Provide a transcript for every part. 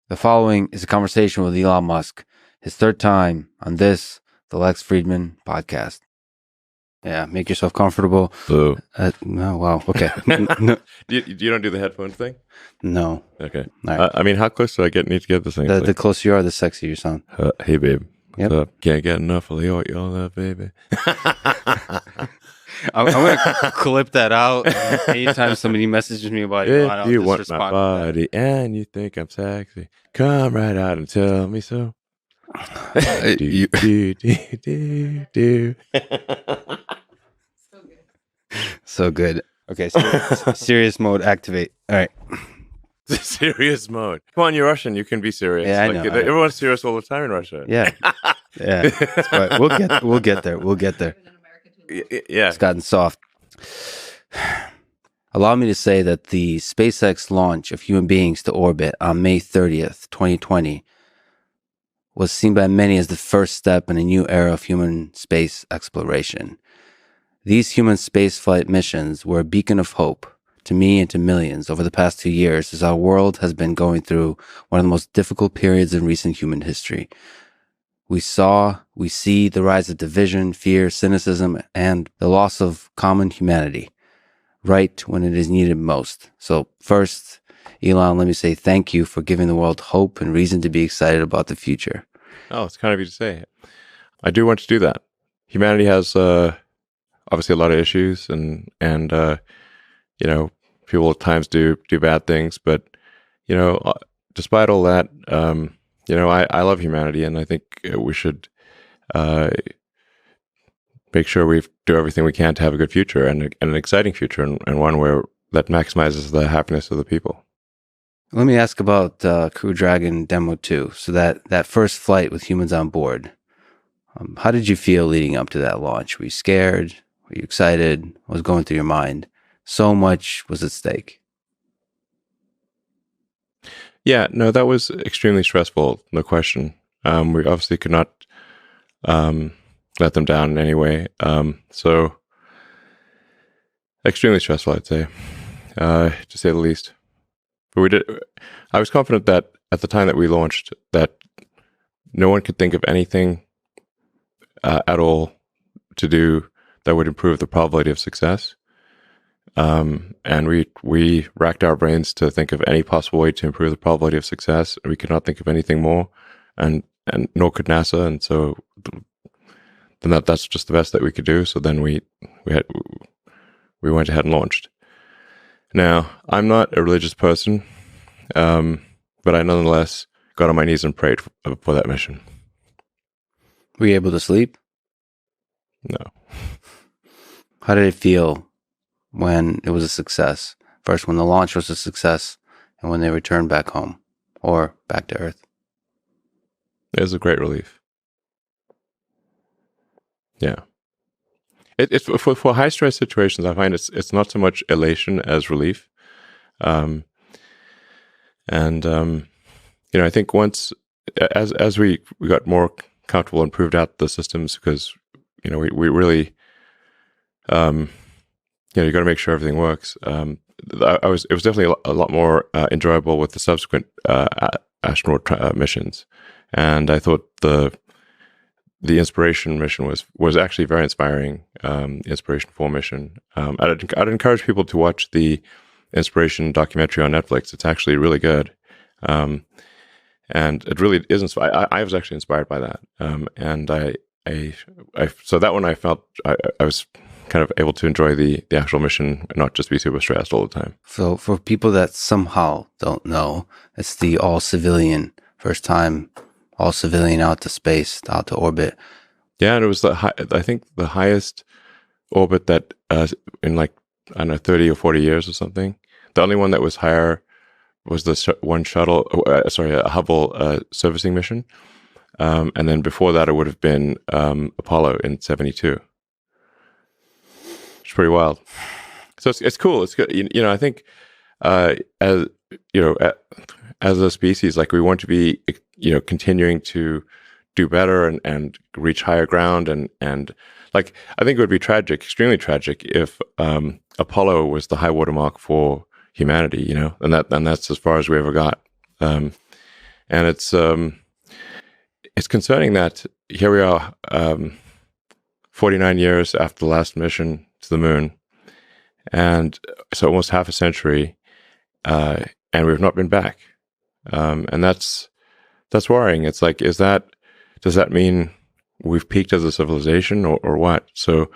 The following is a conversation with Elon Musk, his third time on this, the Lex Friedman podcast. Yeah, make yourself comfortable. Boo. No, wow, okay. No. You don't do the headphone thing? No. Okay. Right. I mean, how close do I need to get this thing? The closer you are, the sexier you sound. Hey, babe. Yep. What's up? Can't get enough of your love, baby. I'm going to clip that out anytime somebody messages me about If you want my body and you think I'm sexy, come right out and tell me so. do. So good. Okay, serious mode activate. All right. Serious mode. Come on, you're Russian. You can be serious. Yeah, I know. Everyone's serious all the time in Russia. Yeah. Yeah. But we'll get there. We'll get there. Yeah. It's gotten soft. Allow me to say that the SpaceX launch of human beings to orbit on May 30th, 2020 was seen by many as the first step in a new era of human space exploration. These human spaceflight missions were a beacon of hope to me and to millions over the past 2 years as our world has been going through one of the most difficult periods in recent human history. We see the rise of division, fear, cynicism, and the loss of common humanity right when it is needed most. So first, Elon, let me say thank you for giving the world hope and reason to be excited about the future. Oh, it's kind of you to say. I do want to do that. Humanity has obviously a lot of issues and people at times do bad things, but despite all that, I love humanity, and I think we should make sure we do everything we can to have a good future and an exciting future, and one where that maximizes the happiness of the people. Let me ask about Crew Dragon Demo 2. So that first flight with humans on board, how did you feel leading up to that launch? Were you scared? Were you excited? What was going through your mind? So much was at stake. Yeah, no, that was extremely stressful, no question. We obviously could not let them down in any way. So extremely stressful, I'd say, to say the least. But I was confident that at the time that we launched, that no one could think of anything at all to do that would improve the probability of success. And we racked our brains to think of any possible way to improve the probability of success. We could not think of anything more, and nor could NASA. And so then that's just the best that we could do. So then we went ahead and launched. Now, I'm not a religious person, but I nonetheless got on my knees and prayed for that mission. Were you able to sleep? No. How did it feel when it was a success? First, when the launch was a success, and when they returned back home or back to Earth? It was a great relief. Yeah. It's for high stress situations, I find it's not so much elation as relief. I think once as we got more comfortable and proved out the systems, because we really you got to make sure everything works. It was definitely a lot more enjoyable with the subsequent astronaut missions, and I thought the Inspiration mission was actually very inspiring. Inspiration 4 mission. I'd encourage people to watch the Inspiration documentary on Netflix. It's actually really good, and it really is inspired. I was actually inspired by that, and so that one I felt I was kind of able to enjoy the actual mission and not just be super stressed all the time. So for people that somehow don't know, it's the all-civilian, first time all-civilian out to space, out to orbit. Yeah, and it was I think the highest orbit that in 30 or 40 years or something. The only one that was higher was the one shuttle, a Hubble servicing mission. And then before that, it would have been Apollo in 1972. It's pretty wild. So it's cool. It's good. I think as a species, we want to be continuing to do better and reach higher ground and I think it would be tragic, extremely tragic, if Apollo was the high watermark for humanity, and that's as far as we ever got. And it's concerning that here we are, 49 years after the last mission to the moon, and so almost half a century, and we've not been back. And that's worrying. It's like, does that mean we've peaked as a civilization, or what? So,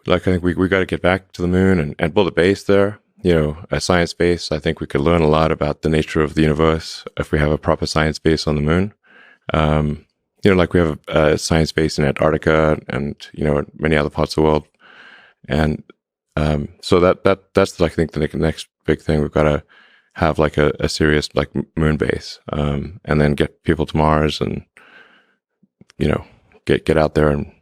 like, I think we got to get back to the moon and build a base there. A science base. I think we could learn a lot about the nature of the universe if we have a proper science base on the moon. Like we have a science base in Antarctica and, many other parts of the world. And so that's I think the next big thing. We've got to have like a serious like moon base, and then get people to Mars and, get out there and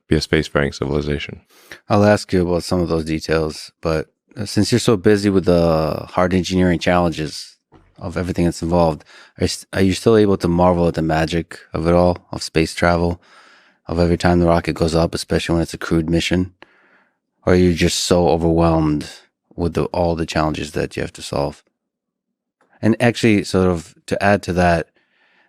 be a spacefaring civilization. I'll ask you about some of those details, but since you're so busy with the hard engineering challenges of everything that's involved, are you still able to marvel at the magic of it all, of space travel, of every time the rocket goes up, especially when it's a crewed mission? Or are you just so overwhelmed with all the challenges that you have to solve? And actually, sort of to add to that,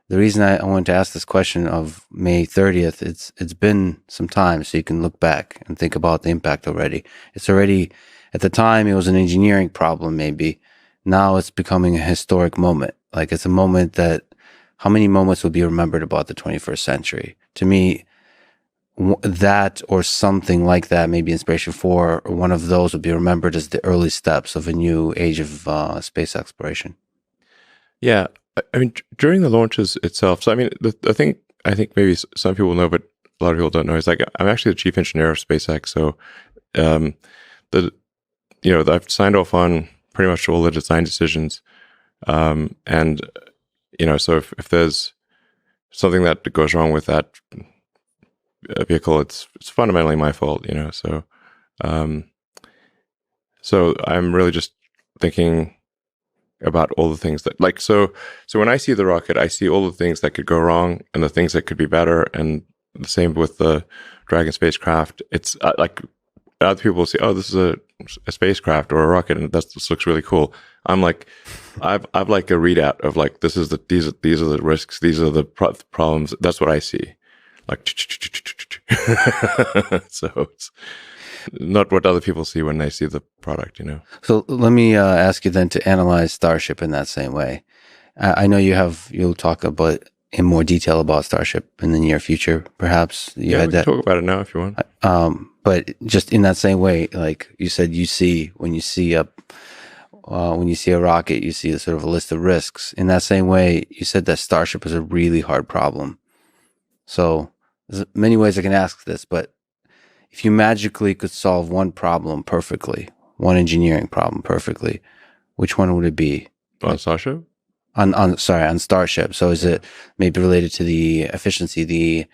the reason I wanted to ask this question of May 30th, it's been some time, so you can look back and think about the impact already. It's already, at the time, it was an engineering problem, maybe. Now it's becoming a historic moment. Like, it's a moment that, how many moments will be remembered about the 21st century? To me, that or something like that, maybe Inspiration 4, or one of those would be remembered as the early steps of a new age of space exploration. Yeah. I mean, during the launches itself, so I mean, the thing I think maybe some people know, but a lot of people don't know, is like, I'm actually the chief engineer of SpaceX. So, I've signed off on pretty much all the design decisions. And, so if there's something that goes wrong with that vehicle, it's fundamentally my fault, so, so I'm really just thinking about all the things that, like, so when I see the rocket, I see all the things that could go wrong and the things that could be better. And the same with the Dragon spacecraft. It's like, other people say, "Oh, this is a spacecraft or a rocket, and this looks really cool." I'm like, I've like a readout of like, these are the risks, these are the problems. That's what I see, like, so it's not what other people see when they see the product, So let me ask you then to analyze Starship in that same way. I know you'll talk about in more detail about Starship in the near future, perhaps. We can talk about it now if you want. But just in that same way, like you said, when you see a rocket, you see a sort of a list of risks. In that same way, you said that Starship is a really hard problem. So there's many ways I can ask this, but if you magically could solve one problem perfectly, one engineering problem perfectly, which one would it be? On Starship? On Starship. So is it maybe related to the efficiency, the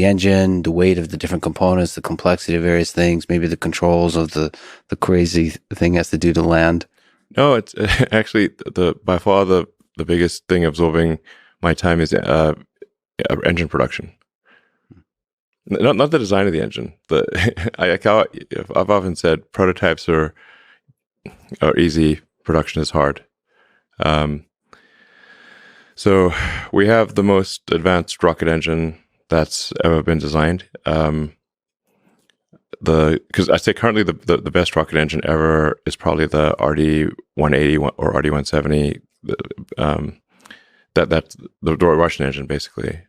engine, the weight of the different components, the complexity of various things, maybe the controls of the crazy thing has to do to land? No, it's actually by far the biggest thing absorbing my time is engine production. Not the design of the engine. I've often said prototypes are easy, production is hard. So we have the most advanced rocket engine that's ever been designed. Because I say currently the best rocket engine ever is probably the RD-180 or RD-170. That's the Russian engine, basically.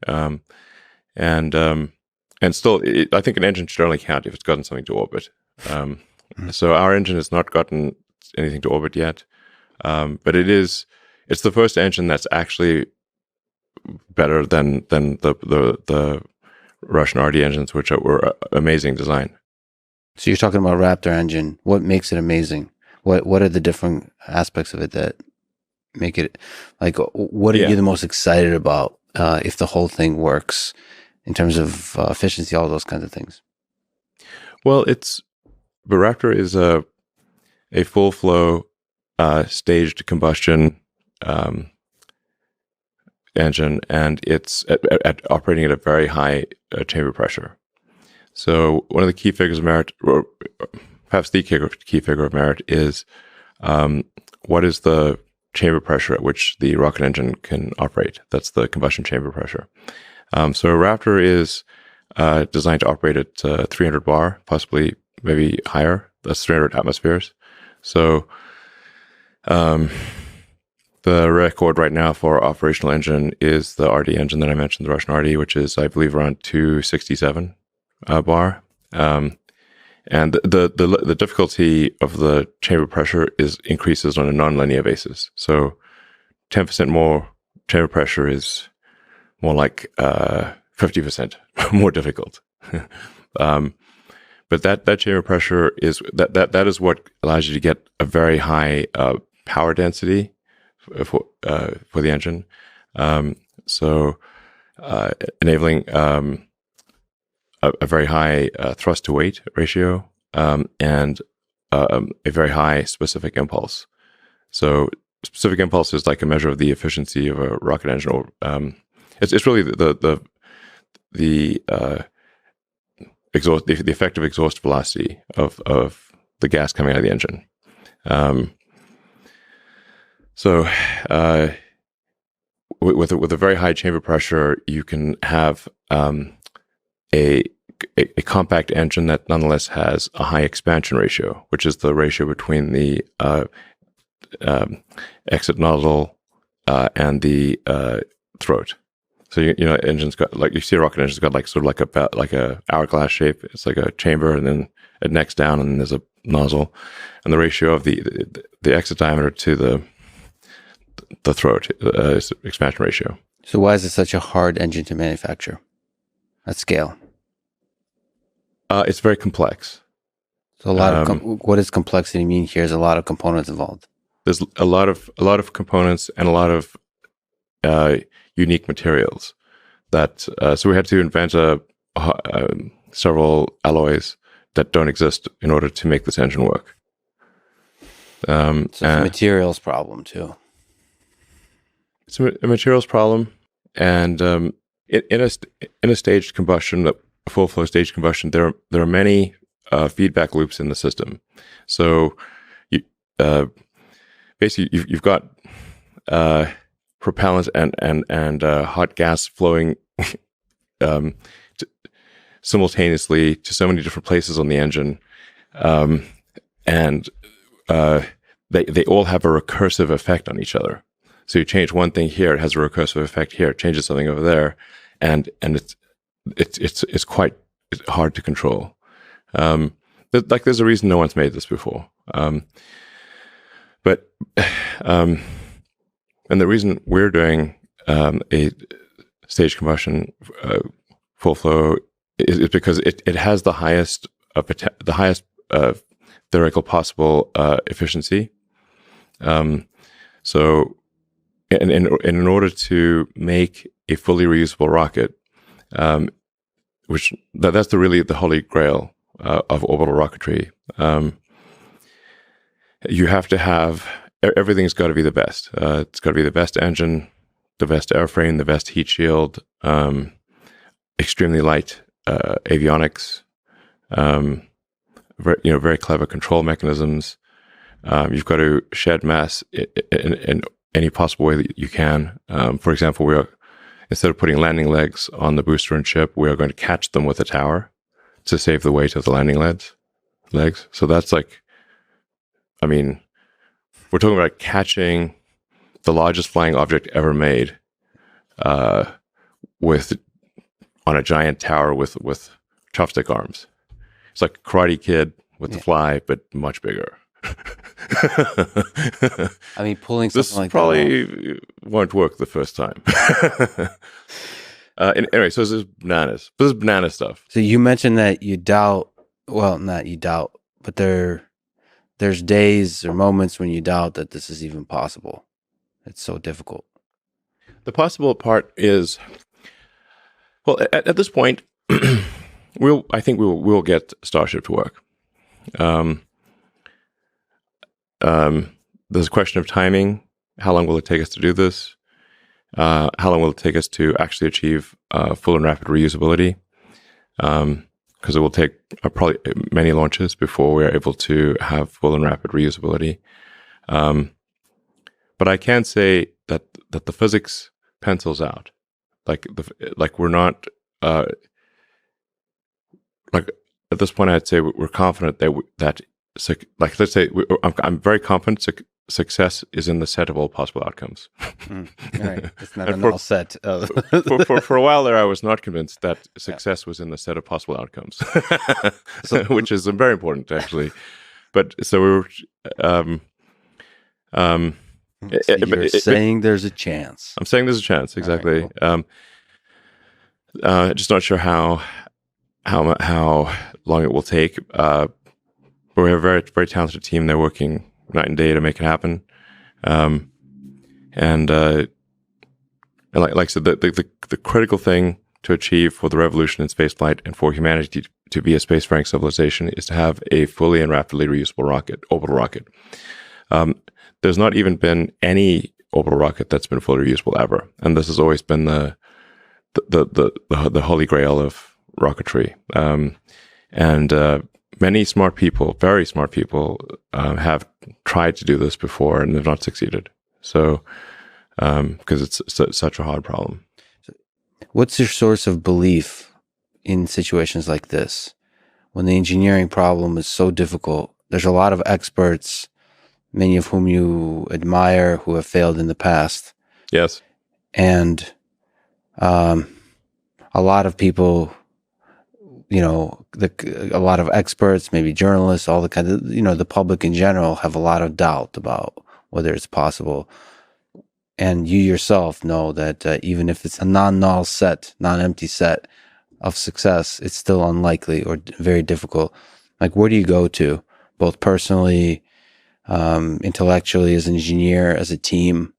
And still, I think an engine should only count if it's gotten something to orbit. So our engine has not gotten anything to orbit yet, but it's the first engine that's actually better than the Russian RD engines, which were amazing design. So you're talking about Raptor engine. What makes it amazing? What are the different aspects of it that make it, like, what are you the most excited about if the whole thing works in terms of efficiency, all those kinds of things? Well, the Raptor is a full flow staged combustion engine, and it's at operating at a very high chamber pressure. So one of the key figures of merit, or perhaps the key figure of merit, is what is the chamber pressure at which the rocket engine can operate. That's the combustion chamber pressure. So a Raptor is designed to operate at 300 bar, possibly maybe higher. That's 300 atmospheres. So the record right now for operational engine is the RD engine that I mentioned, the Russian RD, which is, I believe, around 267 bar. And the difficulty of the chamber pressure increases on a nonlinear basis. So 10% more chamber pressure is more like 50% more difficult. But that chamber pressure is that is what allows you to get a very high power density for the engine. So enabling a very high thrust to weight ratio and a very high specific impulse. So specific impulse is like a measure of the efficiency of a rocket engine. Or it's really the exhaust, the effective exhaust velocity of the gas coming out of the engine. So with a very high chamber pressure, you can have a compact engine that nonetheless has a high expansion ratio, which is the ratio between the exit nozzle and the throat. So you know, engine's got, like, you see a rocket engine's got like sort of like a hourglass shape. It's like a chamber, and then it necks down, and then there's a nozzle, and the ratio of the exit diameter to the throat is expansion ratio. So why is it such a hard engine to manufacture at scale? It's very complex. So a lot of what does complexity mean here? Is a lot of components involved. There's a lot of components and a lot of unique materials that so we had to invent several alloys that don't exist in order to make this engine work. So it's a materials problem too. It's a materials problem, and in a staged combustion, a full flow staged combustion, there are many feedback loops in the system. So you basically you've got propellant and hot gas flowing simultaneously to so many different places on the engine, and they all have a recursive effect on each other. So you change one thing here, it has a recursive effect here. It changes something over there, and it's quite hard to control. There's a reason no one's made this before. But and the reason we're doing a staged combustion full flow is because it has the highest theoretical possible efficiency. So in order to make a fully reusable rocket, which that's really the holy grail of orbital rocketry, you have to have everything's got to be the best. It's got to be the best engine, the best airframe, the best heat shield, extremely light avionics, very clever control mechanisms. You've got to shed mass in any possible way that you can. For example, instead of putting landing legs on the booster and ship, we are going to catch them with a tower to save the weight of the landing legs. So that's like, I mean, we're talking about catching the largest flying object ever made on a giant tower with chopstick arms. It's like Karate Kid with the fly, but much bigger. I mean, pulling something this like probably that won't work the first time. Anyway, so this is bananas. This is banana stuff. So you mentioned that you doubt. Well, not you doubt, but there's days or moments when you doubt that this is even possible. It's so difficult. The possible part is, well, at this point, I think we'll get Starship to work. There's a question of timing. How long will it take us to do this? How long will it take us to actually achieve full and rapid reusability? Because it will take probably many launches before we're able to have full and rapid reusability. but I can say that the physics pencils out. Like we're not like at this point. I'd say we're confident that like let's say I'm very confident success is in the set of all possible outcomes. Right. It's not a null set. For a while there, I was not convinced that success was in the set of possible outcomes, which is very important actually. But so we were. So you're saying there's a chance. I'm saying there's a chance, exactly. Right, cool. Just not sure how long it will take. But we have a very, very talented team. They're working night and day to make it happen. And like I said, the critical thing to achieve for the revolution in spaceflight and for humanity to be a spacefaring civilization is to have a fully and rapidly reusable orbital rocket. There's not even been any orbital rocket that's been fully reusable ever, and this has always been the holy grail of rocketry. And many smart people, very smart people, have tried to do this before and have not succeeded. So, because it's such a hard problem. What's your source of belief in situations like this? When the engineering problem is so difficult, there's a lot of experts, many of whom you admire, who have failed in the past. Yes. And a lot of people, a lot of experts, maybe journalists, all the kind of, the public in general have a lot of doubt about whether it's possible. And you yourself know that even if it's a non-null set, non-empty set of success, it's still unlikely or very difficult. Like, where do you go to, both personally, intellectually, as an engineer, as a team,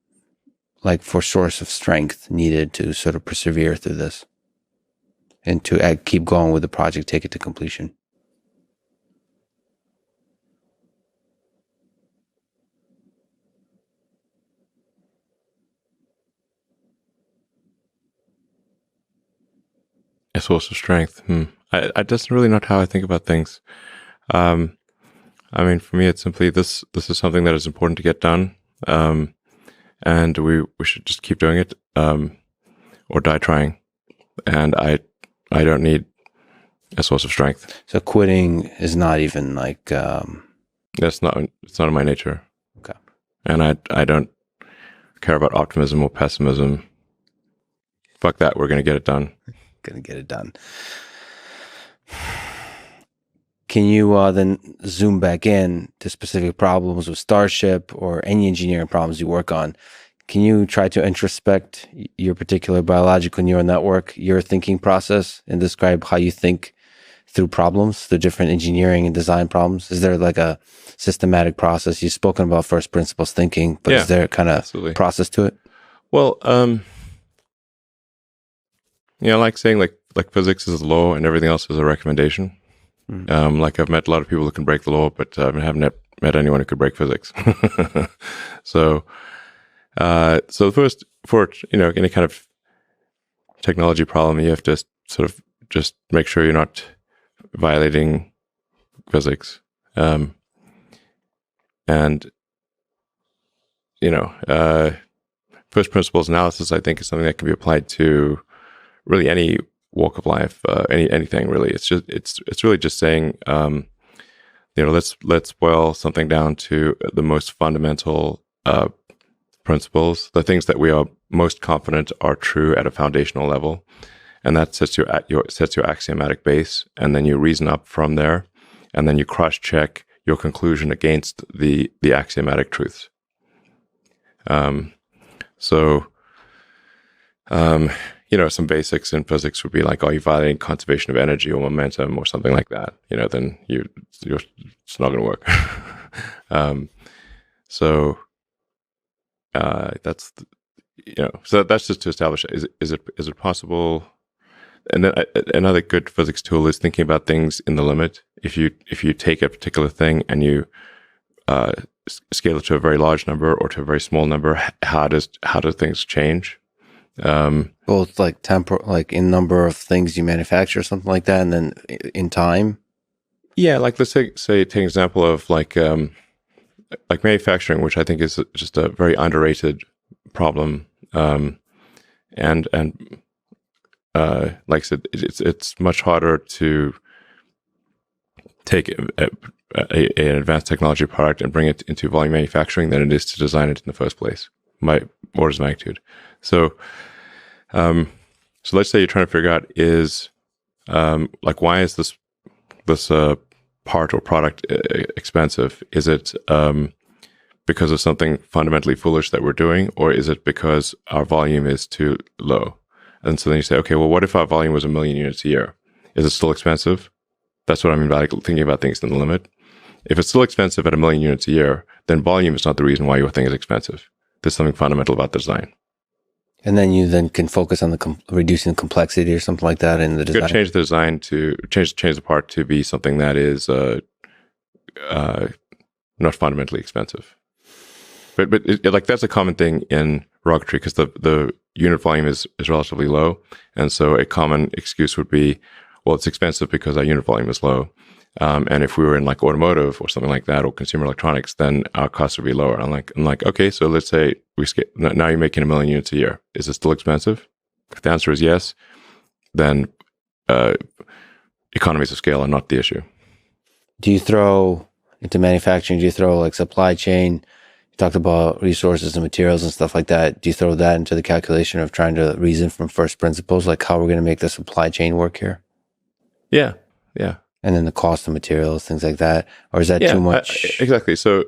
like for source of strength needed to sort of persevere through this and to keep going with the project, take it to completion? A source of strength. I that's really not how I think about things. I mean, for me, it's simply this is something that is important to get done, and we should just keep doing it, or die trying. And I don't need a source of strength. So quitting is not even like it's not in my nature. Okay. And I don't care about optimism or pessimism. Fuck that. We're gonna get it done. Gonna get it done. Can you then zoom back in to specific problems with Starship or any engineering problems you work on? Can you try to introspect your particular biological neural network, your thinking process, and describe how you think through problems, the different engineering and design problems? Is there like a systematic process? You've spoken about first principles thinking, but is there kind of absolutely. Process to it? Well, like saying like physics is a law and everything else is a recommendation. Mm-hmm. Like I've met a lot of people who can break the law, but I haven't met anyone who could break physics. So the first, for any kind of technology problem, you have to sort of just make sure you're not violating physics. And first principles analysis, I think, is something that can be applied to really any walk of life, anything really. It's really just saying, let's boil something down to the most fundamental principles, the things that we are most confident are true at a foundational level, and that sets your axiomatic base, and then you reason up from there, and then you cross-check your conclusion against the axiomatic truths. Some basics in physics would be like, are you violating conservation of energy or momentum or something like that? Then it's not going to work. That's so that's just to establish, is it possible? And then another good physics tool is thinking about things in the limit. If you take a particular thing and you scale it to a very large number or to a very small number, how do things change? Both like like in number of things you manufacture or something like that, and then in time. Yeah, like let's say take an example of like like manufacturing, which I think is just a very underrated problem. And like I said, it's much harder to take an advanced technology product and bring it into volume manufacturing than it is to design it in the first place, by orders of magnitude. So let's say you're trying to figure out is like, why is this part or product expensive? Is it because of something fundamentally foolish that we're doing, or is it because our volume is too low? And so then you say, okay, well, what if our volume was 1 million units a year? Is it still expensive? That's what I mean by like thinking about things in the limit. If it's still expensive at 1 million units a year, then volume is not the reason why your thing is expensive. There's something fundamental about the design. And then you then can focus on the reducing the complexity or something like that in the design. You could change the design to change the part to be something that is not fundamentally expensive. But like that's a common thing in rocketry because the unit volume is relatively low, and so a common excuse would be, well, it's expensive because our unit volume is low. And if we were in like automotive or something like that, or consumer electronics, then our costs would be lower. I'm like, okay, so let's say now you're making 1 million units a year. Is it still expensive? If the answer is yes, then economies of scale are not the issue. Do you throw into manufacturing? Do you throw like supply chain? You talked about resources and materials and stuff like that. Do you throw that into the calculation of trying to reason from first principles, like how we're going to make the supply chain work here? Yeah. And then the cost of materials, things like that, or is that too much? Exactly. So,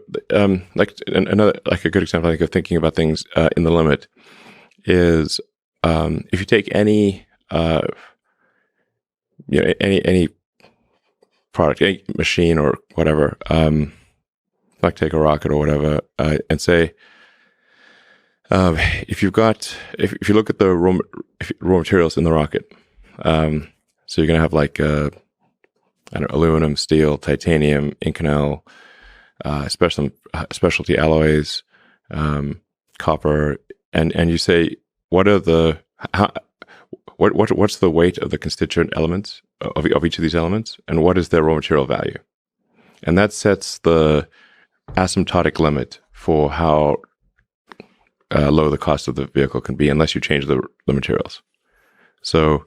like another, like a good example, I think, of thinking about things in the limit is if you take any any product, any machine or whatever, like take a rocket or whatever, and say, if you look at the raw materials in the rocket, so you're going to have like aluminum, steel, titanium, Inconel, specialty alloys, copper, and you say, what's the weight of the constituent elements of each of these elements, and what is their raw material value? And that sets the asymptotic limit for how low the cost of the vehicle can be unless you change the materials. So,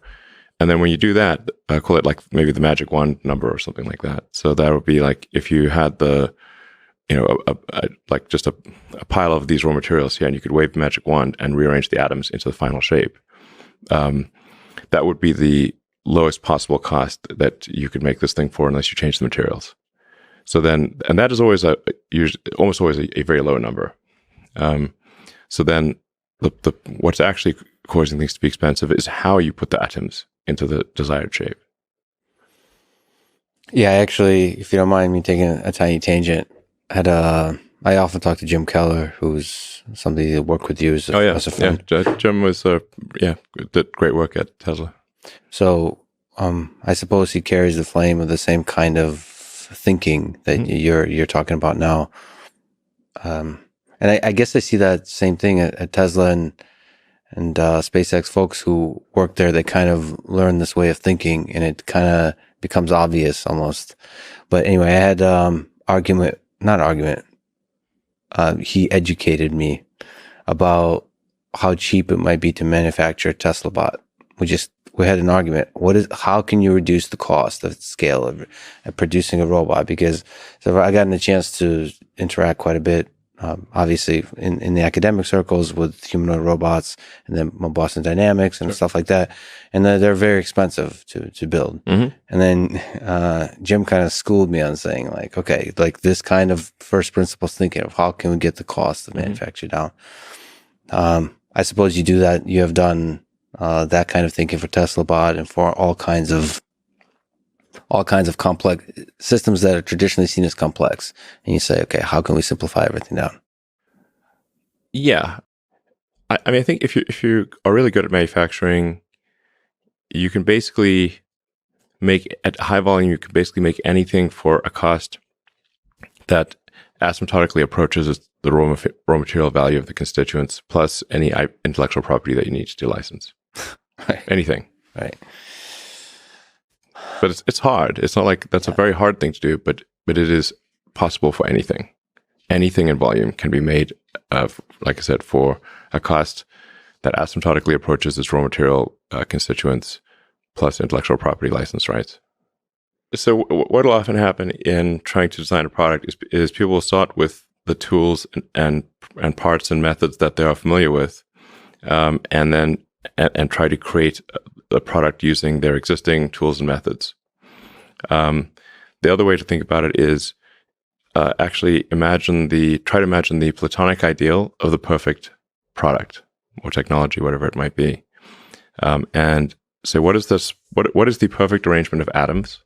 and then when you do that, call it like maybe the magic wand number or something like that. So that would be like if you had the, like just a pile of these raw materials here, and you could wave the magic wand and rearrange the atoms into the final shape. That would be the lowest possible cost that you could make this thing for unless you change the materials. So then, and that is always almost always a very low number. So then what's actually causing things to be expensive is how you put the atoms into the desired shape. Yeah, actually, if you don't mind me taking a tiny tangent, I often talk to Jim Keller, who's somebody that worked with you as a friend. Yeah, Jim was did great work at Tesla. So I suppose he carries the flame of the same kind of thinking that you're talking about now. And I guess I see that same thing at Tesla and SpaceX folks who work there. They kind of learn this way of thinking, and it kind of becomes obvious almost. But anyway, I had he educated me about how cheap it might be to manufacture a Tesla bot. We had an argument. How can you reduce the cost of scale of producing a robot? Because I gotten a chance to interact quite a bit, obviously in the academic circles with humanoid robots and then Boston Dynamics and stuff like that. And they're very expensive to build. Mm-hmm. And then Jim kind of schooled me on saying like, okay, like this kind of first principles thinking of how can we get the cost of manufacture down? I suppose you do that. You have done that kind of thinking for Tesla bot and for all kinds of complex systems that are traditionally seen as complex. And you say, okay, how can we simplify everything down? Yeah. I mean, I think if you are really good at manufacturing, you can basically at high volume, you can basically make anything for a cost that asymptotically approaches the raw material value of the constituents plus any intellectual property that you need to license. Right. Anything. Right. But it's hard. It's not like that's a very hard thing to do, but it is possible for anything. anything in volume can be made, like I said, for a cost that asymptotically approaches its raw material constituents plus intellectual property license rights. So what will often happen in trying to design a product is people will start with the tools and parts and methods that they are familiar with, and then try to create a product using their existing tools and methods. The other way to think about it is actually try to imagine the platonic ideal of the perfect product or technology, whatever it might be. And say, what is the perfect arrangement of atoms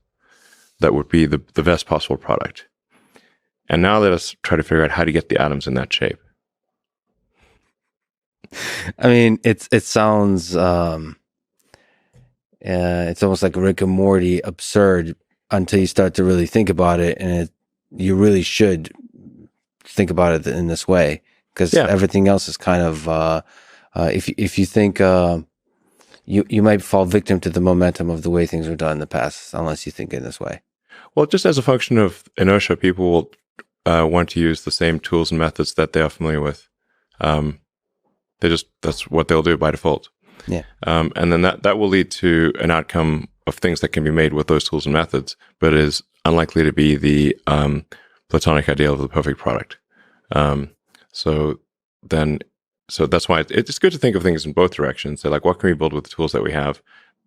that would be the best possible product? And now let us try to figure out how to get the atoms in that shape. I mean, it sounds it's almost like Rick and Morty absurd until you start to really think about it, and you really should think about it in this way, because everything else is kind of if you think you might fall victim to the momentum of the way things were done in the past unless you think in this way. Well, just as a function of inertia, people will want to use the same tools and methods that they are familiar with. That's what they'll do by default. Yeah. And then that will lead to an outcome of things that can be made with those tools and methods, but is unlikely to be the platonic ideal of the perfect product. So that's why it's good to think of things in both directions. So, like, what can we build with the tools that we have,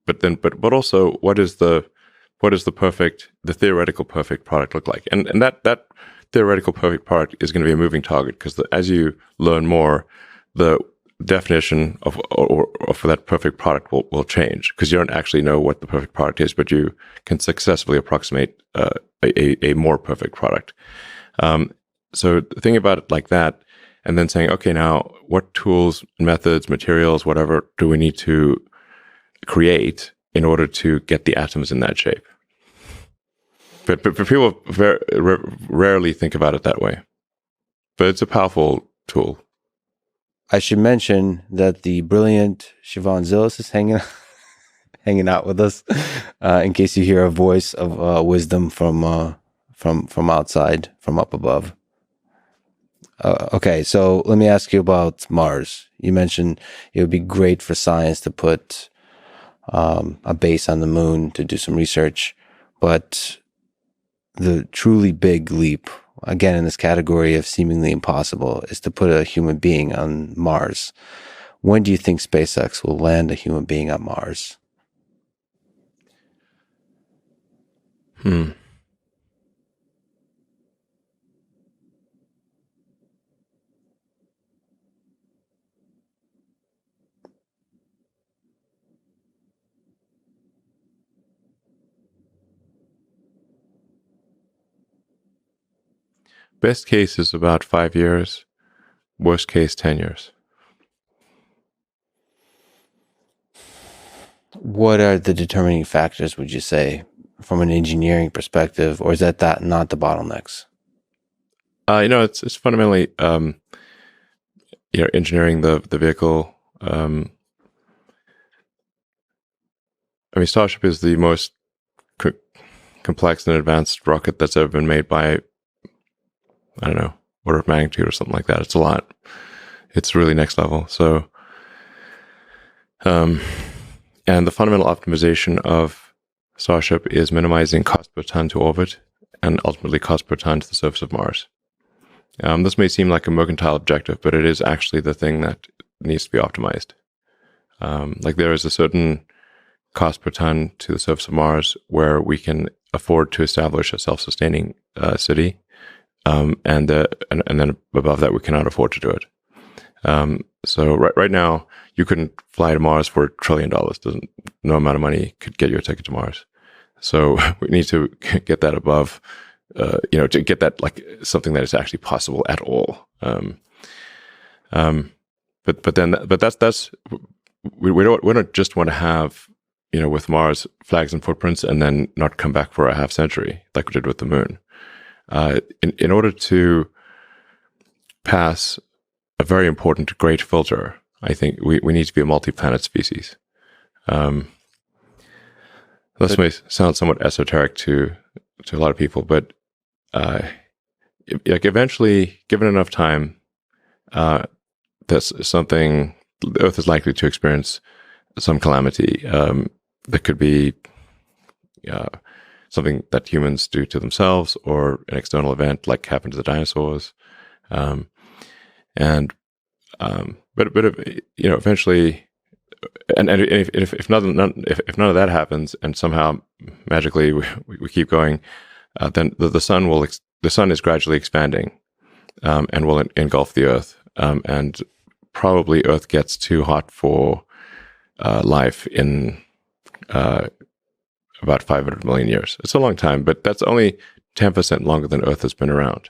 but also what is the theoretical perfect product look like? And that theoretical perfect product is going to be a moving target, because as you learn more, the definition for that perfect product will change, because you don't actually know what the perfect product is, but you can successfully approximate a more perfect product. So thinking about it like that, and then saying, okay, now what tools, methods, materials, whatever, do we need to create in order to get the atoms in that shape? But people rarely think about it that way. But it's a powerful tool. I should mention that the brilliant Siobhan Zillis is hanging out with us, in case you hear a voice of wisdom from outside, from up above. Okay, so let me ask you about Mars. You mentioned it would be great for science to put a base on the moon to do some research, but the truly big leap, again in this category of seemingly impossible, is to put a human being on Mars. When do you think SpaceX will land a human being on Mars? Best case is about 5 years. Worst case, 10 years. What are the determining factors, would you say, from an engineering perspective, or is that not the bottlenecks? It's fundamentally engineering the vehicle. Starship is the most complex and advanced rocket that's ever been made by, I don't know, order of magnitude or something like that. It's a lot. It's really next level. So, and the fundamental optimization of Starship is minimizing cost per ton to orbit and ultimately cost per ton to the surface of Mars. This may seem like a mercantile objective, but it is actually the thing that needs to be optimized. Like, there is a certain cost per ton to the surface of Mars where we can afford to establish a self-sustaining city. And then above that, we cannot afford to do it. So right now, you couldn't fly to Mars for $1 trillion. No amount of money could get you a ticket to Mars. So we need to get that above, to get that like something that is actually possible at all. But that's we don't just want to have, with Mars, flags and footprints and then not come back for a half century like we did with the moon. In order to pass a very important great filter, I think we need to be a multi-planet species. This may sound somewhat esoteric to a lot of people, but like eventually, given enough time, the Earth is likely to experience some calamity. That could be something that humans do to themselves, or an external event like happened to the dinosaurs. But eventually, and if none of that happens, and somehow magically we keep going, then the sun is gradually expanding, and will engulf the Earth, and probably Earth gets too hot for life in about 500 million years. It's a long time, but that's only 10% longer than Earth has been around.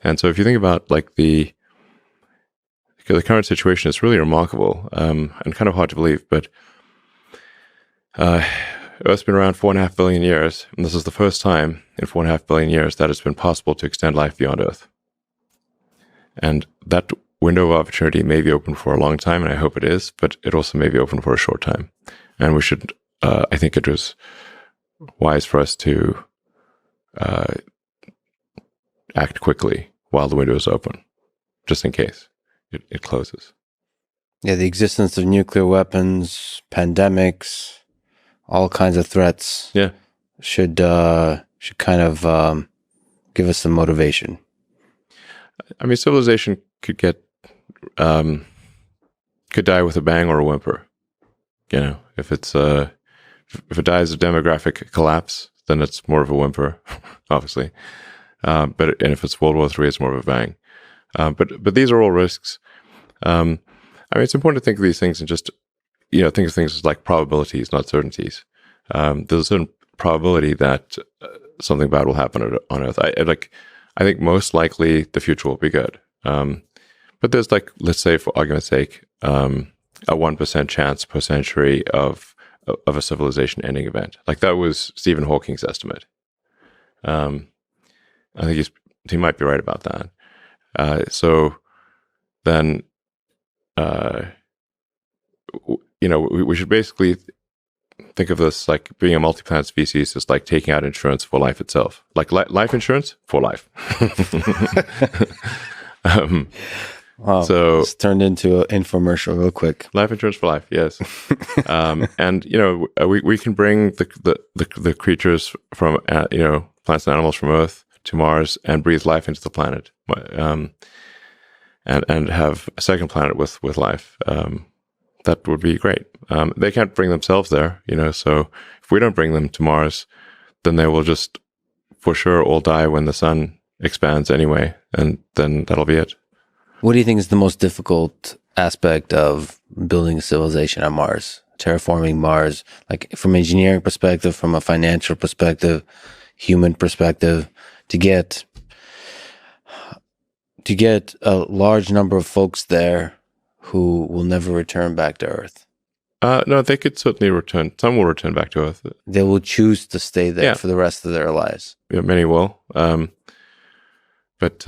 And so if you think about like the current situation, it's really remarkable, and kind of hard to believe, but Earth's been around 4.5 billion years, and this is the first time in 4.5 billion years that it's been possible to extend life beyond Earth. And that window of opportunity may be open for a long time, and I hope it is, but it also may be open for a short time. And we should, I think it was wise for us to act quickly while the window is open, just in case it closes. Yeah, the existence of nuclear weapons, pandemics, all kinds of threats. Yeah, should kind of give us some motivation. I mean, civilization could die with a bang or a whimper. You know, if it dies of demographic collapse, then it's more of a whimper, obviously. And if it's World War III, it's more of a bang. But these are all risks. I mean, it's important to think of these things and just, think of things as like probabilities, not certainties. There's a certain probability that something bad will happen on Earth. I think most likely the future will be good. But there's like, let's say for argument's sake, a 1% chance per century of a civilization ending event. Like that was Stephen Hawking's estimate. I think he might be right about that. So then, we should basically think of this like being a multi-planet species is like taking out insurance for life itself, like life insurance for life. Wow, so it's turned into an infomercial real quick. Life insurance for life, yes. And we can bring the creatures from plants and animals from Earth to Mars and breathe life into the planet, and have a second planet with life. That would be great. They can't bring themselves there, so if we don't bring them to Mars, then they will just for sure all die when the sun expands anyway, and then that'll be it. What do you think is the most difficult aspect of building a civilization on Mars, terraforming Mars, like from an engineering perspective, from a financial perspective, human perspective, to get a large number of folks there who will never return back to Earth? No, they could certainly return. Some will return back to Earth. They will choose to stay there for the rest of their lives. Yeah, many will. But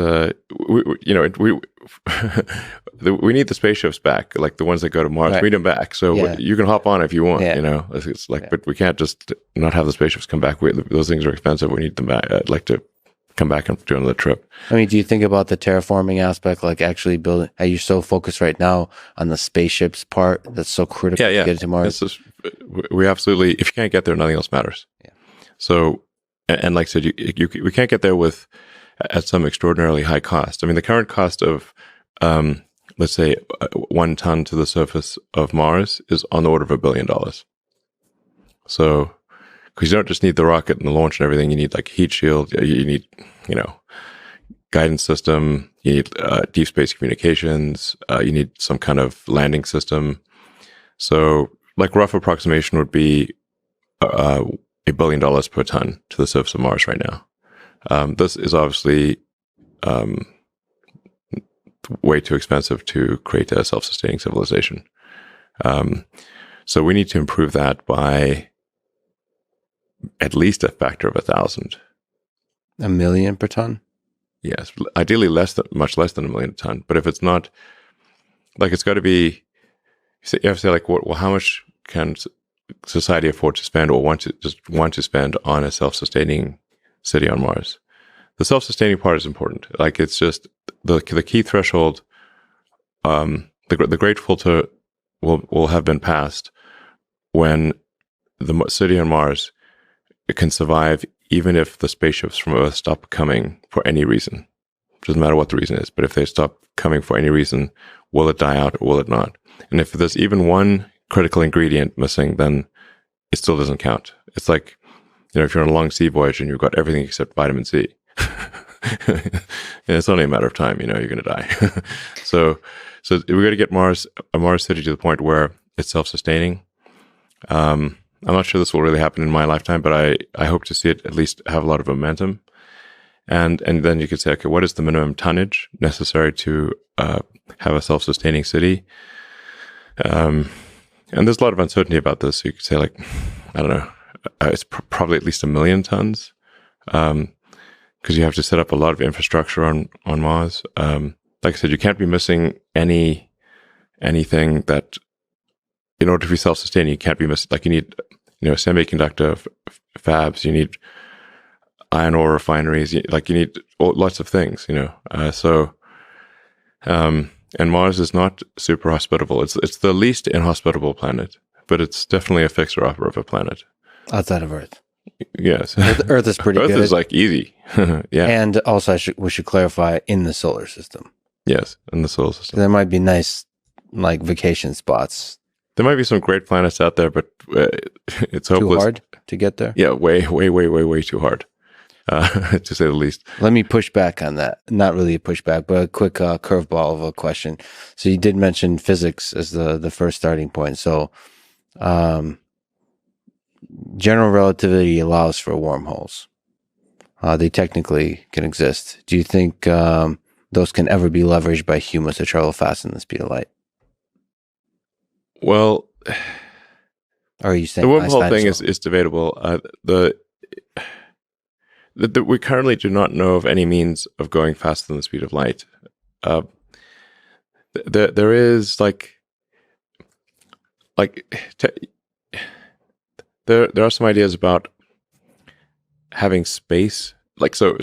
we need the spaceships back, like the ones that go to Mars. Right. We need them back, so you can hop on if you want. Yeah. It's like, but we can't just not have the spaceships come back. Those things are expensive. We need them back. I'd like to come back and do another trip. I mean, do you think about the terraforming aspect, like actually building? How you're so focused right now on the spaceships part that's so critical to get to Mars? We absolutely. If you can't get there, nothing else matters. Yeah. So, and like I said, we can't get there at some extraordinarily high cost. I mean, the current cost of, let's say, 1 ton to the surface of Mars is on the order of $1 billion. So, because you don't just need the rocket and the launch and everything, you need like heat shield, you need, guidance system, you need deep space communications, you need some kind of landing system. So, like rough approximation would be $1 billion per ton to the surface of Mars right now. This is obviously way too expensive to create a self-sustaining civilization. So we need to improve that by at least a factor of 1,000. $1 million per ton? Yes, ideally much less than $1 million a ton. But if it's not, like, it's got to be. You have to say, like, well, how much can society afford to spend or want to spend on a self-sustaining city on Mars? the self-sustaining part is important. Like, it's just the key threshold. The great filter will have been passed when the city on Mars can survive, even if the spaceships from Earth stop coming for any reason. Doesn't matter what the reason is, but if they stop coming for any reason, will it die out or will it not? And if there's even one critical ingredient missing, then it still doesn't count. It's like, if you're on a long sea voyage and you've got everything except vitamin C, and it's only a matter of time, you're going to die. So we got to get a Mars city to the point where it's self-sustaining. I'm not sure this will really happen in my lifetime, but I hope to see it at least have a lot of momentum. And then you could say, okay, what is the minimum tonnage necessary to have a self-sustaining city? And there's a lot of uncertainty about this. So you could say, like, I don't know, it's probably at least 1 million tons, because you have to set up a lot of infrastructure on Mars. Like I said, you can't be missing anything that, in order to be self-sustaining, you can't be missing. Like, you need, semiconductor fabs, you need iron ore refineries, you need lots of things, and Mars is not super hospitable. It's the least inhospitable planet, but it's definitely a fixer-upper of a planet. Outside of Earth. Yes. Earth is pretty Earth good. Earth is like easy. Yeah. And also we should clarify, in the solar system. Yes, in the solar system. There might be nice, like, vacation spots. There might be some great planets out there, but it's hopeless. Too hard to get there? Yeah, way too hard, to say the least. Let me push back on that. Not really a pushback, but a quick curveball of a question. So you did mention physics as the first starting point. So general relativity allows for wormholes. They technically can exist. Do you think those can ever be leveraged by humans to travel faster than the speed of light? Well, or are you saying the wormhole thing is debatable. We currently do not know of any means of going faster than the speed of light. There is there are some ideas about having space, so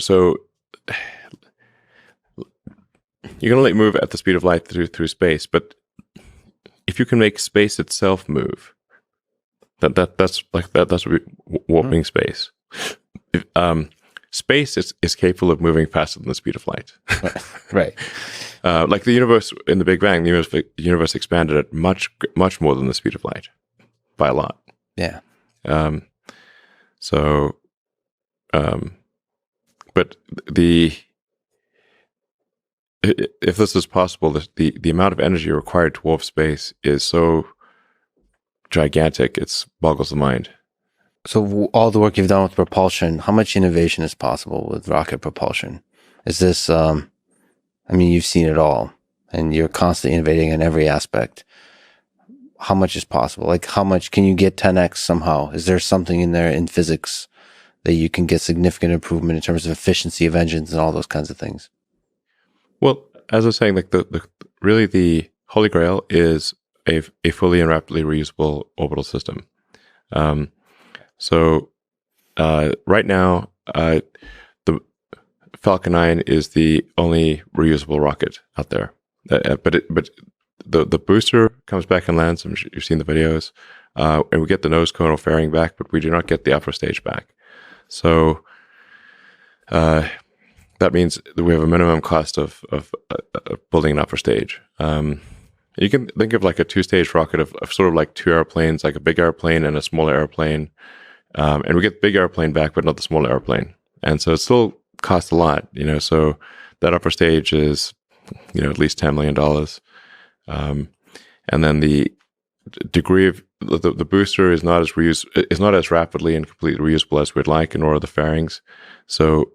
you're going to move at the speed of light through space, but if you can make space itself move, that's warping space. Space is capable of moving faster than the speed of light. Right. Like the universe in the Big Bang, the universe expanded at much more than the speed of light, by a lot. Yeah. But if this is possible, the amount of energy required to warp space is so gigantic, it boggles the mind. So all the work you've done with propulsion, how much innovation is possible with rocket propulsion? Is this, you've seen it all, and you're constantly innovating in every aspect. How much is possible? Like, how much can you get 10x somehow? Is there something in there in physics that you can get significant improvement in terms of efficiency of engines and all those kinds of things? Well, as I was saying, like really the holy grail is a fully and rapidly reusable orbital system. Right now, the Falcon 9 is the only reusable rocket out there. But the booster comes back and lands. You've seen the videos, and we get the nose cone or fairing back, but we do not get the upper stage back. So that means that we have a minimum cost of building an upper stage. You can think of like a two-stage rocket of sort of like two airplanes, like a big airplane and a smaller airplane. And we get the big airplane back, but not the smaller airplane. And so it still costs a lot, so that upper stage is, at least $10 million. And then the degree of the booster is not as rapidly and completely reusable as we'd like, nor are the fairings. So,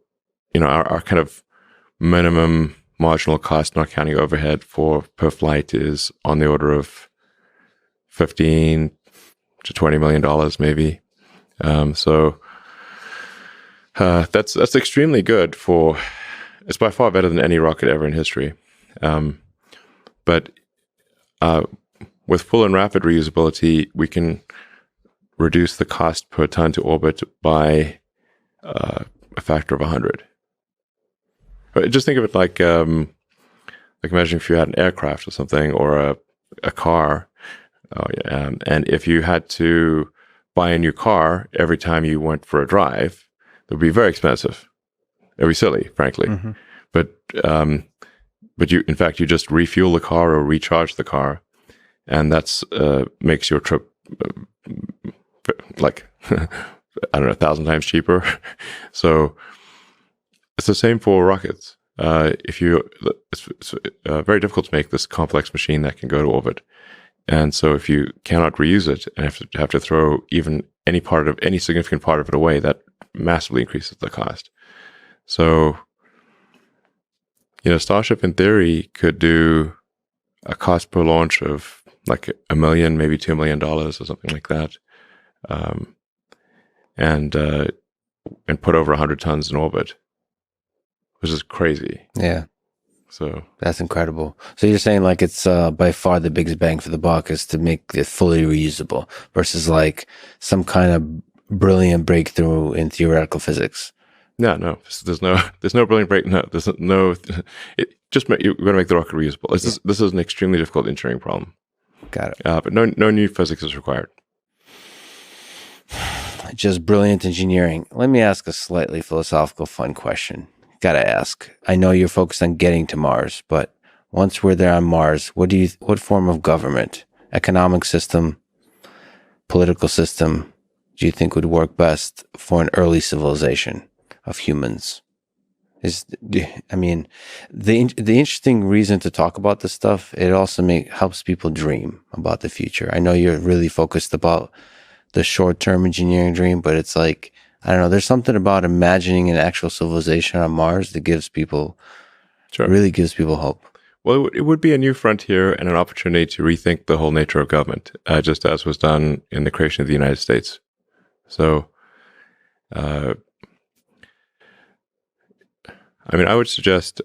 our kind of minimum marginal cost, not counting overhead per flight, is on the order of $15 to $20 million, maybe. That's extremely good it's by far better than any rocket ever in history. But with full and rapid reusability, we can reduce the cost per ton to orbit by a factor of 100. Just think of it like imagine if you had an aircraft or something, or a car, and if you had to buy a new car every time you went for a drive, it would be very expensive. It would be silly, frankly. Mm-hmm. But you, in fact, you just refuel the car or recharge the car, and that's makes your trip like I don't know, 1,000 times cheaper. So it's the same for rockets. It's very difficult to make this complex machine that can go to orbit, and so if you cannot reuse it and have to throw even any significant part of it away, that massively increases the cost. So, Starship in theory could do a cost per launch of like $1 million, maybe $2 million or something like that, and put over 100 tons in orbit, which is crazy. Yeah. So that's incredible. So you're saying like it's by far the biggest bang for the buck is to make it fully reusable versus like some kind of brilliant breakthrough in theoretical physics. No. There's no brilliant break. No, there's no. You're going to make the rocket reusable. This is an extremely difficult engineering problem. Got it. But no new physics is required. Just brilliant engineering. Let me ask a slightly philosophical, fun question. Gotta ask. I know you're focused on getting to Mars, but once we're there on Mars, what form of government, economic system, political system do you think would work best for an early civilization of humans? The interesting reason to talk about this stuff, it also helps people dream about the future. I know you're really focused about the short-term engineering dream, but it's like, I don't know, there's something about imagining an actual civilization on Mars that really gives people hope. Well, it would be a new frontier and an opportunity to rethink the whole nature of government, just as was done in the creation of the United States. So, I would suggest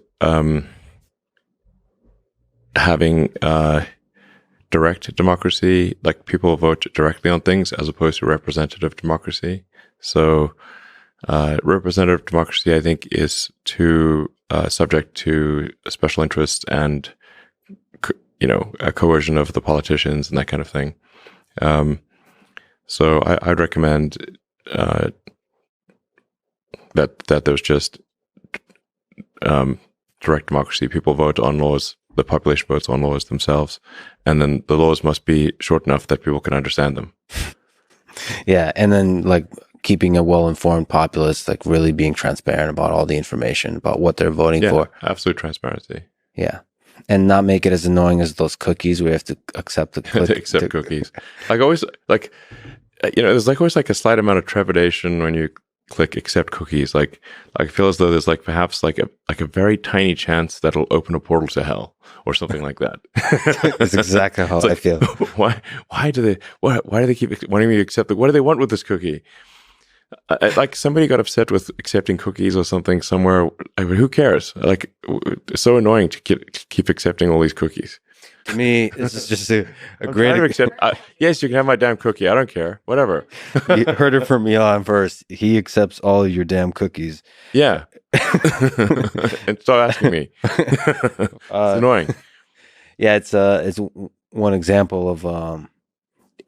having direct democracy, like people vote directly on things, as opposed to representative democracy. So, representative democracy, I think, is too subject to special interests and, a coercion of the politicians and that kind of thing. So, I'd recommend that there's just direct democracy. People vote on laws. The population votes on laws themselves, and then the laws must be short enough that people can understand them. Yeah, and then like keeping a well-informed populace, like really being transparent about all the information about what they're voting for. Absolute transparency. Yeah, and not make it as annoying as those cookies. We have to accept the cookies. There's like always like a slight amount of trepidation when you click accept cookies. Like I feel as though there's like perhaps like a very tiny chance that it'll open a portal to hell or something like that. That's exactly how I feel. Why do they keep wanting me to accept it? What do they want with this cookie? Like somebody got upset with accepting cookies or something somewhere. Who cares? Like it's so annoying to keep accepting all these cookies. To me, this is just a great. Yes, you can have my damn cookie. I don't care. Whatever. You heard it from Elon first. He accepts all of your damn cookies. Yeah. And stop asking me. It's annoying. Yeah, it's one example of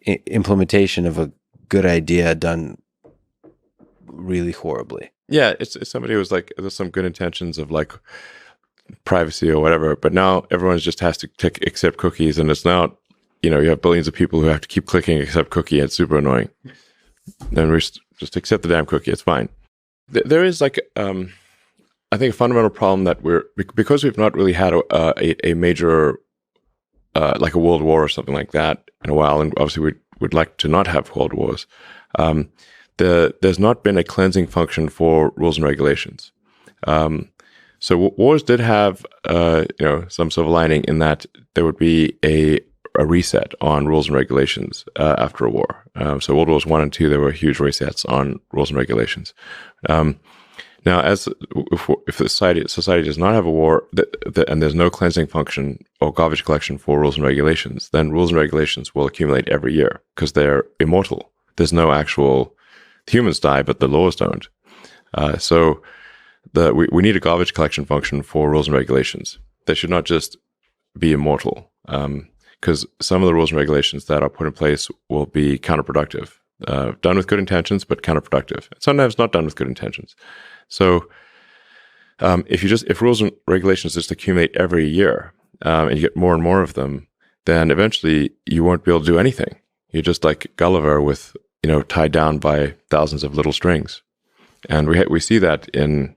implementation of a good idea done really horribly. Yeah, it's somebody who's like, there's some good intentions of like privacy or whatever, but now everyone just has to click accept cookies, and it's now, you have billions of people who have to keep clicking accept cookie. It's super annoying. Then we just accept the damn cookie. It's fine. There is like, I think a fundamental problem that because we've not really had a major, like a world war or something like that in a while, and obviously we'd like to not have world wars. There's not been a cleansing function for rules and regulations. So wars did have, some silver lining in that there would be a reset on rules and regulations after a war. So World Wars I and II, there were huge resets on rules and regulations. Now, if the society does not have a war and there's no cleansing function or garbage collection for rules and regulations, then rules and regulations will accumulate every year because they're immortal. There's no actual humans die, but the laws don't. So we need a garbage collection function for rules and regulations. They should not just be immortal, because some of the rules and regulations that are put in place will be counterproductive, done with good intentions, but counterproductive. Sometimes not done with good intentions. So if rules and regulations just accumulate every year, and you get more and more of them, then eventually you won't be able to do anything. You're just like Gulliver with, tied down by thousands of little strings. And we see that in,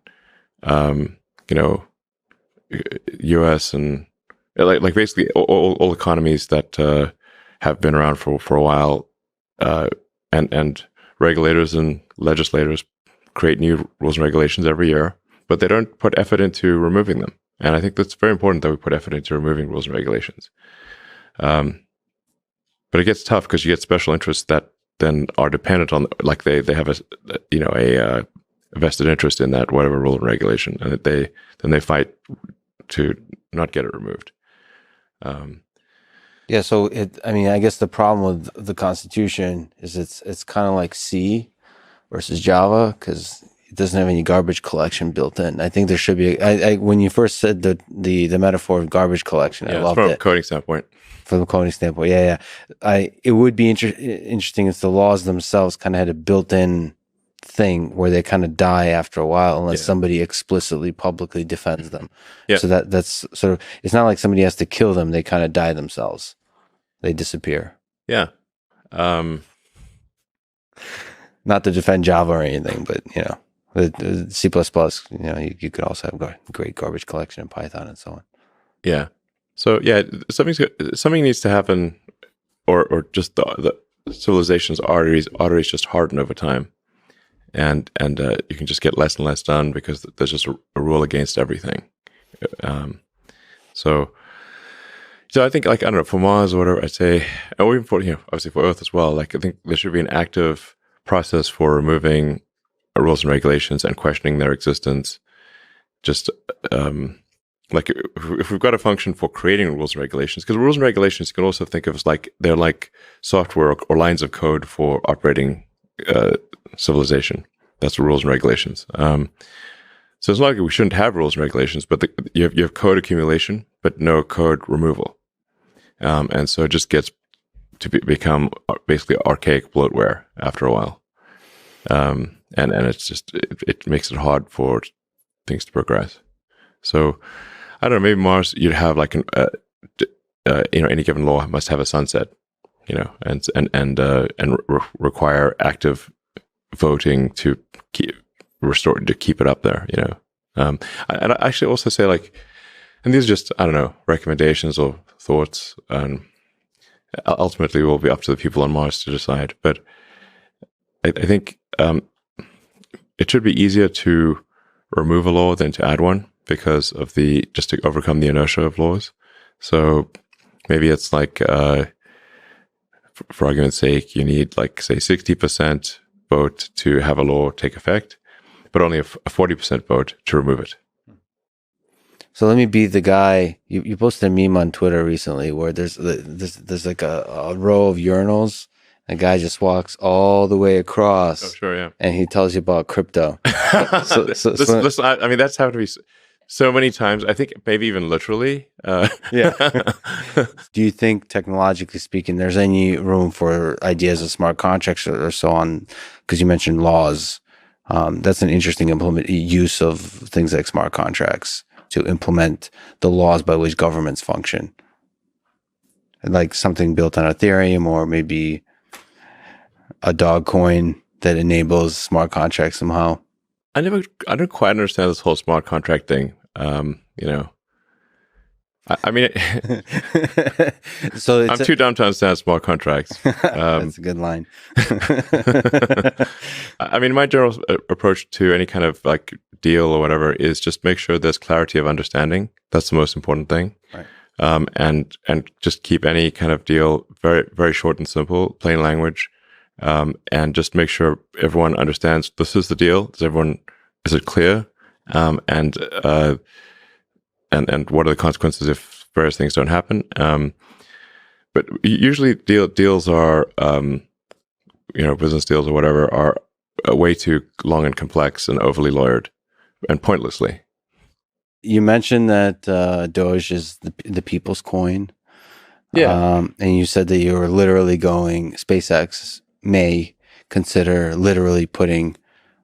U.S. and like basically all economies that have been around for a while, and regulators and legislators create new rules and regulations every year, but they don't put effort into removing them. And I think that's very important that we put effort into removing rules and regulations. But it gets tough because you get special interests that then are dependent on, like they have a vested interest in that whatever rule and regulation, and that they fight to not get it removed. Yeah. So I guess the problem with the Constitution is it's kind of like C versus Java, because it doesn't have any garbage collection built in. I think there should be. When you first said the metaphor of garbage collection, I loved it. From a coding standpoint. From a coding standpoint, yeah. It would be interesting if the laws themselves kind of had a built-in thing where they kind of die after a while unless somebody explicitly publicly defends them. Yeah. So that's sort of, it's not like somebody has to kill them; they kind of die themselves. They disappear. Yeah. Not to defend Java or anything, but the C++, you could also have great garbage collection in Python and so on. Yeah. So something needs to happen, or just the civilization's arteries just harden over time, and you can just get less and less done because there's just a rule against everything. So I think, like, I don't know, for Mars or whatever, I'd say, or even for obviously for Earth as well. Like, I think there should be an active process for removing rules and regulations and questioning their existence. Just like if we've got a function for creating rules and regulations, because rules and regulations you can also think of as like they're like software or lines of code for operating civilization. That's rules and regulations. So it's not like we shouldn't have rules and regulations, but you have code accumulation, but no code removal, and so it just gets to become basically archaic bloatware after a while, and it's just it makes it hard for things to progress. So I don't know, maybe Mars, you'd have like any given law must have a sunset, and require active voting to keep it up there, And I actually also say, like, and these are just, I don't know, recommendations or thoughts, and ultimately will be up to the people on Mars to decide. But I think it should be easier to remove a law than to add one, because of just to overcome the inertia of laws. So maybe it's like, for argument's sake, you need, like, say 60% vote to have a law take effect, but only a 40% vote to remove it. So let me be the guy. You posted a meme on Twitter recently where there's like a row of urinals. A guy just walks all the way across. Oh, sure, yeah. And he tells you about crypto. Listen, I mean, that's happened to me so many times. I think maybe even literally. Yeah. Do you think, technologically speaking, there's any room for ideas of smart contracts or so on? Because you mentioned laws. That's an interesting use of things like smart contracts to implement the laws by which governments function. Like something built on Ethereum, or maybe a dog coin that enables smart contracts somehow. I don't quite understand this whole smart contract thing. I mean, so I'm too dumb to understand smart contracts. That's a good line. I mean, my general approach to any kind of like deal or whatever is just make sure there's clarity of understanding. That's the most important thing. Right. And just keep any kind of deal very, very short and simple, plain language. And just make sure everyone understands this is the deal. Is it clear? And what are the consequences if various things don't happen? But usually deals are, business deals or whatever are way too long and complex and overly lawyered and pointlessly. You mentioned that Doge is the people's coin. Yeah. And you said that you were literally SpaceX may consider literally putting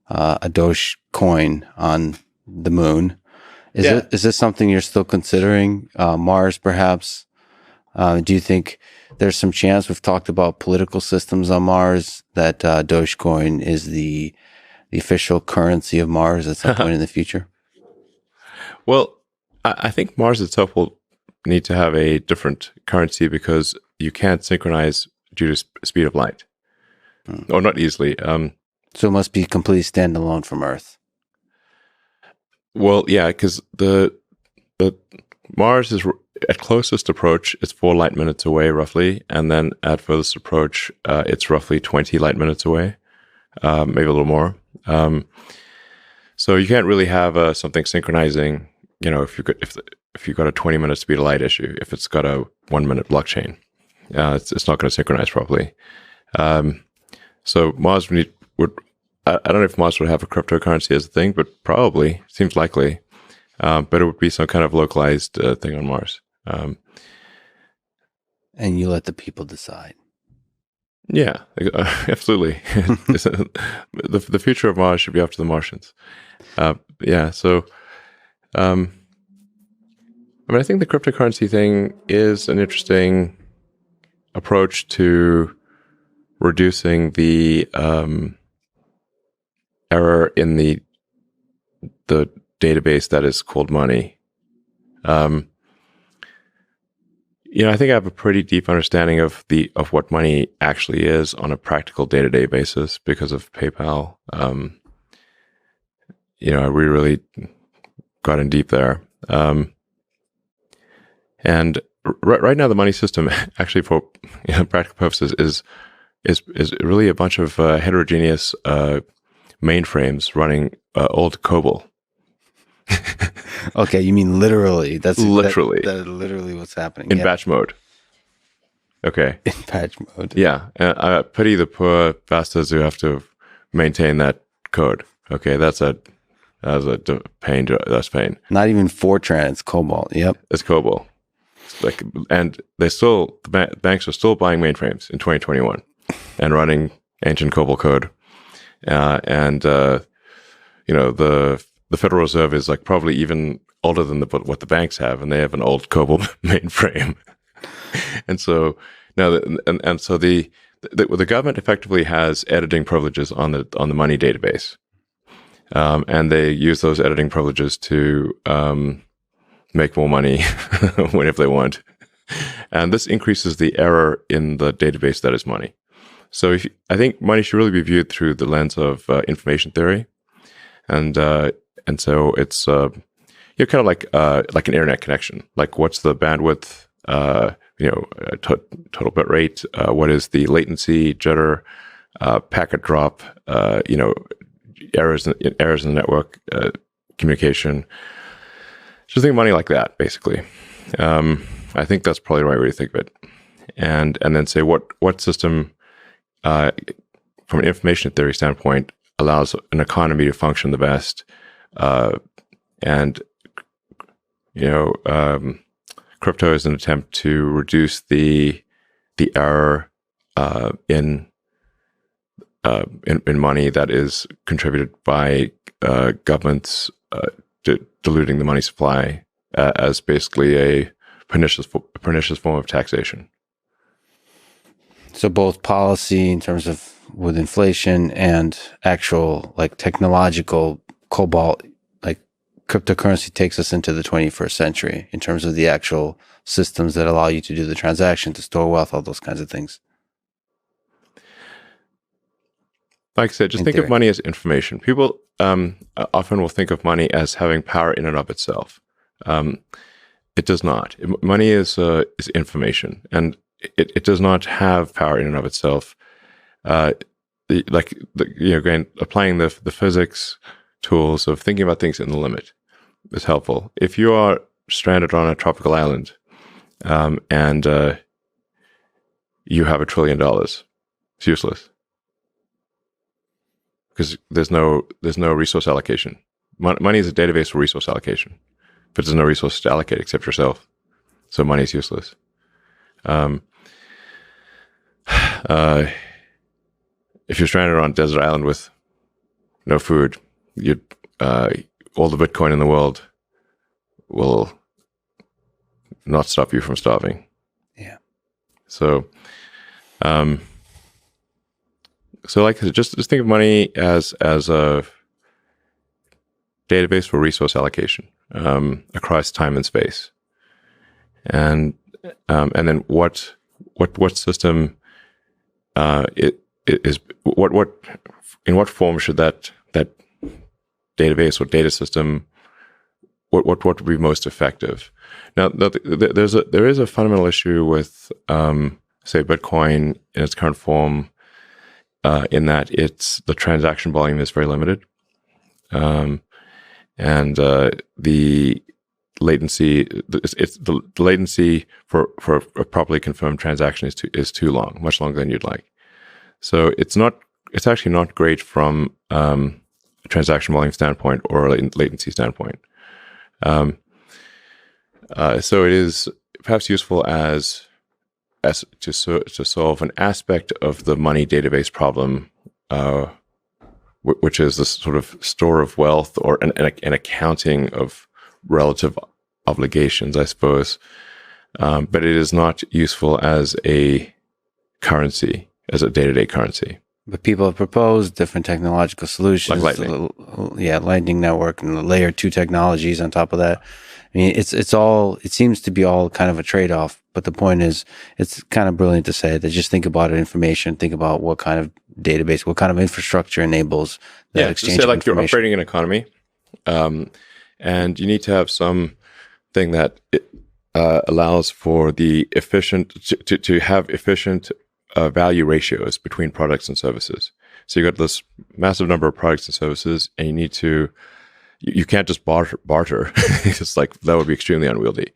a Doge coin on the moon. Is this something you're still considering? Mars, perhaps? Do you think there's some chance, we've talked about political systems on Mars, that Dogecoin is the official currency of Mars at some point in the future? Well, I think Mars itself will need to have a different currency because you can't synchronize due to speed of light. Or not easily. So it must be completely standalone from Earth. Well, yeah, because the Mars is at closest approach, it's 4 light minutes away roughly, and then at furthest approach, it's roughly 20 light minutes away, maybe a little more. So you can't really have something synchronizing. If you've got a 20-minute speed of light issue, if it's got a 1-minute blockchain, it's not going to synchronize properly. So Mars would I don't know if Mars would have a cryptocurrency as a thing, but probably seems likely. But it would be some kind of localized thing on Mars. And you let the people decide. Yeah, absolutely. The future of Mars should be up to the Martians. So I think the cryptocurrency thing is an interesting approach to reducing the error in the database that is called money. I think I have a pretty deep understanding of what money actually is on a practical day-to-day basis because of PayPal. We really got in deep there. And right now, the money system, actually, for practical purposes, is really a bunch of heterogeneous mainframes running old COBOL. Okay, you mean literally? That's literally that's literally what's happening in batch mode. Okay, in batch mode. Yeah, I pity the poor bastards who have to maintain that code. Okay, that's a pain. That's pain. Not even Fortran. It's COBOL. Yep, it's COBOL. And the banks are still buying mainframes in 2021 and running ancient COBOL code. The Federal Reserve is probably even older than what the banks have, and they have an old COBOL mainframe. And so now, so the government effectively has editing privileges on the money database, and they use those editing privileges to make more money whenever they want, and this increases the error in the database that is money. So I think money should really be viewed through the lens of information theory, and so it's kind of like an internet connection. Like, what's the bandwidth? Total bit rate. What is the latency, jitter, packet drop? Errors in the network communication. Just think of money like that, basically. I think that's probably the right way to think of it, and then say what system. From an information theory standpoint, allows an economy to function the best, crypto is an attempt to reduce the error in money that is contributed by governments diluting the money supply as basically a pernicious form of taxation. So both policy in terms of with inflation and actual technological cobalt, cryptocurrency takes us into the 21st century in terms of the actual systems that allow you to do the transaction, to store wealth, all those kinds of things. Like I said, just think of money as information. People often will think of money as having power in and of itself. It does not. Money is information, and it does not have power in and of itself. Again, applying the physics tools of thinking about things in the limit is helpful. If you are stranded on a tropical island, and you have $1 trillion, it's useless because there's no resource allocation. money is a database for resource allocation, but there's no resources to allocate except yourself. So money is useless. If you're stranded on a desert island with no food, all the Bitcoin in the world will not stop you from starving. Yeah. So, like just think of money as a database for resource allocation across time and space, and then what system it is what in what form should that database or data system what would be most effective? Now, there is a fundamental issue with say Bitcoin in its current form, in that the transaction volume is very limited, and the latency the latency for a properly confirmed transaction is too long, much longer than you'd like. So it's actually not great from a transaction volume standpoint or a latency standpoint. So it is perhaps useful as to solve an aspect of the money database problem, which is this sort of store of wealth or an accounting of relative obligations, I suppose. But it is not useful as a currency, as a day-to-day currency. But people have proposed different technological solutions, like Lightning. Lightning Network and the layer 2 technologies on top of that. I mean, it seems to be all kind of a trade-off, but the point is, it's kind of brilliant to say that just think about information, think about what kind of database, what kind of infrastructure enables that exchange of information. You're operating an economy, and you need to have something that allows for the to have efficient value ratios between products and services. So you've got this massive number of products and services, and you need to, you can't just barter. It's like, that would be extremely unwieldy.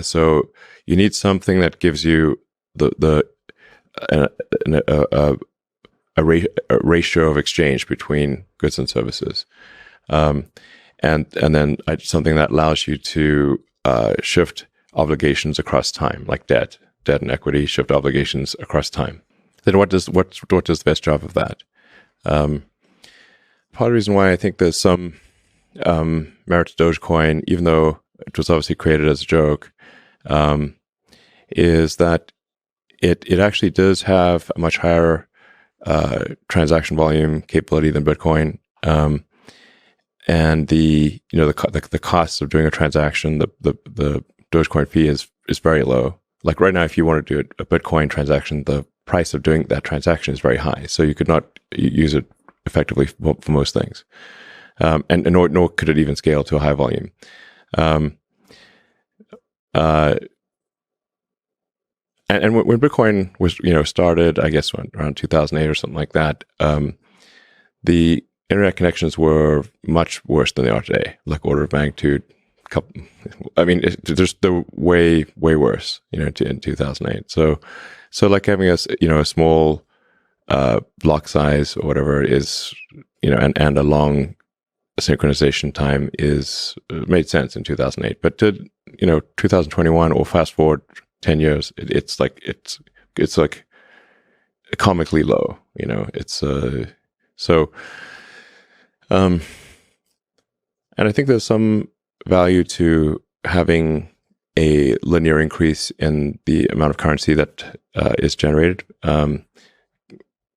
So you need something that gives you a ratio of exchange between goods and services. And then something that allows you to shift obligations across time, like debt and equity, shift obligations across time. Then what does the best job of that? Part of the reason why I think there's some merit to Dogecoin, even though it was obviously created as a joke, is that it actually does have a much higher transaction volume capability than Bitcoin, and the cost of doing a transaction, the Dogecoin fee is very low. Like right now, if you want to do a Bitcoin transaction, the price of doing that transaction is very high, so you could not use it effectively for most things, and nor could it even scale to a high volume. And when Bitcoin was started, I guess around 2008 or something like that, the internet connections were much worse than they are today, like order of magnitude. I mean, they're way worse, in 2008. So like having a small block size or whatever is, and a long synchronization time made sense in 2008. But to 2021, or fast forward 10 years, it's like comically low. And I think there's some value to having a linear increase in the amount of currency that is generated.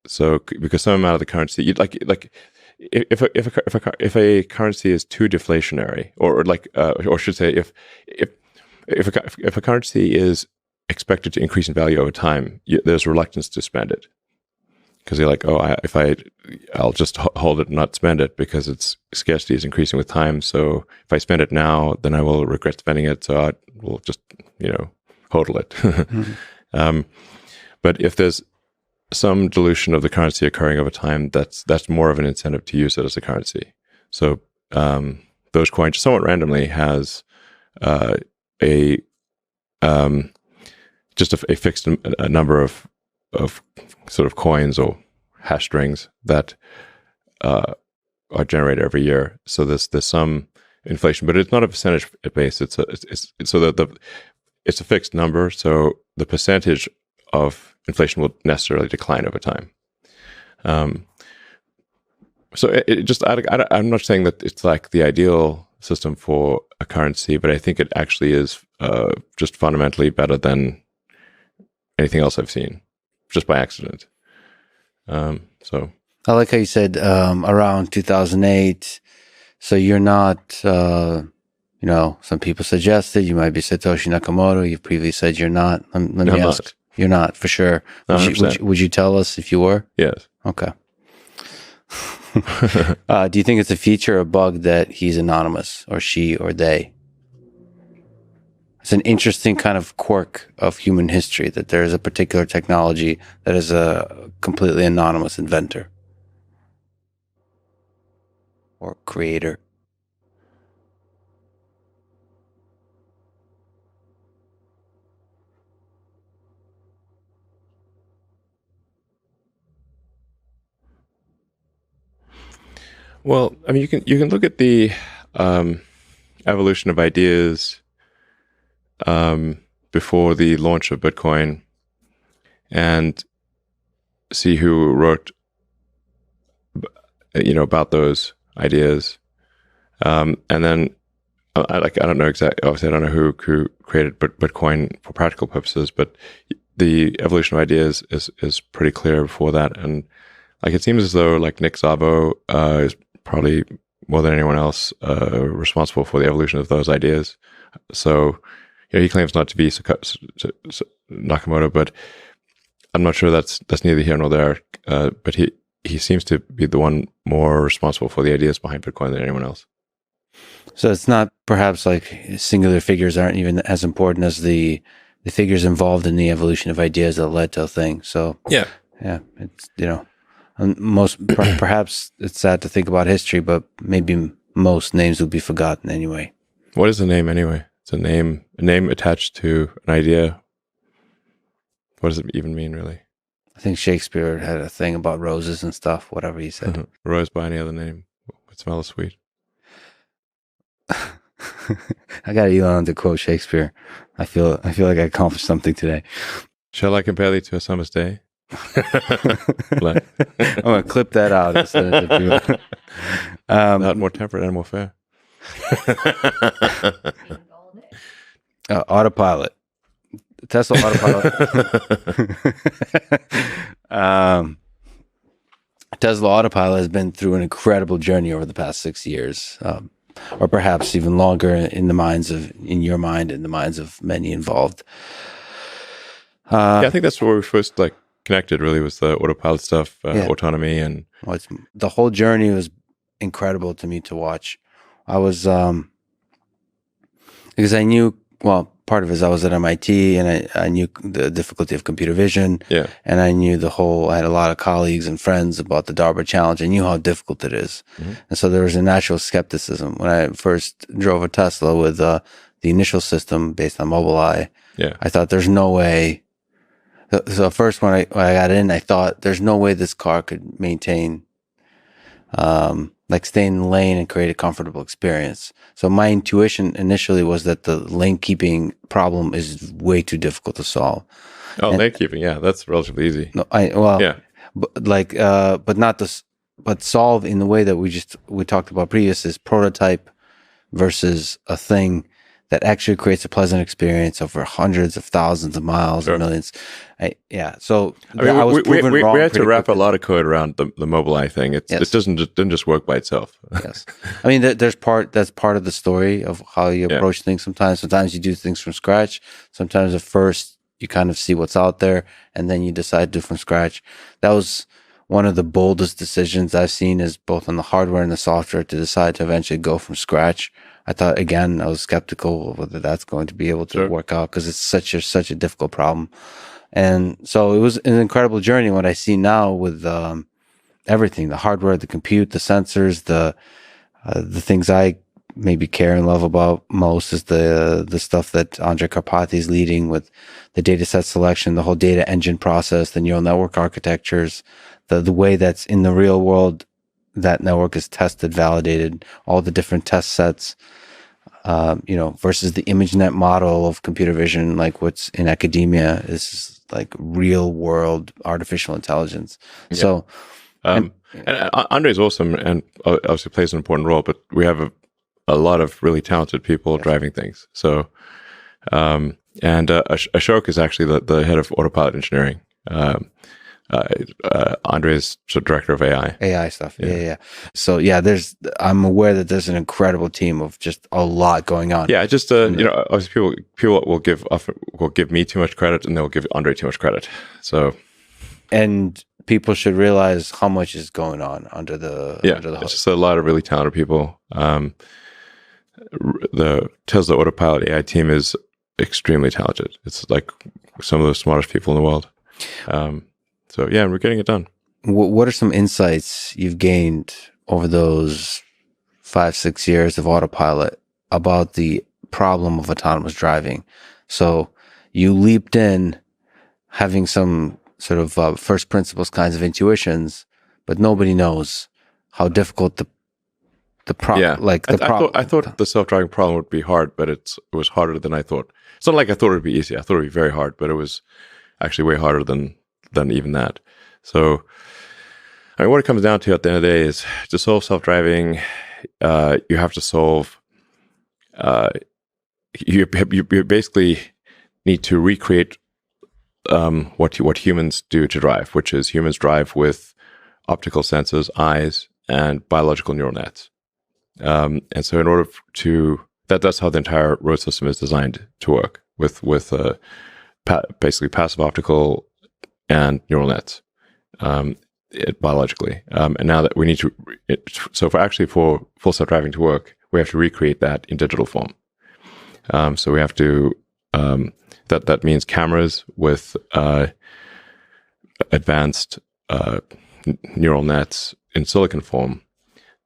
So because some amount of the currency, if a currency is too deflationary, or should say if a currency is expected to increase in value over time, there's reluctance to spend it, because you're like, I'll just hold it and not spend it because its scarcity is increasing with time. So if I spend it now, then I will regret spending it. So I will just hodl it. Mm-hmm. But if there's some dilution of the currency occurring over time, that's more of an incentive to use it as a currency. So Dogecoin, somewhat randomly, has just a fixed number of sort of coins or hash strings that are generated every year. So there's some inflation, but it's not a percentage base. It's a fixed number. So the percentage of inflation will necessarily decline over time. I'm not saying that it's like the ideal system for a currency, but I think it actually is just fundamentally better than anything else I've seen, just by accident. So I like how you said around 2008. So you're not, some people suggested you might be Satoshi Nakamoto. You've previously said you're not. Let me ask. Not. You're not, for sure. Would you tell us if you were? Yes. Okay. Do you think it's a feature or a bug that he's anonymous, or she, or they? It's an interesting kind of quirk of human history that there is a particular technology that is a completely anonymous inventor or creator. Well, I mean, you can look at the evolution of ideas before the launch of Bitcoin and see who wrote, about those ideas, and then I don't know exactly. Obviously, I don't know who created Bitcoin for practical purposes, but the evolution of ideas is pretty clear before that, and like it seems as though like Nick Szabo is probably more than anyone else responsible for the evolution of those ideas. So, he claims not to be Nakamoto, but I'm not sure that's neither here nor there. But he seems to be the one more responsible for the ideas behind Bitcoin than anyone else. So it's not perhaps like singular figures aren't even as important as the figures involved in the evolution of ideas that led to a thing. So yeah, it's perhaps it's sad to think about history, but maybe most names will be forgotten anyway. What is a name anyway? It's a name attached to an idea. What does it even mean, really? I think Shakespeare had a thing about roses and stuff, whatever he said. Rose by any other name would smell as sweet. I got Elon to quote Shakespeare. I feel like I accomplished something today. Shall I compare thee to a summer's day? I'm gonna clip that out. Not more temperate and more fair. Autopilot. Tesla autopilot. Tesla autopilot has been through an incredible journey over the past 6 years, or perhaps even longer in your mind, in the minds of many involved. I think that's where we first connected. Really, was the autopilot stuff, autonomy, and the whole journey was incredible to me to watch. I was because I knew part of it is I was at MIT and I knew the difficulty of computer vision. Yeah. And I knew I had a lot of colleagues and friends about the DARPA challenge. I knew how difficult it is. Mm-hmm. And so there was a natural skepticism. When I first drove a Tesla with the initial system based on Mobileye, I thought there's no way. So first when I got in, I thought there's no way this car could maintain stay in the lane and create a comfortable experience. So my intuition initially was that the lane keeping problem is way too difficult to solve. Oh, lane keeping, that's relatively easy. No, but solve in the way that we talked about previous is prototype versus a thing that actually creates a pleasant experience over hundreds of thousands of miles or millions. So I was proven wrong. We had to wrap a lot of code around the Mobileye thing. It didn't just work by itself. Yes, I mean that's part of the story of how you approach things. Sometimes you do things from scratch. Sometimes at first you kind of see what's out there, and then you decide to do from scratch. That was one of the boldest decisions I've seen, is both on the hardware and the software, to decide to eventually go from scratch. I thought, again, I was skeptical of whether that's going to be able to work out, because it's such a difficult problem. And so it was an incredible journey. What I see now with everything, the hardware, the compute, the sensors, the things I maybe care and love about most is the stuff that Andrej Karpathy is leading with the data set selection, the whole data engine process, the neural network architectures, the way that's in the real world that network is tested, validated, all the different test sets, versus the ImageNet model of computer vision, like what's in academia, is like real world artificial intelligence. Yeah. So, and Andre is awesome and obviously plays an important role, but we have a lot of really talented people driving things. So, and Ashok is actually the head of autopilot engineering. Andre is director of AI stuff. Yeah. So I'm aware that there's an incredible team of just a lot going on. Yeah, just obviously people will give me too much credit, and they'll give Andre too much credit. So, and people should realize how much is going on under the hood. It's just a lot of really talented people. The Tesla Autopilot AI team is extremely talented. It's like some of the smartest people in the world. So we're getting it done. What are some insights you've gained over those 5-6 years of autopilot about the problem of autonomous driving? So you leaped in having some sort of first principles kinds of intuitions, but nobody knows how difficult the problem. I thought the self-driving problem would be hard, but it was harder than I thought. It's not like I thought it would be easy. I thought it would be very hard, but it was actually way harder than even that. So, I mean, what it comes down to at the end of the day is to solve self-driving, you have to solve, you basically need to recreate what humans do to drive, which is humans drive with optical senses, eyes, and biological neural nets. And so in order to, that's how the entire road system is designed to work, with basically passive optical and neural nets, biologically. And now that we need to, for full self-driving to work, we have to recreate that in digital form. So we have to, that means cameras with advanced neural nets in silicon form,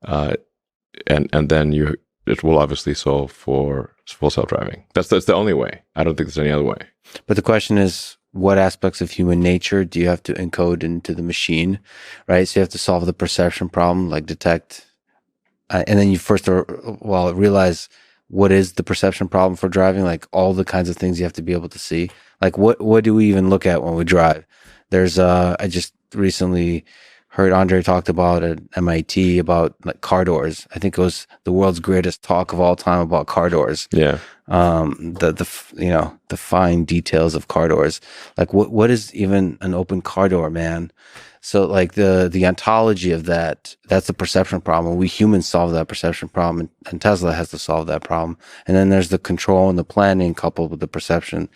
and then it will obviously solve for full self-driving. That's the only way. I don't think there's any other way. But the question is, what aspects of human nature do you have to encode into the machine, right? So you have to solve the perception problem, like detect, and then you first realize what is the perception problem for driving, like all the kinds of things you have to be able to see. Like what do we even look at when we drive? There's I just recently heard Andre talked about at MIT about like car doors. I think it was the world's greatest talk of all time about car doors. Yeah. The fine details of car doors. Like what is even an open car door, man? So like the ontology of that's the perception problem. We humans solve that perception problem, and Tesla has to solve that problem. And then there's the control and the planning coupled with the perception.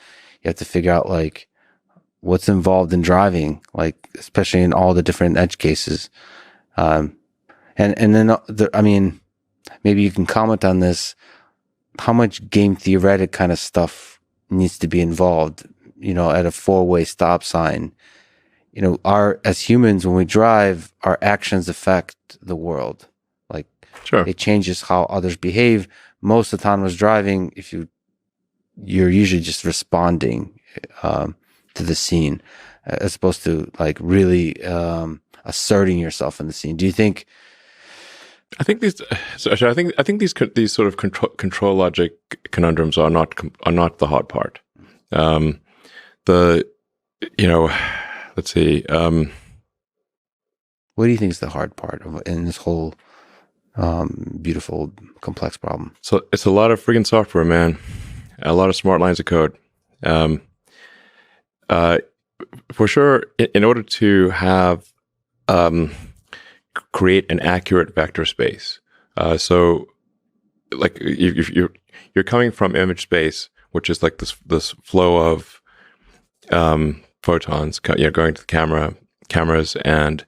You have to figure out like what's involved in driving, like especially in all the different edge cases. And then maybe you can comment on this. How much game theoretic kind of stuff needs to be involved, at a 4-way stop sign? As humans, when we drive, our actions affect the world. Like, sure, it changes how others behave. Most autonomous driving, you're usually just responding to the scene, as opposed to like really asserting yourself in the scene. Do you think? I think these sort of control logic conundrums are not the hard part. Let's see. What do you think is the hard part in this whole beautiful, complex problem? So it's a lot of friggin' software, man. A lot of smart lines of code. For sure, in order to have create an accurate vector space. So, like if you're coming from image space, which is like this flow of photons, going to the cameras, and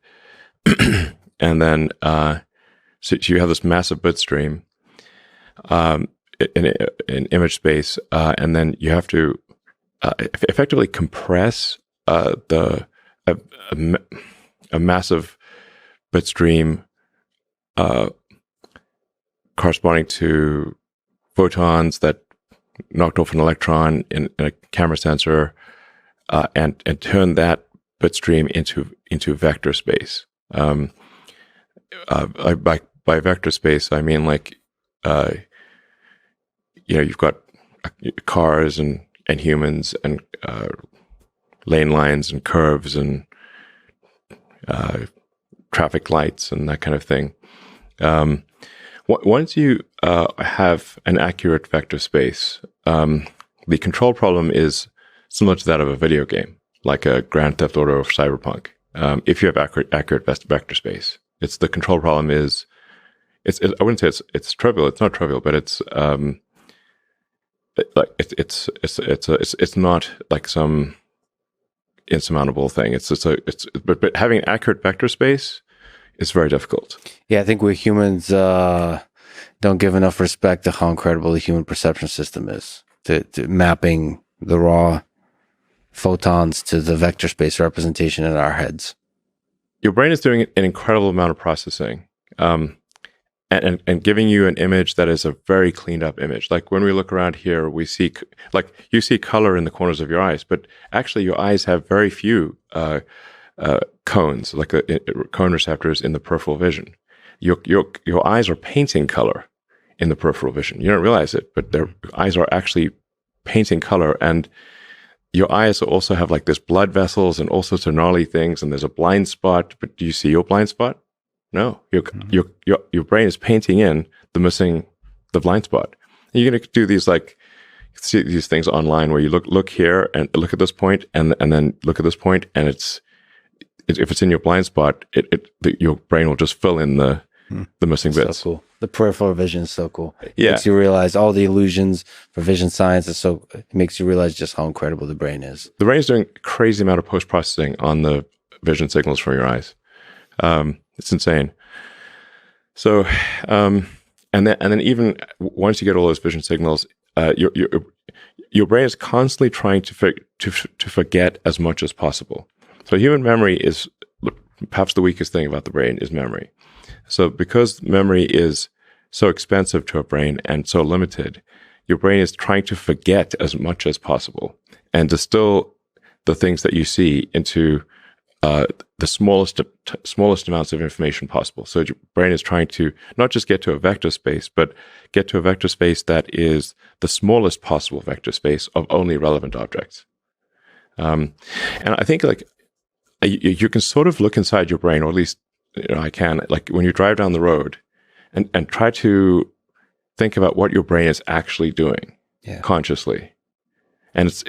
and then so you have this massive bit stream in image space, and then you have to effectively compress a massive bit stream corresponding to photons that knocked off an electron in a camera sensor, and turn that bit stream into vector space. by vector space, I mean like, you've got cars and humans and lane lines and curves and traffic lights and that kind of thing. Once you have an accurate vector space, the control problem is similar to that of a video game, like a Grand Theft Auto or Cyberpunk. If you have accurate vector space, it's the control problem is I wouldn't say it's trivial. It's not trivial, but it's not like some insurmountable thing. But having an accurate vector space is very difficult. Yeah, I think we humans don't give enough respect to how incredible the human perception system is, to mapping the raw photons to the vector space representation in our heads. Your brain is doing an incredible amount of processing, and giving you an image that is a very cleaned up image. Like when we look around here, we see, like you see color in the corners of your eyes, but actually your eyes have very few cones, like cone receptors in the peripheral vision. Your eyes are painting color in the peripheral vision. You don't realize it, but their eyes are actually painting color, and your eyes also have like this blood vessels and all sorts of gnarly things, and there's a blind spot. But do you see your blind spot? No, your brain is painting in the blind spot. And you're going to do these see these things online where you look here and look at this point, and then look at this point, and if it's in your blind spot, your brain will just fill in the missing bits. So cool. The peripheral vision is so cool. It Yeah. makes you realize all the illusions for vision science. It makes you realize just how incredible the brain is. The brain is doing a crazy amount of post-processing on the vision signals from your eyes. It's insane. So, and then even once you get all those vision signals, your brain is constantly trying to forget as much as possible. So human memory is perhaps the weakest thing about the brain is memory. So because memory is so expensive to a brain and so limited, your brain is trying to forget as much as possible and distill the things that you see into the smallest amounts of information possible. So your brain is trying to not just get to a vector space, but get to a vector space that is the smallest possible vector space of only relevant objects. And I think like you can sort of look inside your brain, or at least I can, like when you drive down the road and try to think about what your brain is actually doing consciously. And it's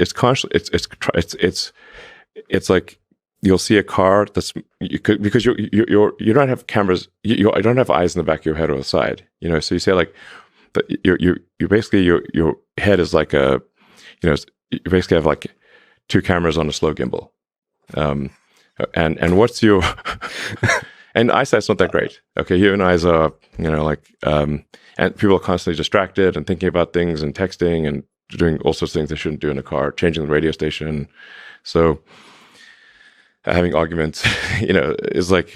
like you'll see a car because you don't have cameras, you don't have eyes in the back of your head or the side, so you say like you basically your head is like you basically have like two cameras on a slow gimbal. And what's your and eyesight's not that great. Okay, human eyes are, and people are constantly distracted and thinking about things and texting and doing all sorts of things they shouldn't do in a car, changing the radio station. So having arguments, is like,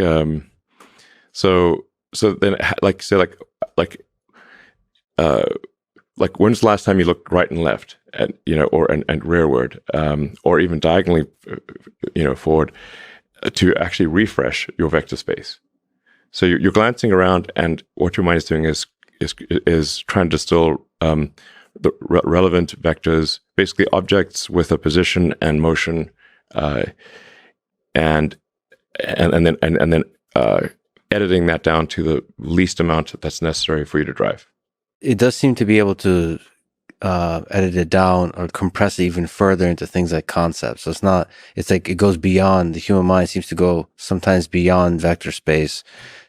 so then like say like when's the last time you looked right and left and and rearward, or even diagonally, forward, to actually refresh your vector space. So you're glancing around, and what your mind is doing is trying to distill the relevant vectors, basically objects with a position and motion, and then editing that down to the least amount that's necessary for you to drive. It does seem to be able to edit it down or compress it even further into things like concepts. So it's like it goes beyond, the human mind seems to go sometimes beyond vector space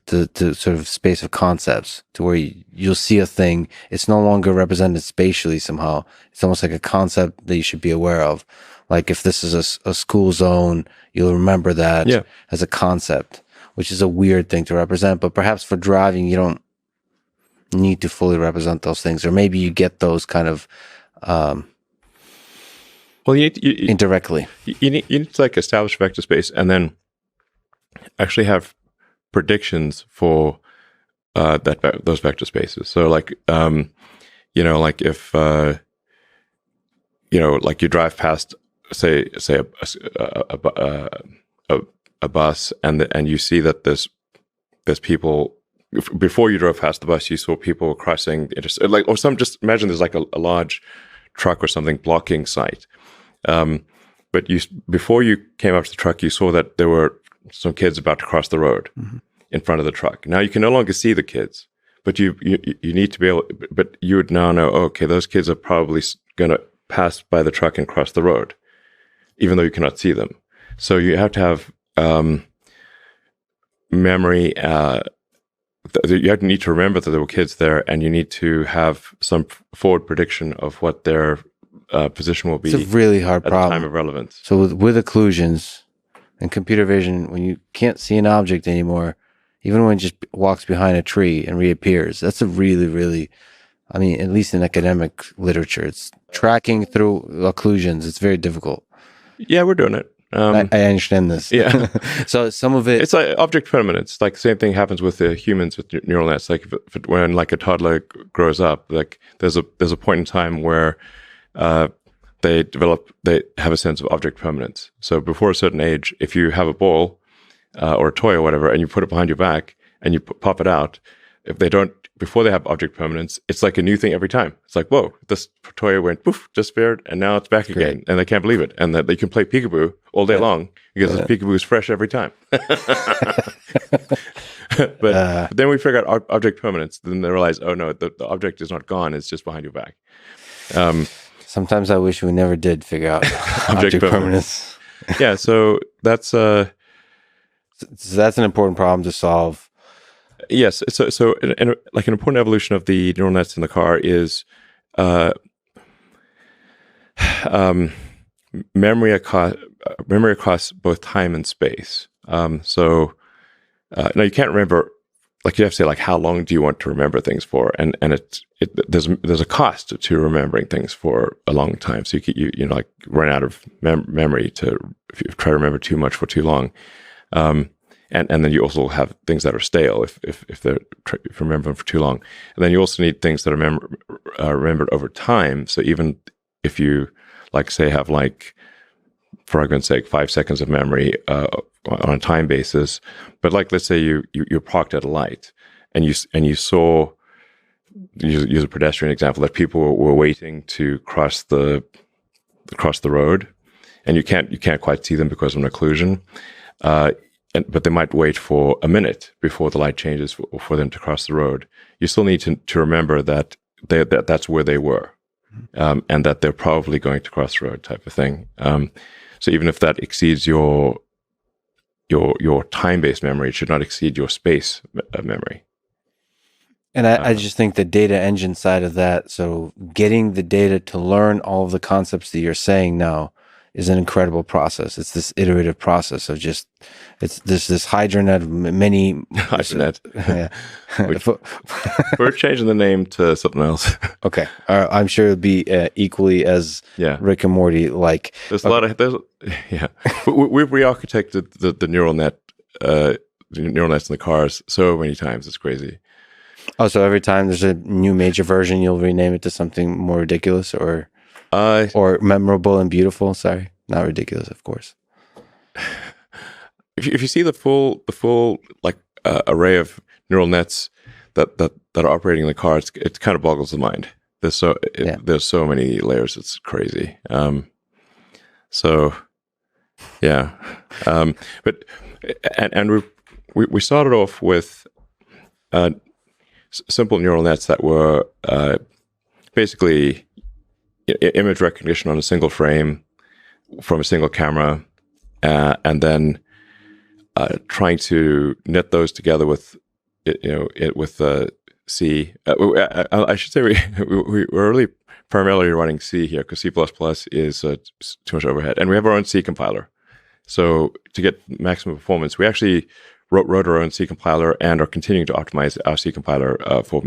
to sort of space of concepts, to where you'll see a thing, it's no longer represented spatially somehow. It's almost like a concept that you should be aware of. Like if this is a school zone, you'll remember that as a concept, which is a weird thing to represent. But perhaps for driving, you don't need to fully represent those things, or maybe you get those kind of indirectly. You need to like establish vector space and then actually have predictions for those vector spaces. So like like if like you drive past say a bus and you see that this there's people before you drove past the bus, you saw people crossing, like, or some, just imagine there's like a large truck or something blocking sight. But before you came up to the truck, you saw that there were some kids about to cross the road in front of the truck. Now you can no longer see the kids, but you need to be able, but you would now know, okay, those kids are probably going to pass by the truck and cross the road, even though you cannot see them. So you have to have memory. You need to remember that there were kids there, and you need to have some forward prediction of what their position will be. It's a really hard problem. At the time of relevance. So with occlusions and computer vision, when you can't see an object anymore, even when it just walks behind a tree and reappears, that's a really, really, I mean, at least in academic literature, it's tracking through occlusions. It's very difficult. Yeah, we're doing it. I understand this. Yeah. So some of it, it's like object permanence. Like the same thing happens with the humans with neural nets. Like when like a toddler grows up, like there's a point in time where they have a sense of object permanence. So before a certain age, if you have a ball or a toy or whatever, and you put it behind your back and you pop it out, if they don't, before they have object permanence, it's like a new thing every time. It's like, whoa, this toy went poof, disappeared, and now it's back again, and they can't believe it. And that they can play peekaboo all day long because the peekaboo is fresh every time. But then we figure out object permanence. Then they realize, oh no, the object is not gone; it's just behind your back. Sometimes I wish we never did figure out object permanence. Yeah, so that's an important problem to solve. Yes. So like an important evolution of the neural nets in the car is memory across both time and space. So now you can't remember, like you have to say, like, how long do you want to remember things for? And there's a cost to remembering things for a long time. So you like run out of memory if you try to remember too much for too long. And then you also have things that are stale if you remember them for too long. And then you also need things that are remembered over time. So even if you, like, say, have, like, for argument's sake, 5 seconds of memory on a time basis, but, like, let's say you're parked at a light and you saw, use a pedestrian example, that people were waiting to cross the road, and you can't quite see them because of an occlusion. But they might wait for a minute before the light changes for them to cross the road. You still need to remember that that's where they were, and that they're probably going to cross the road, type of thing. So even if that exceeds your time-based memory, it should not exceed your space memory. And I just think the data engine side of that, so getting the data to learn all of the concepts that you're saying now, is an incredible process. It's this iterative process of just, it's this hydronet of many... Hydronet. Yeah. We're changing the name to something else. Okay. I'm sure it'll be equally as Rick and Morty like. There's a lot of... We've re-architected the neural net, neural nets in the cars so many times. It's crazy. Oh, so every time there's a new major version, you'll rename it to something more ridiculous or memorable and beautiful. Sorry, not ridiculous, of course. If you see the full like array of neural nets that are operating in the car, it kind of boggles the mind. There's so many layers. It's crazy. But we started off with simple neural nets that were basically image recognition on a single frame from a single camera, and then trying to knit those together with C. I should say we're really primarily running C here because C++ is too much overhead, and we have our own C compiler. So to get maximum performance, we actually wrote our own C compiler and are continuing to optimize our C compiler for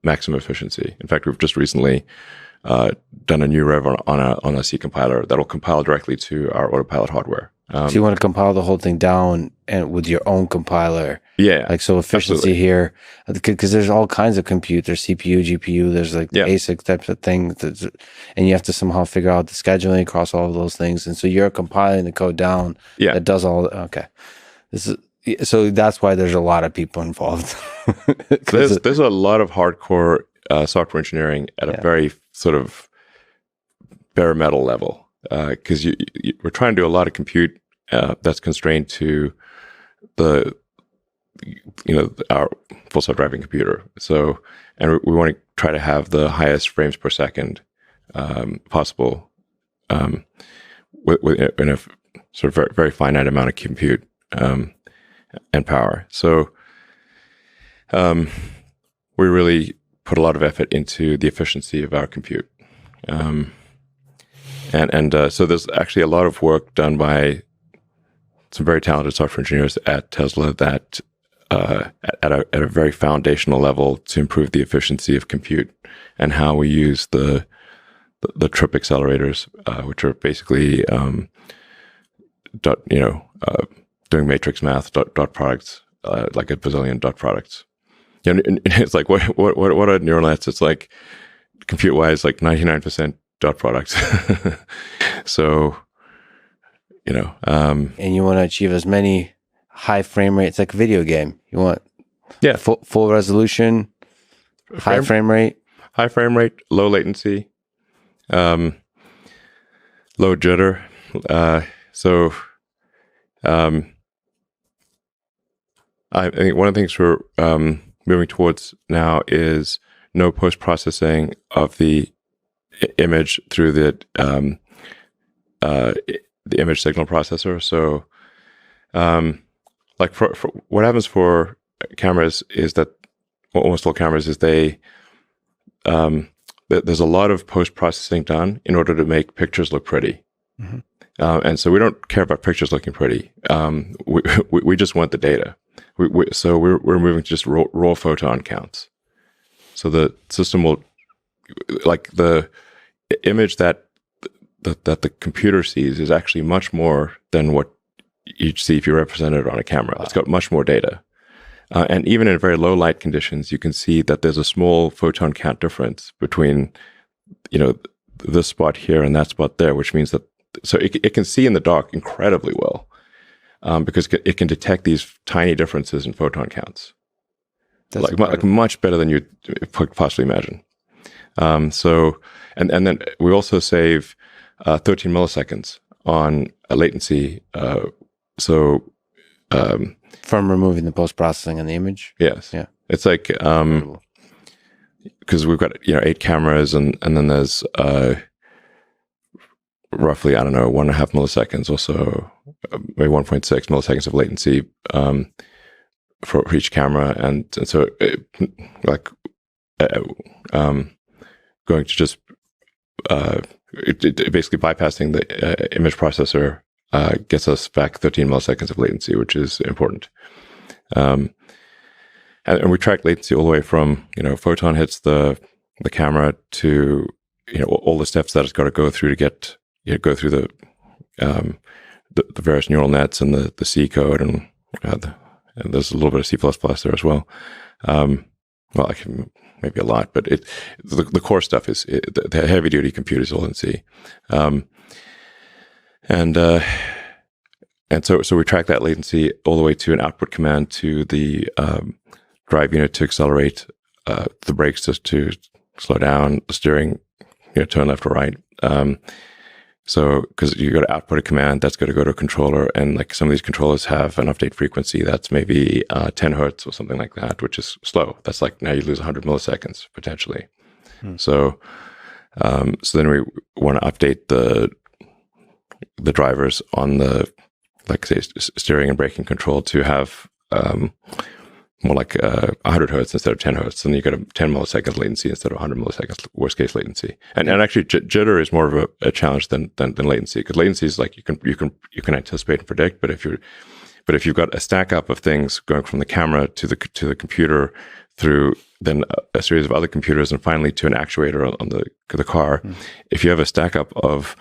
maximum efficiency. In fact, we've just recently done a new rev on a C compiler that will compile directly to our autopilot hardware. So you want to compile the whole thing down and with your own compiler. Yeah. Like, so efficiency absolutely. Here, because there's all kinds of compute. There's CPU, GPU, there's like basic types of things. And you have to somehow figure out the scheduling across all of those things. And so you're compiling the code down that does all, okay. This is So that's why there's a lot of people involved. There's a lot of hardcore software engineering at a very sort of bare metal level, because we're trying to do a lot of compute that's constrained to our full self-driving computer. So, and we want to try to have the highest frames per second possible in a sort of very, very finite amount of compute and power. So we really put a lot of effort into the efficiency of our compute. So there's actually a lot of work done by some very talented software engineers at Tesla that at a very foundational level to improve the efficiency of compute and how we use the trip accelerators, which are basically doing matrix math, dot products, like a bazillion dot products. And it's like what are neural nets? It's like compute wise, like 99% dot products. So, and you want to achieve as many high frame rates, like a video game. You want full resolution, high frame rate, low latency, low jitter. I think one of the things we're moving towards now is no post-processing of the image through the image signal processor. So, like for what happens for cameras is that almost all cameras is there's a lot of post-processing done in order to make pictures look pretty. Mm-hmm. And so we don't care about pictures looking pretty. We just want the data. So we're moving to just raw photon counts. So the system will, like the image that the computer sees is actually much more than what you'd see if you represented it on a camera. Wow. It's got much more data. And even in very low light conditions, you can see that there's a small photon count difference between, this spot here and that spot there, which means that, so it can see in the dark incredibly well, because it can detect these tiny differences in photon counts. That's like much better than you could possibly imagine. So, and then we also save 13 milliseconds on latency. From removing the post-processing on the image? Yes. Yeah. It's like, because we've got, 8 cameras and then there's roughly, 1.5 milliseconds or so, maybe 1.6 milliseconds of latency for each camera. And so going to just basically bypassing the image processor gets us back 13 milliseconds of latency, which is important. And we track latency all the way from, photon hits the camera to, all the steps that it's got to go through to get, go through the various neural nets and the C code and there's a little bit of C++ there as well. Maybe a lot, but the core stuff is the heavy duty compute is all in C. And so we track that latency all the way to an output command to the drive unit to accelerate, the brakes to slow down, the steering, turn left or right. So because you got to output a command, that's got to go to a controller, and like some of these controllers have an update frequency that's maybe 10 hertz or something like that, which is slow. That's like now you lose 100 milliseconds potentially. So then we want to update the drivers on the, like say, steering and braking control to have more like 100 hertz instead of 10 hertz, and you get a 10 milliseconds latency instead of 100 milliseconds worst case latency. And actually, jitter is more of a challenge than latency, because latency is like you can anticipate and predict, but if you've got a stack up of things going from the camera to the computer through then a series of other computers and finally to an actuator on the car, if you have a stack up of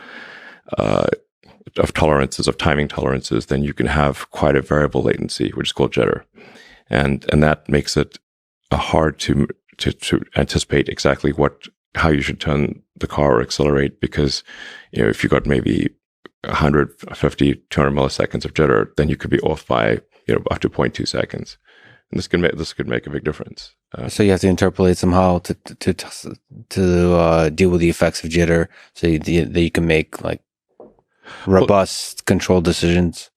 tolerances, of timing tolerances, then you can have quite a variable latency, which is called jitter. And that makes it hard to anticipate exactly how you should turn the car or accelerate, because if you got maybe 150, 200 milliseconds of jitter, then you could be off by up to 0.2 seconds, and this could make a big difference. So you have to interpolate somehow to deal with the effects of jitter, so that you can make like robust control decisions.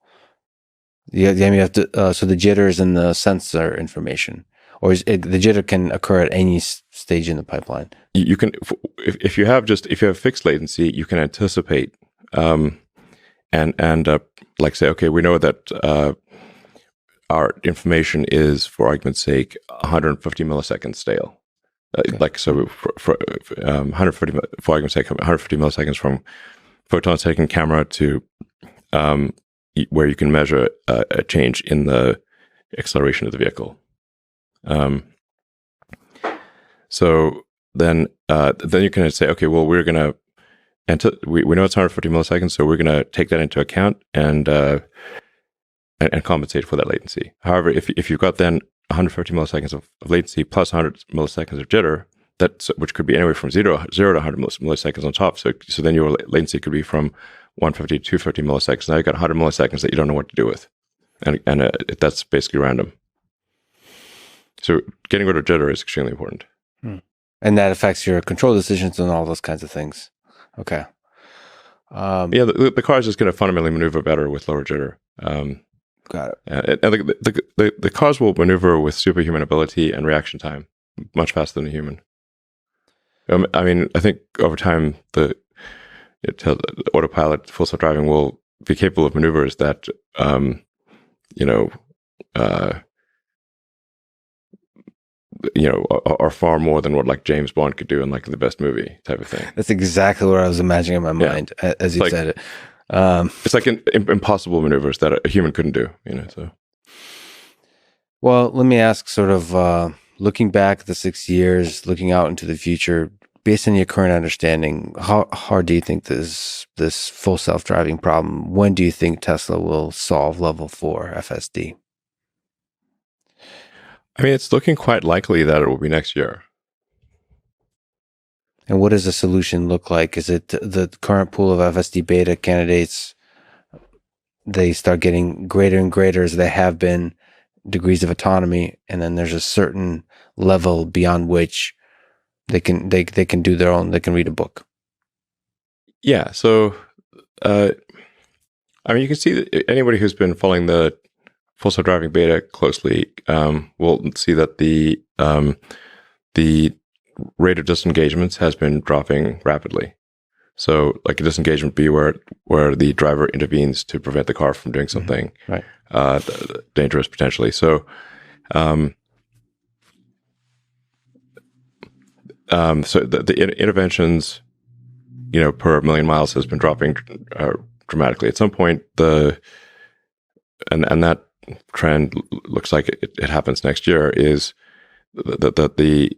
You have to. So the jitter is in the sensor information, or the jitter can occur at any stage in the pipeline. You can, if you have fixed latency, you can anticipate, and like say, okay, we know that our information is, for argument's sake, 150 milliseconds stale. Okay. Like so, for 150 for argument's sake, 150 milliseconds from photons taken camera to where you can measure a change in the acceleration of the vehicle. So then you can say, okay, well, we're gonna we know it's 150 milliseconds, so we're gonna take that into account and compensate for that latency. However, if you've got then 150 milliseconds of latency plus 100 milliseconds of jitter, which could be anywhere from 0 to 100 milliseconds on top. So then your latency could be from 150 to 250 milliseconds. Now you've got 100 milliseconds that you don't know what to do with, and that's basically random. So getting rid of jitter is extremely important. And that affects your control decisions and all those kinds of things. Okay. The car is just going to fundamentally maneuver better with lower jitter. Got it. And the cars will maneuver with superhuman ability and reaction time much faster than a human. I mean, I think over time the autopilot, full self-driving will be capable of maneuvers that are far more than what like James Bond could do in like the best movie type of thing. That's exactly what I was imagining in my mind as you said it. It's like impossible maneuvers that a human couldn't do, So, well, let me ask, sort of looking back at the 6 years, looking out into the future, based on your current understanding, how hard do you think this full self-driving problem? When do you think Tesla will solve level 4 FSD? I mean, it's looking quite likely that it will be next year. And what does the solution look like? Is it the current pool of FSD beta candidates, they start getting greater and greater as they have been degrees of autonomy, and then there's a certain level beyond which they can do their own, they can read a book? Yeah. So, I mean, you can see that anybody who's been following the full self-driving beta closely will see that the rate of disengagements has been dropping rapidly. So, like a disengagement be where the driver intervenes to prevent the car from doing something dangerous potentially. So, the interventions, per million miles has been dropping dramatically. At some point, and that trend looks like it happens next year, is that the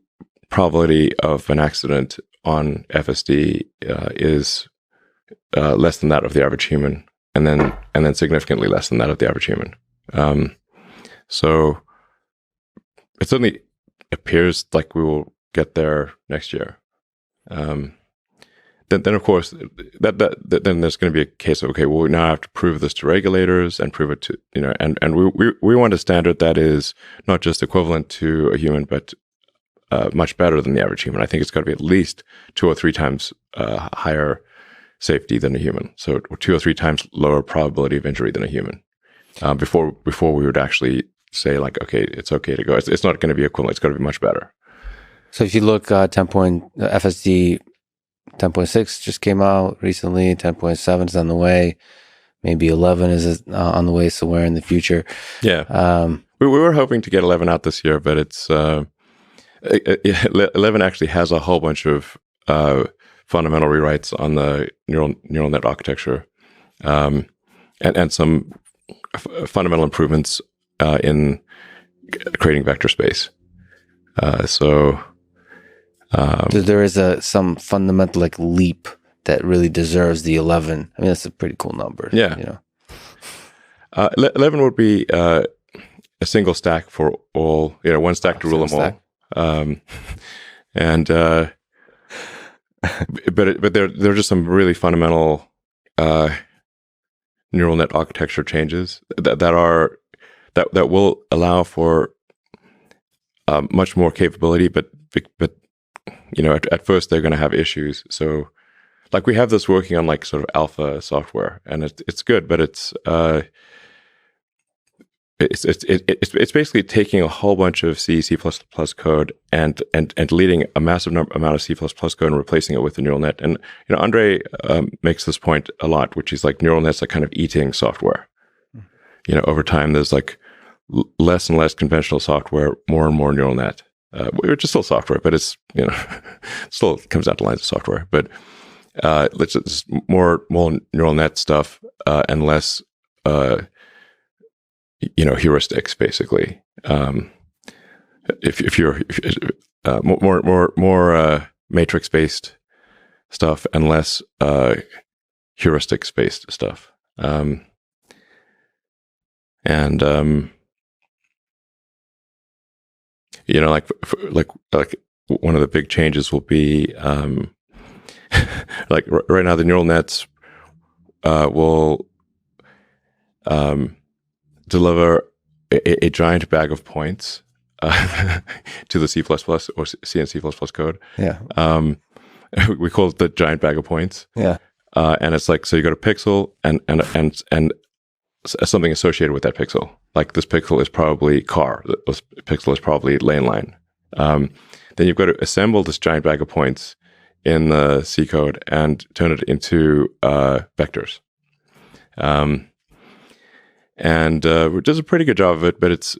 probability of an accident on FSD is less than that of the average human, and then significantly less than that of the average human. So it certainly appears like we will get there next year. Then of course then there's going to be a case of, okay, well, we now have to prove this to regulators and prove it to and we want a standard that is not just equivalent to a human, but much better than the average human. I think it's got to be at least 2 or 3 times higher safety than a human. So 2 or 3 times lower probability of injury than a human. Before we would actually say like, okay, it's okay to go. It's not going to be equivalent. It's got to be much better. So if you look, FSD 10.6 just came out recently. 10.7 is on the way. Maybe 11 is on the way somewhere in the future. Yeah. We were hoping to get 11 out this year, but it's 11 actually has a whole bunch of fundamental rewrites on the neural net architecture, and some fundamental improvements in creating vector space. So there is some fundamental leap that really deserves the 11. I mean, that's a pretty cool number. Yeah. 11 would be a single stack for all, one stack to rule them all. But there are just some really fundamental neural net architecture changes that are that will allow for much more capability, but at first they're going to have issues. So, like, we have this working on like sort of alpha software, and it's good, but it's basically taking a whole bunch of C code and deleting a massive amount of C code and replacing it with a neural net. And Andre makes this point a lot, which is like neural nets are kind of eating software. Over time, there's like less and less conventional software, more and more neural net, which is still software, but it's still comes down to lines of software. But let's just more neural net stuff and less heuristics, basically. If you're more matrix based stuff and less heuristics based stuff. Like one of the big changes will be like right now the neural nets will deliver a giant bag of points to the C++ or C and C++ code. Yeah. We call it the giant bag of points. Yeah. And it's like, so you got a pixel and something associated with that pixel. Like this pixel is probably car. This pixel is probably lane line. Then you've got to assemble this giant bag of points in the C code and turn it into vectors. And it does a pretty good job of it, but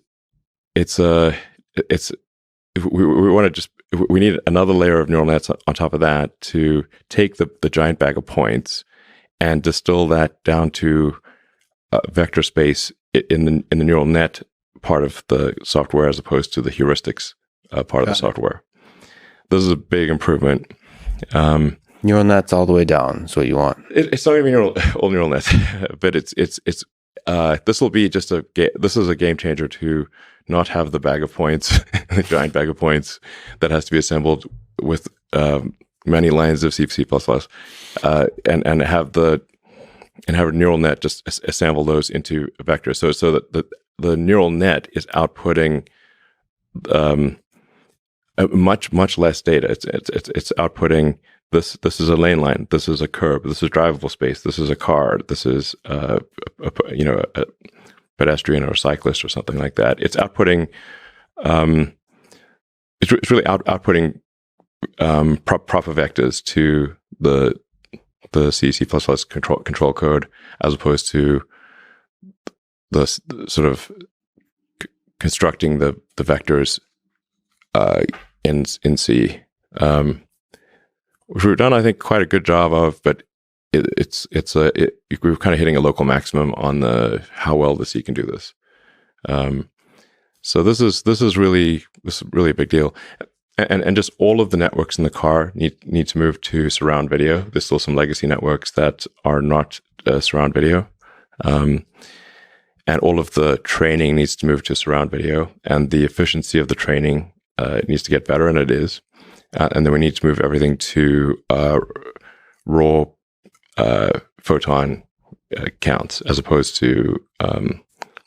we need another layer of neural nets on top of that to take the giant bag of points and distill that down to vector space in the neural net part of the software as opposed to the heuristics part of the software. This is a big improvement. Neural nets all the way down is what you want. It's not even all neural nets, but it's this will be just this is a game changer to not have the bag of points, the giant bag of points that has to be assembled with many lines of C++, and have a neural net just assemble those into a vector. So that the neural net is outputting much less data. It's outputting this is a lane line, this is a curb, this is drivable space, this is a car, this is a pedestrian or a cyclist or something like that. It's outputting it's really outputting proper vectors to the C control code as opposed to the sort of constructing the vectors in C, which we've done, I think, quite a good job of. But we're kind of hitting a local maximum on how well the C can do this. So this is really a big deal. And just all of the networks in the car need to move to surround video. There's still some legacy networks that are not surround video. And all of the training needs to move to surround video. And the efficiency of the training needs to get better, and it is. And then we need to move everything to raw photon counts as opposed to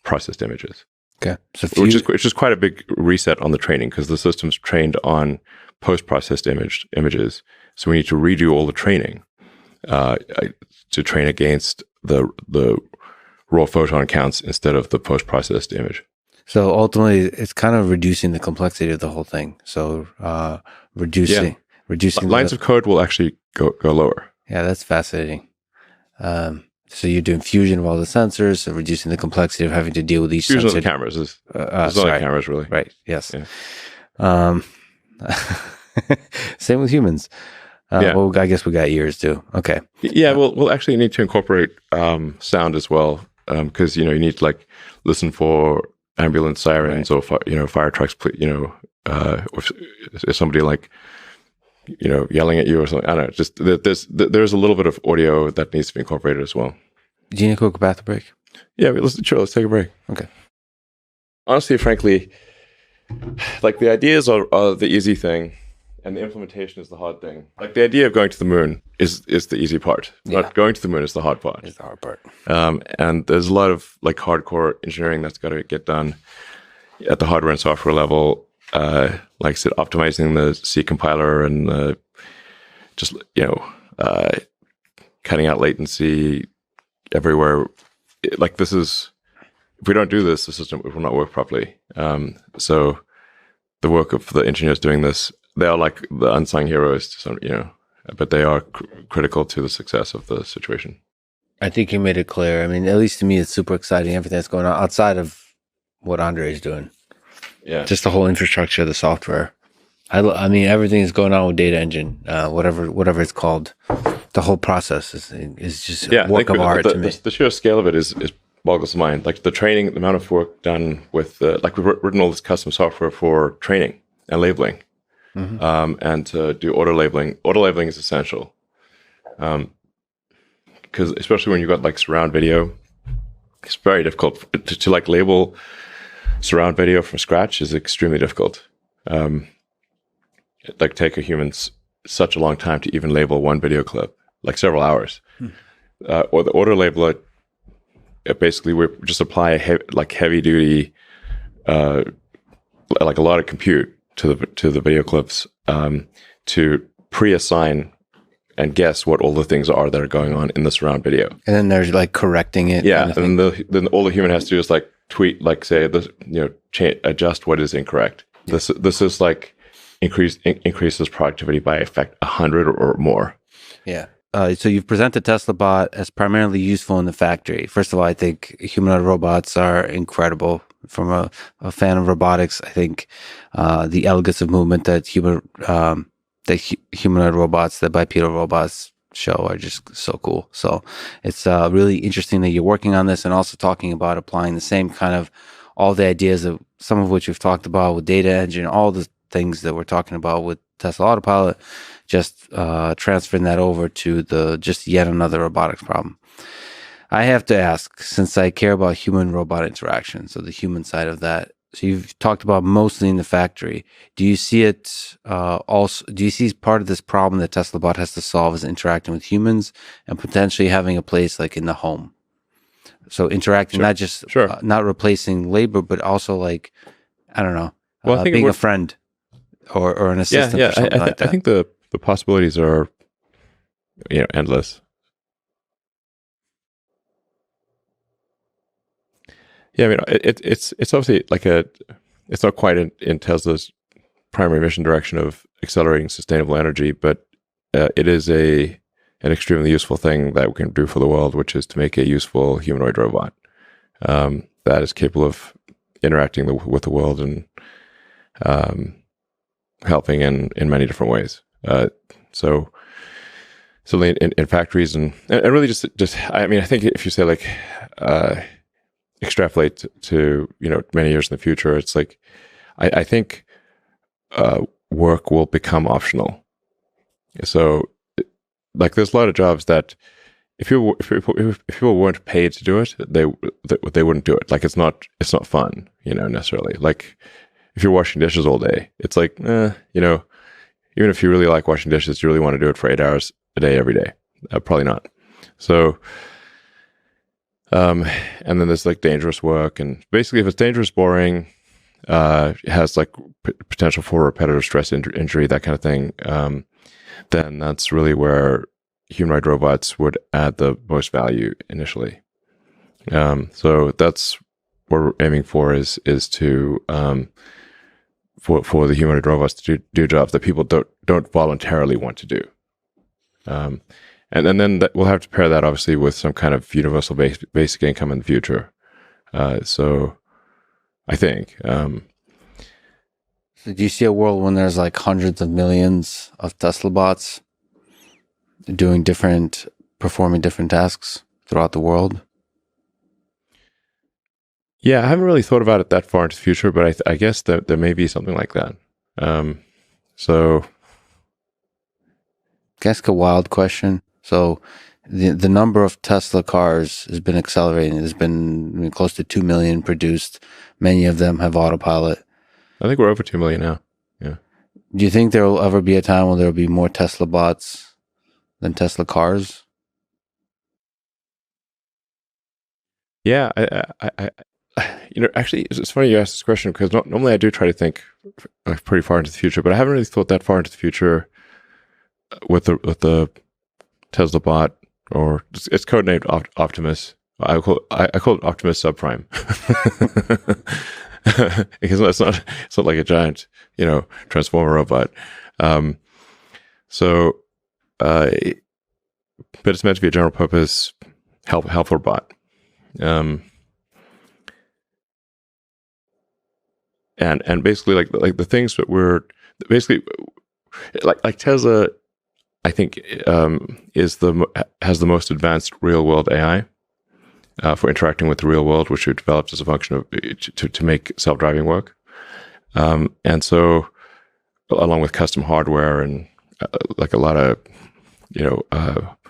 processed images. Okay, so which is quite a big reset on the training because the system's trained on post-processed images. So we need to redo all the training to train against the raw photon counts instead of the post-processed image. So ultimately, it's kind of reducing the complexity of the whole thing. So reducing lines of code will actually go lower. Yeah, that's fascinating. So you're doing fusion of all the sensors, so reducing the complexity of having to deal with each fusion sensor. Of the cameras. There's not like cameras, really. Right, yes. Yeah. Same with humans. Well, I guess we got ears too. Okay. Yeah, we'll actually need to incorporate sound as well, because you need to like listen for ambulance sirens or fire trucks, or if somebody like yelling at you or something. I don't know. Just there's a little bit of audio that needs to be incorporated as well. Do you need a quick bathroom break? Yeah, let's take a break. Okay. Honestly, frankly, like the ideas are the easy thing, and the implementation is the hard thing. Like the idea of going to the moon is the easy part. But going to the moon is the hard part. It's the hard part. And there's a lot of like hardcore engineering that's got to get done at the hardware and software level. Like I said, optimizing the C compiler and just cutting out latency everywhere. Like this is, if we don't do this, the system will not work properly. So the work of the engineers doing this, they are like the unsung heroes to some, but they are critical to the success of the situation. I think you made it clear. I mean, at least to me, it's super exciting. Everything that's going on outside of what Andre is doing. Yeah. Just the whole infrastructure, the software. I mean, everything is going on with data engine, whatever it's called. The whole process is just a work of art to me. The sheer scale of it is boggles the mind. Like the training, the amount of work done with, like we've written all this custom software for training and labeling, and to do auto labeling. Auto labeling is essential, because especially when you've got like surround video, it's very difficult to like label surround video from scratch is extremely difficult. It like take a human such a long time to even label one video clip, like several hours. Or the auto labeler, basically we just apply a heavy duty, like a lot of compute to the video clips, to pre-assign and guess what all the things are that are going on in the surround video. And then there's like correcting it. Yeah, and then all the human has to do is like tweet, like say this, adjust what is incorrect. This is like increases productivity by 100 or more. Yeah. So you've presented Tesla Bot as primarily useful in the factory. First of all, I think humanoid robots are incredible. From a fan of robotics, I think the elegance of movement that humanoid robots, the bipedal robots show are just so cool. So it's really interesting that you're working on this and also talking about applying the same kind of all the ideas of some of which we've talked about with data engine, all the things that we're talking about with Tesla Autopilot, just transferring that over to just yet another robotics problem. I have to ask, since I care about human-robot interaction, so the human side of that. So you've talked about mostly in the factory. Do you see it also? Do you see part of this problem that Tesla Bot has to solve is interacting with humans and potentially having a place like in the home? So interacting, not just not replacing labor, but also like, I don't know, being a friend or an assistant. Yeah, or something like that. I think the possibilities are, endless. Yeah, I mean, it's obviously like it's not quite in Tesla's primary mission direction of accelerating sustainable energy, but it is an extremely useful thing that we can do for the world, which is to make a useful humanoid robot that is capable of interacting with the world and helping in many different ways. So in factories and really just I mean, I think if you say like extrapolate to many years in the future, it's like I think work will become optional. So like there's a lot of jobs that if people weren't paid to do it, they wouldn't do it. Like it's not fun, necessarily. Like if you're washing dishes all day, it's like even if you really like washing dishes, you really want to do it for 8 hours a day every day? Probably not. So and then there's like dangerous work, and basically if it's dangerous, boring, it has like potential for repetitive stress injury, that kind of thing, then that's really where humanoid robots would add the most value initially. So that's what we're aiming for is to for the humanoid robots to do jobs that people don't voluntarily want to do. And then we'll have to pair that obviously with some kind of universal basic income in the future. So I think. So do you see a world when there's like hundreds of millions of Tesla bots performing different tasks throughout the world? Yeah, I haven't really thought about it that far into the future, but I guess that there may be something like that. So, can I ask a wild question? So the number of Tesla cars has been accelerating. There's been close to 2 million produced. Many of them have autopilot. I think we're over 2 million now. Yeah. Do you think there will ever be a time when there will be more Tesla bots than Tesla cars? Yeah, actually, it's funny you asked this question because normally I do try to think like pretty far into the future, but I haven't really thought that far into the future with the Tesla bot, or it's codenamed Optimus. I call it Optimus Subprime because it's not like a giant transformer robot. But it's meant to be a general purpose helper bot. And basically like the things that we're basically like Tesla, I think has the most advanced real world AI for interacting with the real world, which we developed as a function of to make self-driving work. And so along with custom hardware and like a lot of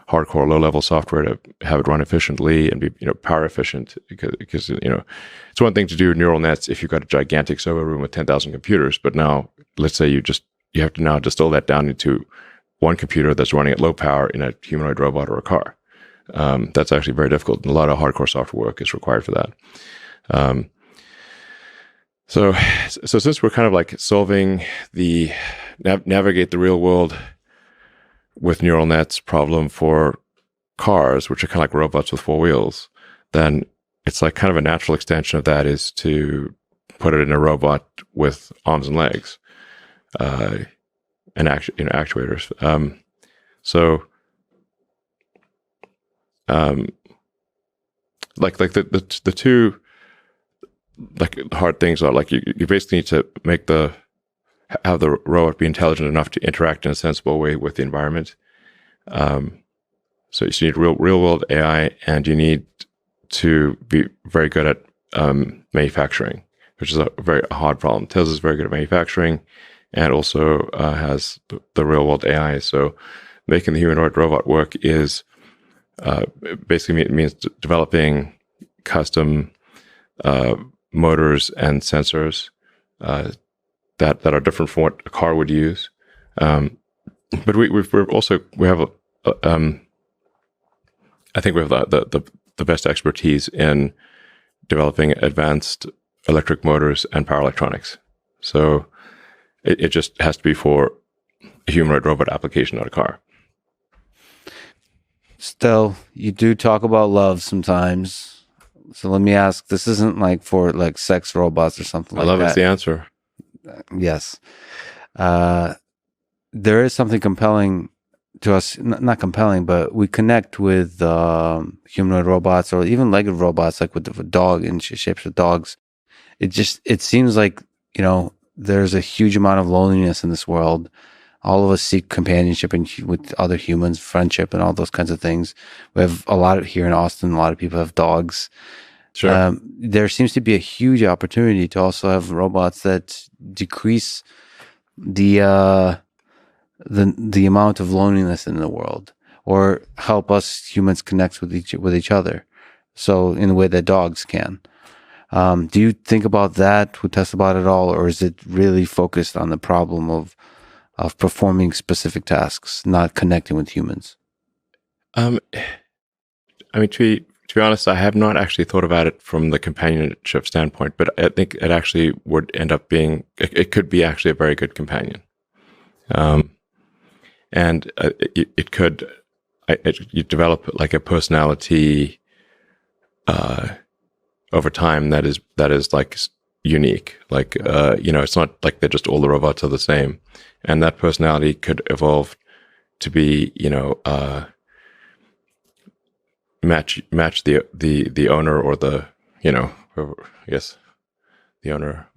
hardcore low-level software to have it run efficiently and be power efficient, because it's one thing to do neural nets if you've got a gigantic server room with 10,000 computers, but now let's say you have to now distill that down into one computer that's running at low power in a humanoid robot or a car. That's actually very difficult, and a lot of hardcore software work is required for that. So since we're kind of like solving the navigate the real world with neural nets problem for cars, which are kind of like robots with four wheels, then it's like kind of a natural extension of that is to put it in a robot with arms and legs, and actuators. Like the two like hard things are like you basically need to have the robot be intelligent enough to interact in a sensible way with the environment. So you need real world AI, and you need to be very good at manufacturing, which is a very hard problem. Tesla's very good at manufacturing, and also has the real world AI. So making the humanoid robot work is basically means developing custom motors and sensors that are different from what a car would use. But we have I think we have the best expertise in developing advanced electric motors and power electronics. So it just has to be for a humanoid robot application, not a car. Still, you do talk about love sometimes. So let me ask, this isn't like for like sex robots or something like that. Love is the answer. Yes. There is something compelling to us, not compelling, but we connect with humanoid robots or even legged robots, like with the dog in shapes of dogs. It seems like, there's a huge amount of loneliness in this world. All of us seek companionship with other humans, friendship, and all those kinds of things. We have a lot here in Austin. A lot of people have dogs. Sure. There seems to be a huge opportunity to also have robots that decrease the amount of loneliness in the world, or help us humans connect with each other. So in a way that dogs can. Do you think about that with Tesla at all, or is it really focused on the problem of performing specific tasks, not connecting with humans? I mean, to be honest, I have not actually thought about it from the companionship standpoint, but I think it actually would end up being, it could be actually a very good companion. And it could, you develop like a personality over time that is like unique. Like, it's not like they're just all the robots are the same. And that personality could evolve to be, match the owner, or the, whoever, I guess the owner,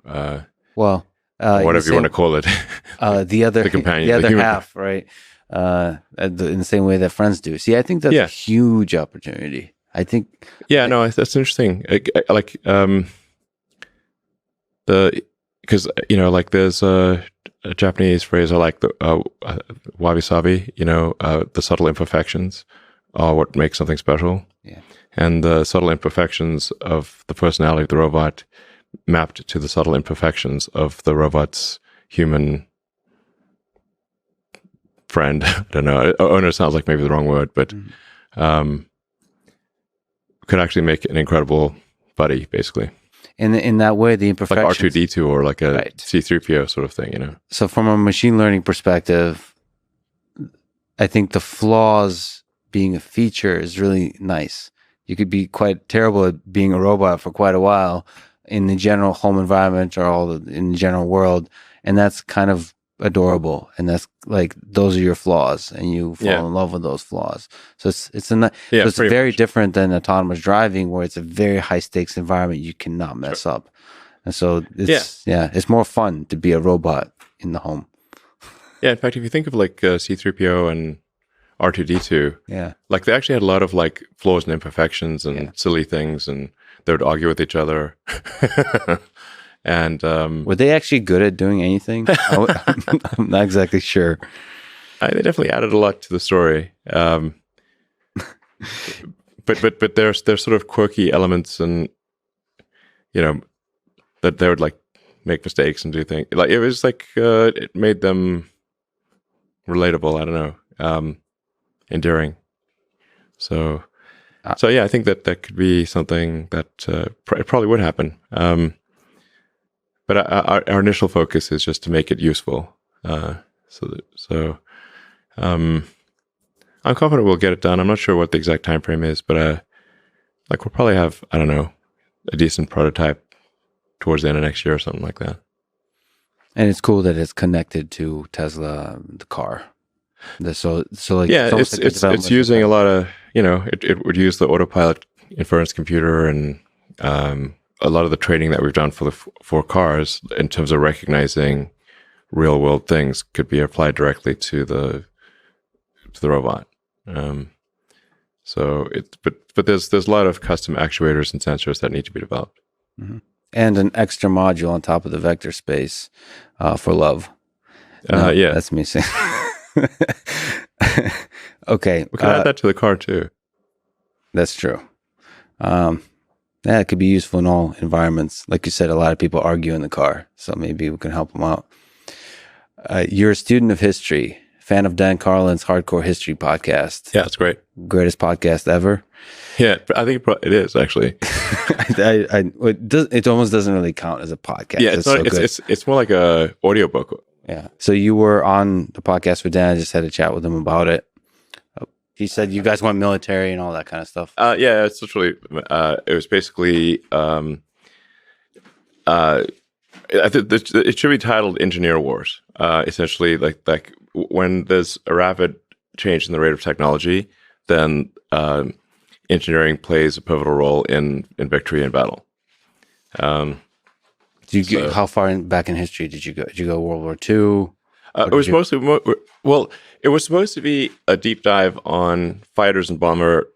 well, whatever you want to call it, the companion, the other half, right? In the same way that friends do. See, I think that's a huge opportunity. I think. Yeah, no, that's interesting. Because like there's a Japanese phrase I like, the wabi-sabi. The subtle imperfections are what makes something special. Yeah. And the subtle imperfections of the personality of the robot mapped to the subtle imperfections of the robot's human friend. I don't know. Owner sounds like maybe the wrong word, but could actually make an incredible buddy, basically. In that way, the imperfections, like R2D2 or like a C3PO sort of thing, you know. So from a machine learning perspective, I think the flaws being a feature is really nice. You could be quite terrible at being a robot for quite a while in the general home environment or in the general world, and that's kind of adorable. And that's like those are your flaws, and you fall in love with those flaws. So it's very different than autonomous driving, where it's a very high stakes environment you cannot mess up. And so it's more fun to be a robot in the home. Yeah, in fact, if you think of like C3PO and R2D2, like they actually had a lot of like flaws and imperfections and silly things, and they would argue with each other. And were they actually good at doing anything? I'm not exactly sure. They definitely added a lot to the story. But there's sort of quirky elements, and you know that they would like make mistakes and do things. Like it was like it made them relatable. I don't know, enduring. So yeah, I think that could be something that it probably would happen. But our initial focus is just to make it useful. So I'm confident we'll get it done. I'm not sure what the exact time frame is, but like we'll probably have, I don't know, a decent prototype towards the end of next year or something like that. And it's cool that it's connected to Tesla, the car. So like it's using a lot of, you know, it would use the autopilot inference computer and a lot of the training that we've done for cars in terms of recognizing real world things could be applied directly to the robot. But there's a lot of custom actuators and sensors that need to be developed. Mm-hmm. And an extra module on top of the vector space for love. That's me saying. Okay. We can add that to the car too. That's true. It could be useful in all environments. Like you said, a lot of people argue in the car, so maybe we can help them out. You're a student of history, fan of Dan Carlin's Hardcore History podcast. Yeah, it's great. Greatest podcast ever. Yeah, I think it is actually. It almost doesn't really count as a podcast. Yeah, it's more like a audiobook. Yeah. So you were on the podcast with Dan. I just had a chat with him about it. He said you guys went military and all that kind of stuff. Yeah, it's literally. It was basically. I think it should be titled "Engineer Wars." Essentially, like when there's a rapid change in the rate of technology, then engineering plays a pivotal role in victory in battle. How far back in history did you go? Did you go World War II? It was mostly it was supposed to be a deep dive on fighters and bomber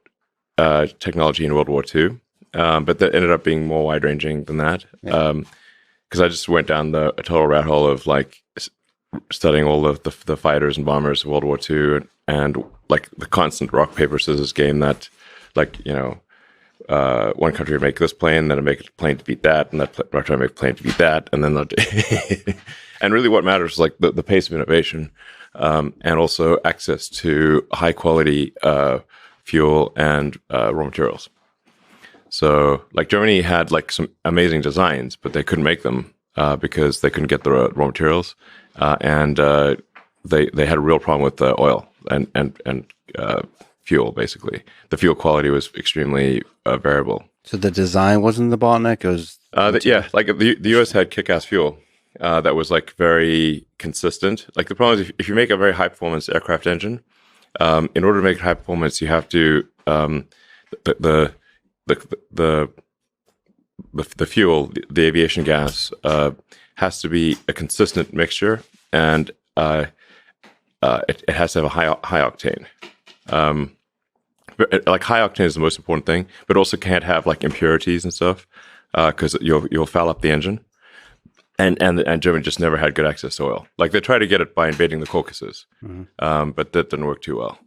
technology in World War II, but that ended up being more wide ranging than that. Because I just went down a total rat hole of like studying all of the fighters and bombers of World War II and like the constant rock paper scissors game that, like, you know, one country would make this plane, then it'd make a plane to beat that, and that try to make a plane to beat that, and then and really what matters is like the pace of innovation, and also access to high quality fuel and raw materials. So like Germany had like some amazing designs, but they couldn't make them because they couldn't get the raw materials, and they had a real problem with oil and fuel. Basically, the fuel quality was extremely variable. So the design wasn't the bottleneck. It was like the U.S. had kick-ass fuel that was like very consistent. Like the problem is if you make a very high performance aircraft engine, in order to make it high performance, you have to the fuel, the aviation gas, has to be a consistent mixture, and it has to have a high octane. Like high octane is the most important thing, but also can't have like impurities and stuff because you'll foul up the engine. And Germany just never had good access to oil. Like they tried to get it by invading the Caucasus, but that didn't work too well.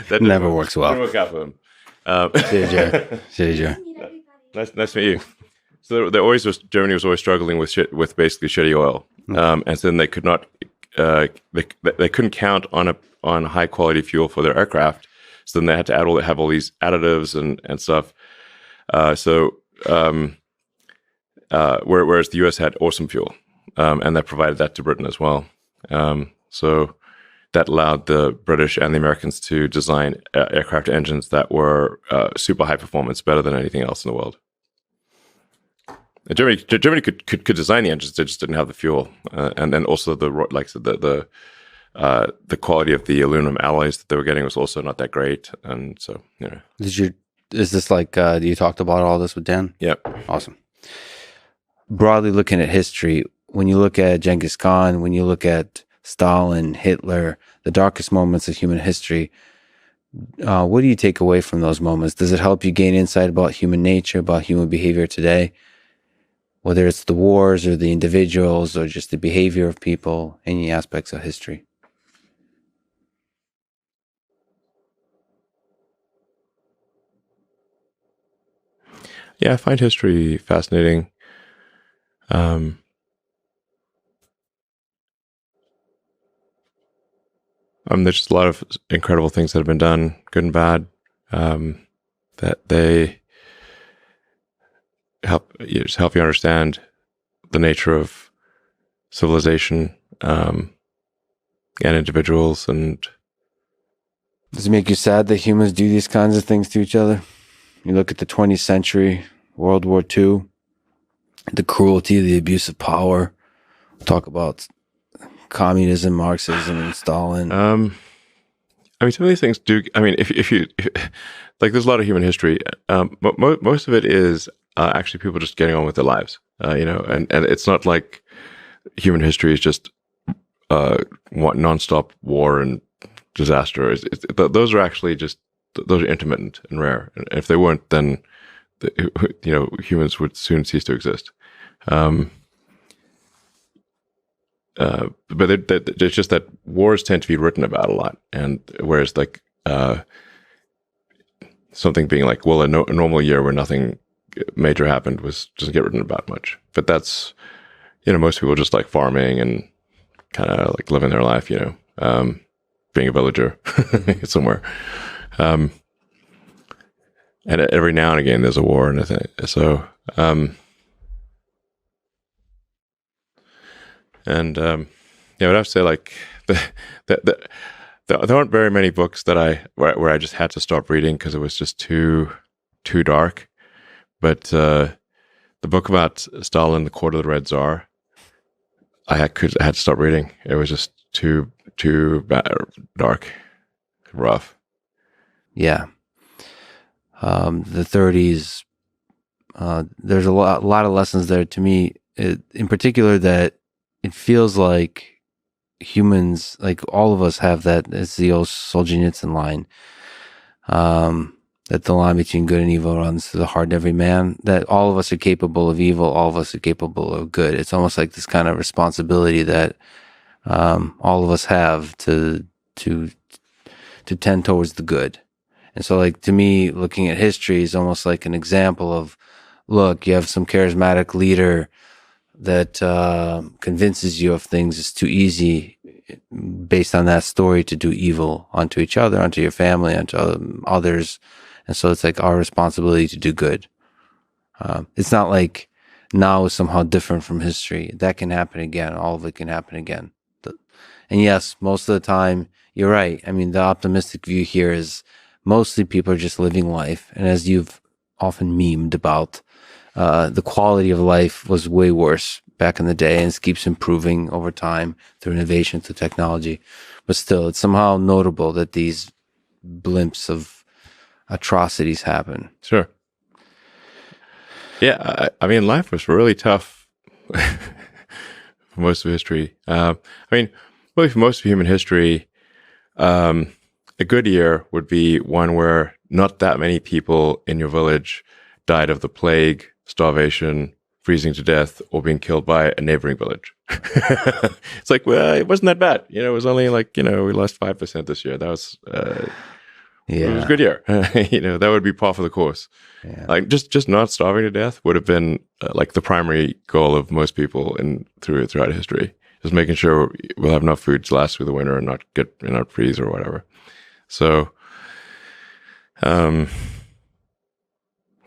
That never works well. Didn't work out for them. See you, Joe. Nice to meet you. So Germany was always struggling with basically shitty oil, and so then they could not they couldn't count on high quality fuel for their aircraft, so then they had to have all these additives and stuff. Whereas the U.S. had awesome fuel, and that provided that to Britain as well. So that allowed the British and the Americans to design aircraft engines that were super high performance, better than anything else in the world. Germany could design the engines; they just didn't have the fuel, and then also the quality of the aluminum alloys that they were getting was also not that great. And so, is this like you talked about all this with Dan? Yeah, awesome. Broadly looking at history, when you look at Genghis Khan, when you look at Stalin, Hitler, the darkest moments of human history, what do you take away from those moments? Does it help you gain insight about human nature, about human behavior today? Whether it's the wars or the individuals or just the behavior of people, any aspects of history? Yeah, I find history fascinating. There's just a lot of incredible things that have been done, good and bad, that they help you understand the nature of civilization and individuals. And does it make you sad that humans do these kinds of things to each other? You look at the 20th century, World War II, the cruelty, the abuse of power. Talk about communism, Marxism, and Stalin. Some of these things do. If you like, there's a lot of human history. Most of it is actually people just getting on with their lives. And it's not like human history is just nonstop war and disaster. Those are actually those are intermittent and rare. And if they weren't, then humans would soon cease to exist. But it's just that wars tend to be written about a lot, and whereas like something being like, well, a normal year where nothing major happened doesn't get written about much. But that's, most people just like farming and kind of like living their life, being a villager somewhere. And every now and again there's a war, and so. I would have to say, like, there aren't very many books where I just had to stop reading because it was just too dark. But the book about Stalin, The Court of the Red Tsar, I had to stop reading. It was just too dark, rough. Yeah. The 30s. There's a lot of lessons there to me, in particular that. It feels like humans, like all of us have that. It's the old Solzhenitsyn line, that the line between good and evil runs through the heart of every man, that all of us are capable of evil, all of us are capable of good. It's almost like this kind of responsibility that all of us have to tend towards the good. And so, like, to me, looking at history is almost like an example of, look, you have some charismatic leader that convinces you of things. It's too easy based on that story to do evil onto each other, onto your family, onto others. And so it's like our responsibility to do good. It's not like now is somehow different from history. That can happen again. All of it can happen again. And yes, most of the time, you're right. I mean, the optimistic view here is mostly people are just living life. And as you've often memed about, the quality of life was way worse back in the day, and it keeps improving over time through innovation, through technology. But still, it's somehow notable that these blimps of atrocities happen. Sure. Yeah, I mean, life was really tough for most of history. Really for most of human history, a good year would be one where not that many people in your village died of the plague, starvation, freezing to death, or being killed by a neighboring village. It's like, well, it wasn't that bad. It was only like, we lost 5% this year. That was, it was a good year. That would be par for the course. Yeah. Like just not starving to death would have been like the primary goal of most people throughout history. just making sure we'll have enough food to last through the winter and not freeze or whatever. So,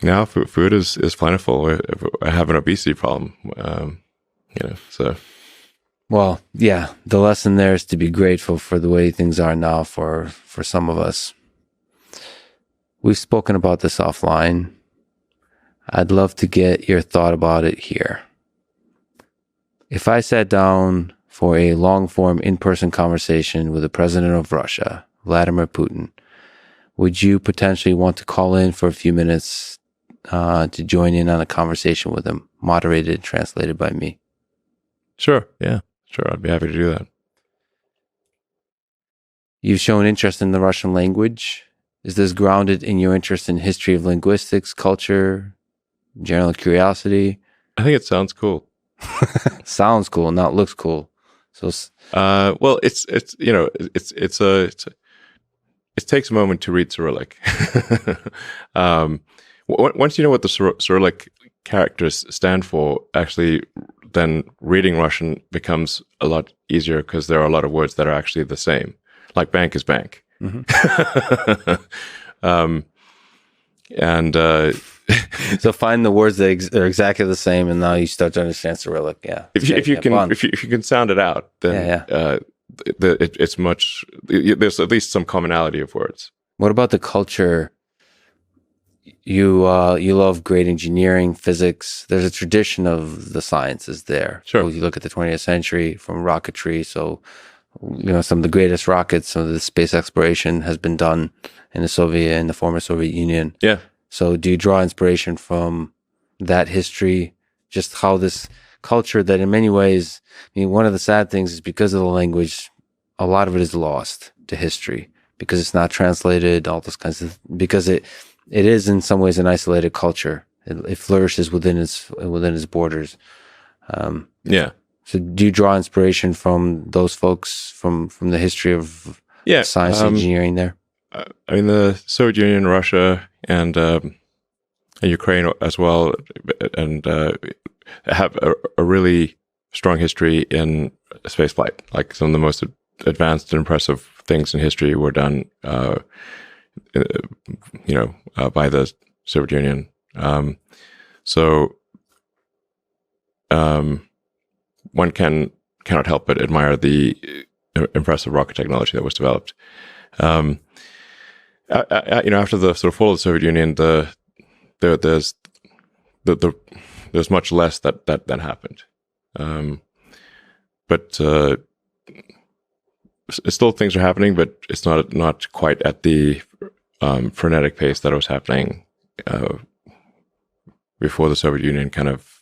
now food is plentiful. I have an obesity problem, so. Well, yeah, the lesson there is to be grateful for the way things are now for some of us. We've spoken about this offline. I'd love to get your thought about it here. If I sat down for a long-form in-person conversation with the president of Russia, Vladimir Putin, would you potentially want to call in for a few minutes to join in on a conversation with him, moderated and translated by me? Sure, yeah. Sure, I'd be happy to do that. You've shown interest in the Russian language. Is this grounded in your interest in history of linguistics, culture, general curiosity? I think it sounds cool. Sounds cool, not looks cool. So, well, it takes a moment to read Cyrillic. Once you know what the Cyrillic characters stand for, actually, then reading Russian becomes a lot easier because there are a lot of words that are actually the same. Like bank is bank. Mm-hmm. So find the words that are exactly the same, and now you start to understand Cyrillic. Yeah. If you can sound it out, then it's much. There's at least some commonality of words. What about the culture? You love great engineering, physics. There's a tradition of the sciences there. Sure. So you look at the 20th century from rocketry. So, some of the greatest rockets, some of the space exploration has been done in the former Soviet Union. Yeah. So do you draw inspiration from that history? Just how this culture that in many ways, one of the sad things is because of the language, a lot of it is lost to history because it's not translated, all those kinds of, because it is in some ways an isolated culture. It flourishes within its borders. Yeah. So do you draw inspiration from those folks from the history of science and engineering there? The Soviet Union, Russia, and Ukraine as well, and have a really strong history in spaceflight. Like some of the most advanced and impressive things in history were done, by the Soviet Union. One cannot help but admire the impressive rocket technology that was developed. After the sort of fall of the Soviet Union, there's much less that happened, but still things are happening, but it's not quite at the frenetic pace that was happening before the Soviet Union kind of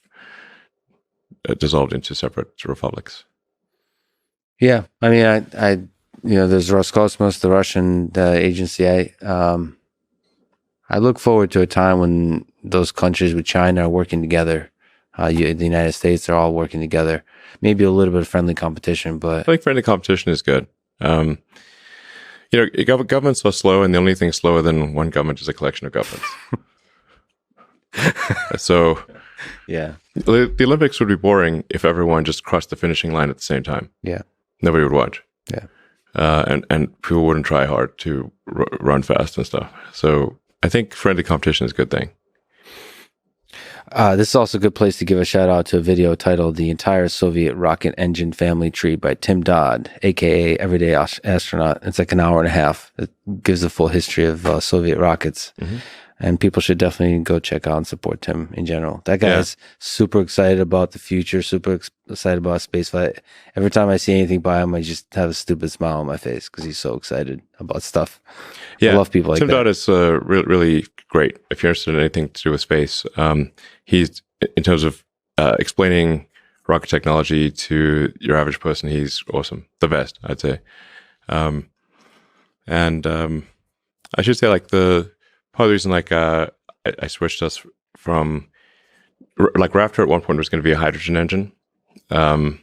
dissolved into separate republics. Yeah, there's Roscosmos, the Russian agency. I look forward to a time when those countries with China are working together. The United States are all working together. Maybe a little bit of friendly competition, but I think friendly competition is good. Governments are slow, and the only thing slower than one government is a collection of governments. So, yeah, the Olympics would be boring if everyone just crossed the finishing line at the same time. Yeah, nobody would watch. Yeah. And people wouldn't try hard to run fast and stuff. So I think friendly competition is a good thing. This is also a good place to give a shout out to a video titled "The Entire Soviet Rocket Engine Family Tree" by Tim Dodd, aka Everyday Astronaut. It's like an hour and a half. It gives the full history of Soviet rockets. Mm-hmm. And people should definitely go check out and support Tim in general. That guy is super excited about the future, super excited about spaceflight. Every time I see anything by him, I just have a stupid smile on my face because he's so excited about stuff. Yeah, I love people like Tim that. Dodd is really great. If you're interested in anything to do with space, he's, in terms of explaining rocket technology to your average person, he's awesome. The best, I'd say. I should say, part of the reason, I switched us from, Raptor at one point was going to be a hydrogen engine, but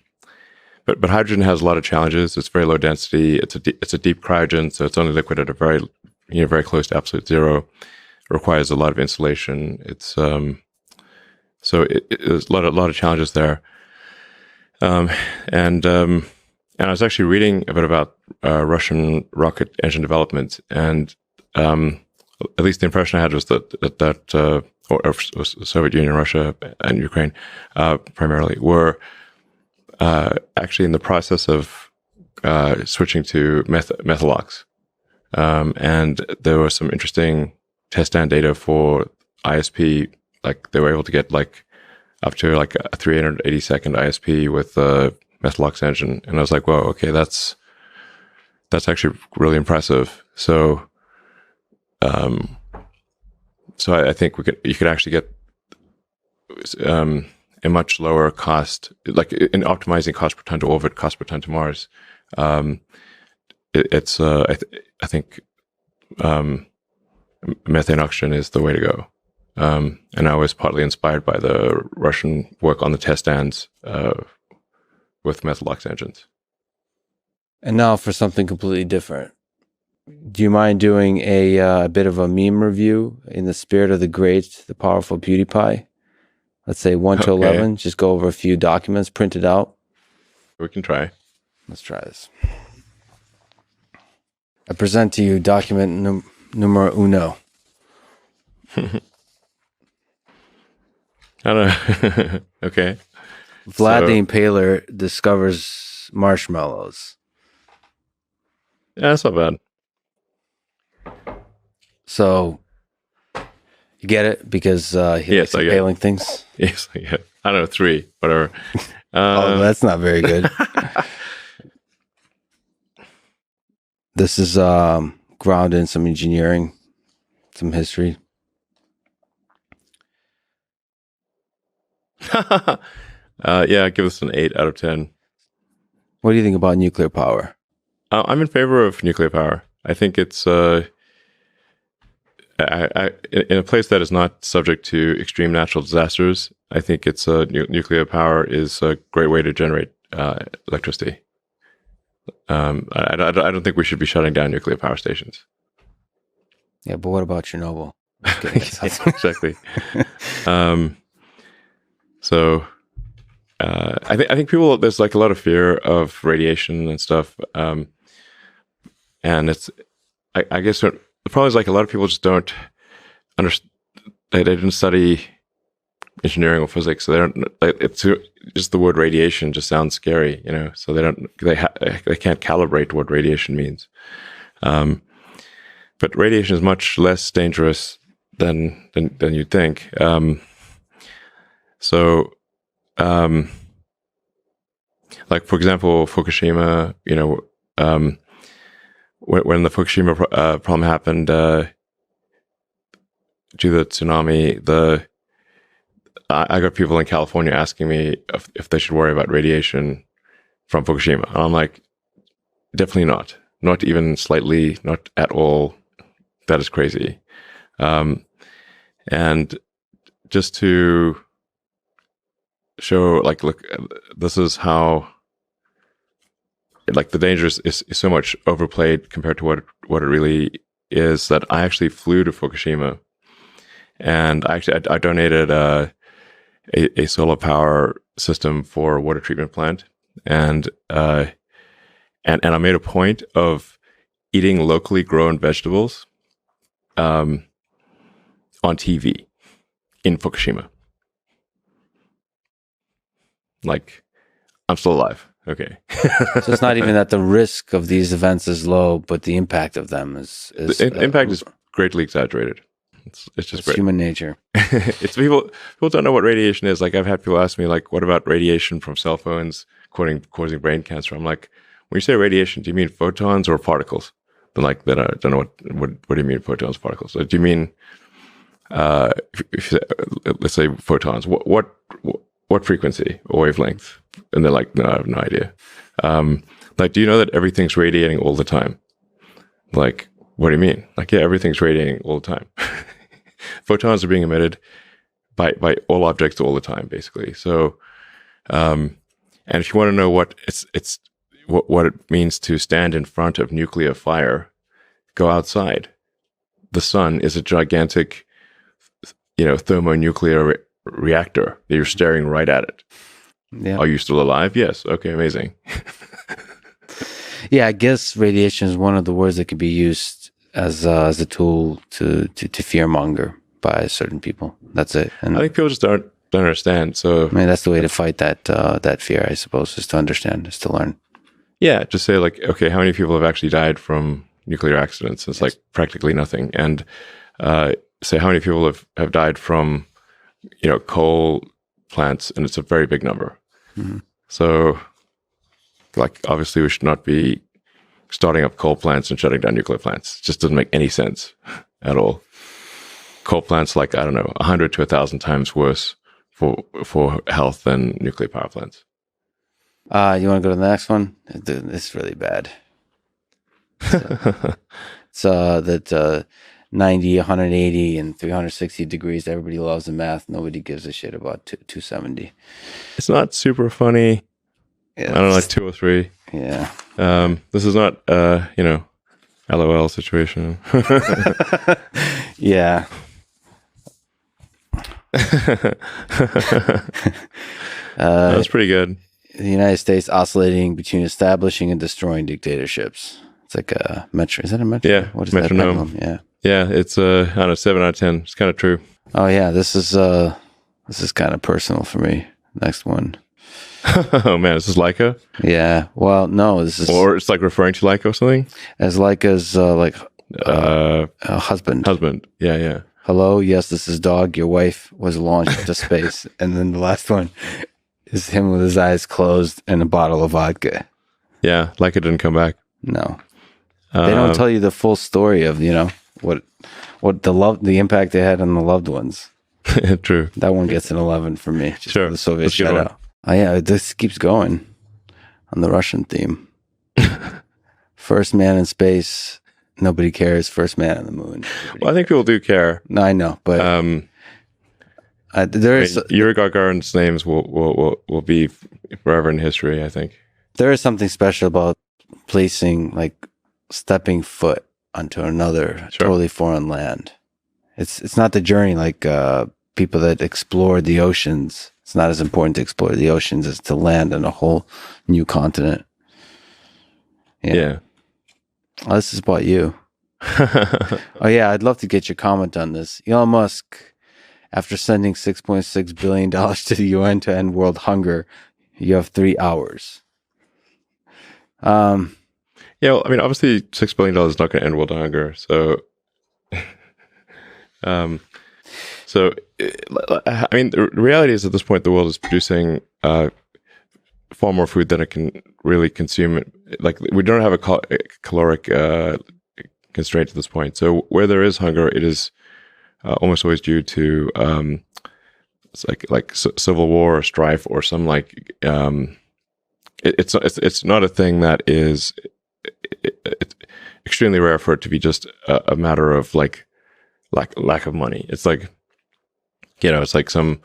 hydrogen has a lot of challenges. It's very low density. It's a deep cryogen, so it's only liquid at a very close to absolute zero. It requires a lot of insulation. It's there's a lot of challenges there. And I was actually reading a bit about Russian rocket engine development, and at least the impression I had was that or Soviet Union, Russia, and Ukraine primarily were actually in the process of switching to methalox. And there was some interesting test stand data for ISP. Like they were able to get like up to like a 380-second ISP with the methalox engine, and I was like, "Whoa, okay, that's actually really impressive." So, I think you could actually get a much lower cost, like in optimizing cost per ton to orbit, cost per ton to Mars. I think methane oxygen is the way to go. And I was partly inspired by the Russian work on the test stands with methalox engines. And now for something completely different. Do you mind doing a bit of a meme review in the spirit of the great, the powerful PewDiePie? Let's say 1 to 11. Just go over a few documents, print it out. We can try. Let's try this. I present to you document numero uno. I don't know. Okay. Vlad the Impaler discovers marshmallows. Yeah, that's not bad. So, you get it? Because he likes impaling things? Yes, I get it. I don't know, 3, whatever. That's not very good. This is grounded in some engineering, some history. Yeah, give us an 8 out of 10. What do you think about nuclear power? I'm in favor of nuclear power. I think it's in a place that is not subject to extreme natural disasters. I think it's nuclear power is a great way to generate electricity. I don't think we should be shutting down nuclear power stations. Yeah, but what about Chernobyl? Exactly. So I think people, there's like a lot of fear of radiation and stuff, and it's I guess the problem is like a lot of people just don't understand. They didn't study engineering or physics, so they don't. It's just the word radiation just sounds scary, you know. So they can't calibrate what radiation means. But radiation is much less dangerous than you'd think. Like for example, Fukushima. You know, when the Fukushima problem happened due to the tsunami, I got people in California asking me if they should worry about radiation from Fukushima, and I'm like, definitely not even slightly, not at all. That is crazy. And just to show, like, look, this is how, like, the danger is so much overplayed compared to what it really is, that I actually flew to Fukushima, and I donated a solar power system for a water treatment plant, and I made a point of eating locally grown vegetables on TV in Fukushima. Like, I'm still alive. Okay. So it's not even that the risk of these events is low, but the impact of them is the impact is greatly exaggerated. It's just human nature. It's people don't know what radiation is. Like, I've had people ask me, like, what about radiation from cell phones causing brain cancer? I'm like, when you say radiation, do you mean photons or particles? Then like, then I don't know what do you mean photons, particles? Do you mean let's say photons? What frequency or wavelength? And they're like, no, I have no idea. Like, do you know that everything's radiating all the time? Like, what do you mean? Like, yeah, everything's radiating all the time. Photons are being emitted by all objects all the time, basically. So, and if you want to know what what it means to stand in front of nuclear fire, go outside. The sun is a gigantic, thermonuclear reactor. You're staring right at it. Yeah. Are you still alive? Yes. Okay, amazing. Yeah, I guess radiation is one of the words that could be used as a tool to fearmonger by certain people. That's it. And I think people just don't understand. So I mean, that's the way to fight that fear, I suppose, is to understand, is to learn. yeah, just say like, okay, how many people have actually died from nuclear accidents? It's like practically nothing. And say how many people have died from, coal plants, and it's a very big number. Mm-hmm. So like, obviously we should not be starting up coal plants and shutting down nuclear plants. It just doesn't make any sense at all. Coal plants, like, I don't know, 100 to 1,000 times worse for health than nuclear power plants. You want to go to the next one? It's really bad. It's that 90, 180, and 360 degrees. Everybody loves the math. Nobody gives a shit about 270. It's not super funny. Yeah, I don't know, like 2 or 3. Yeah. This is not, LOL situation. Yeah. That's pretty good. The United States oscillating between establishing and destroying dictatorships. It's like a metro. Is that a metro? Yeah, What is metronome. that? Yeah. Yeah, it's I don't know, 7 out of 10. It's kind of true. Oh yeah, this is kind of personal for me. Next one. Oh man, is this Leica? Yeah. Well, no, this is, Or it's like referring to Leica or something? as Leica's husband. Husband. Yeah. Hello, yes, this is Dog. Your wife was launched into space. And then the last one is him with his eyes closed and a bottle of vodka. Yeah, Leica didn't come back. No. They don't tell you the full story of, what the impact they had on the loved ones. True. That one gets an 11 for me. Just Sure. the Soviet Let's get shutout. Oh yeah, this keeps going on the Russian theme. First man in space, nobody cares. First man on the moon. Well, I think people do care. No, I know, but there is Yuri Gagarin's names will be forever in history, I think. there is something special about stepping foot onto another totally foreign land. It's not the journey like people that explore the oceans. It's not as important to explore the oceans as to land on a whole new continent. Yeah. Oh, this is about you. Oh yeah, I'd love to get your comment on this. Elon Musk, after sending $6.6 billion to the UN to end world hunger, you have 3 hours. Yeah, well, I mean, obviously $6 billion is not going to end world hunger. So, I mean, the reality is at this point, the world is producing far more food than it can really consume. Like, we don't have a caloric constraint at this point. So where there is hunger, it is almost always due to it's like civil war or strife or some it's not a thing that is it's extremely rare for it to be just a matter of lack of money. It's like, it's like there's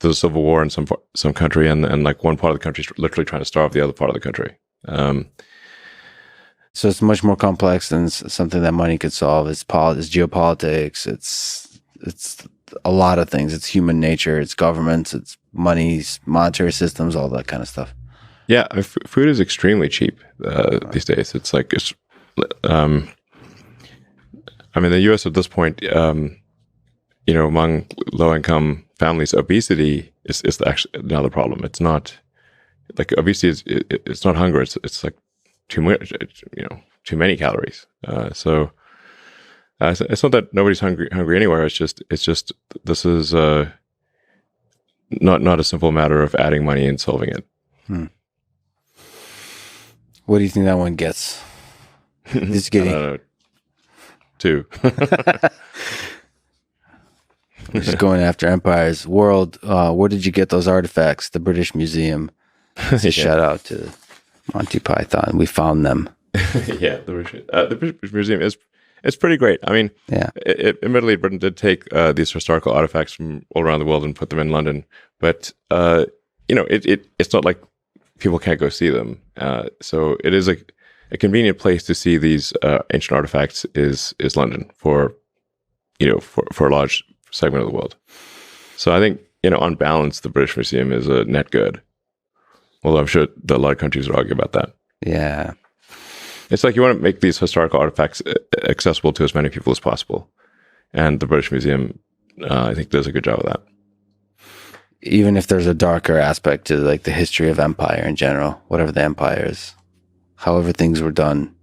a civil war in some country and like one part of the country is literally trying to starve the other part of the country. So it's much more complex than something that money could solve. It's geopolitics. It's a lot of things. It's human nature. It's governments. It's monies, monetary systems, all that kind of stuff. Yeah, food is extremely cheap these days. It's like I mean, the U.S. at this point, among low-income families, obesity is actually another problem. It's not like obesity it's not hunger. It's like too much, too many calories. So it's not that nobody's hungry anywhere. It's just this is not a simple matter of adding money and solving it. What do you think that one gets? Just kidding. 2. Just going after empires. World, where did you get those artifacts? The British Museum. Shout out to Monty Python. We found them. Yeah, the British Museum it's pretty great. I mean, yeah. Admittedly, Britain did take these historical artifacts from all around the world and put them in London, but it's not like people can't go see them. So it is a convenient place to see these ancient artifacts is London for a large segment of the world. So I think on balance, the British Museum is a net good. Although I'm sure a lot of countries would argue about that. Yeah. It's like you want to make these historical artifacts accessible to as many people as possible. And the British Museum, I think, does a good job of that. Even if there's a darker aspect to like the history of empire in general, whatever the empire is, however things were done,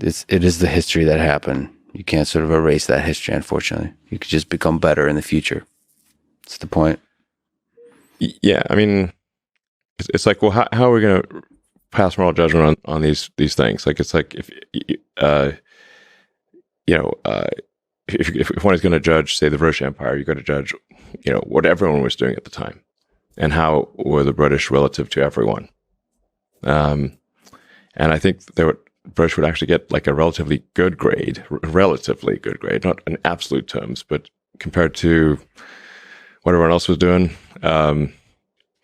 it is the history that happened. You can't sort of erase that history, unfortunately. You could just become better in the future. That's the point. Yeah, I mean, it's like, well, how are we going to pass moral judgment on these things? Like, it's like if one is going to judge, say, the British Empire, you've got to judge, what everyone was doing at the time, and how were the British relative to everyone. And I think British would actually get like a relatively good grade, not in absolute terms, but compared to what everyone else was doing,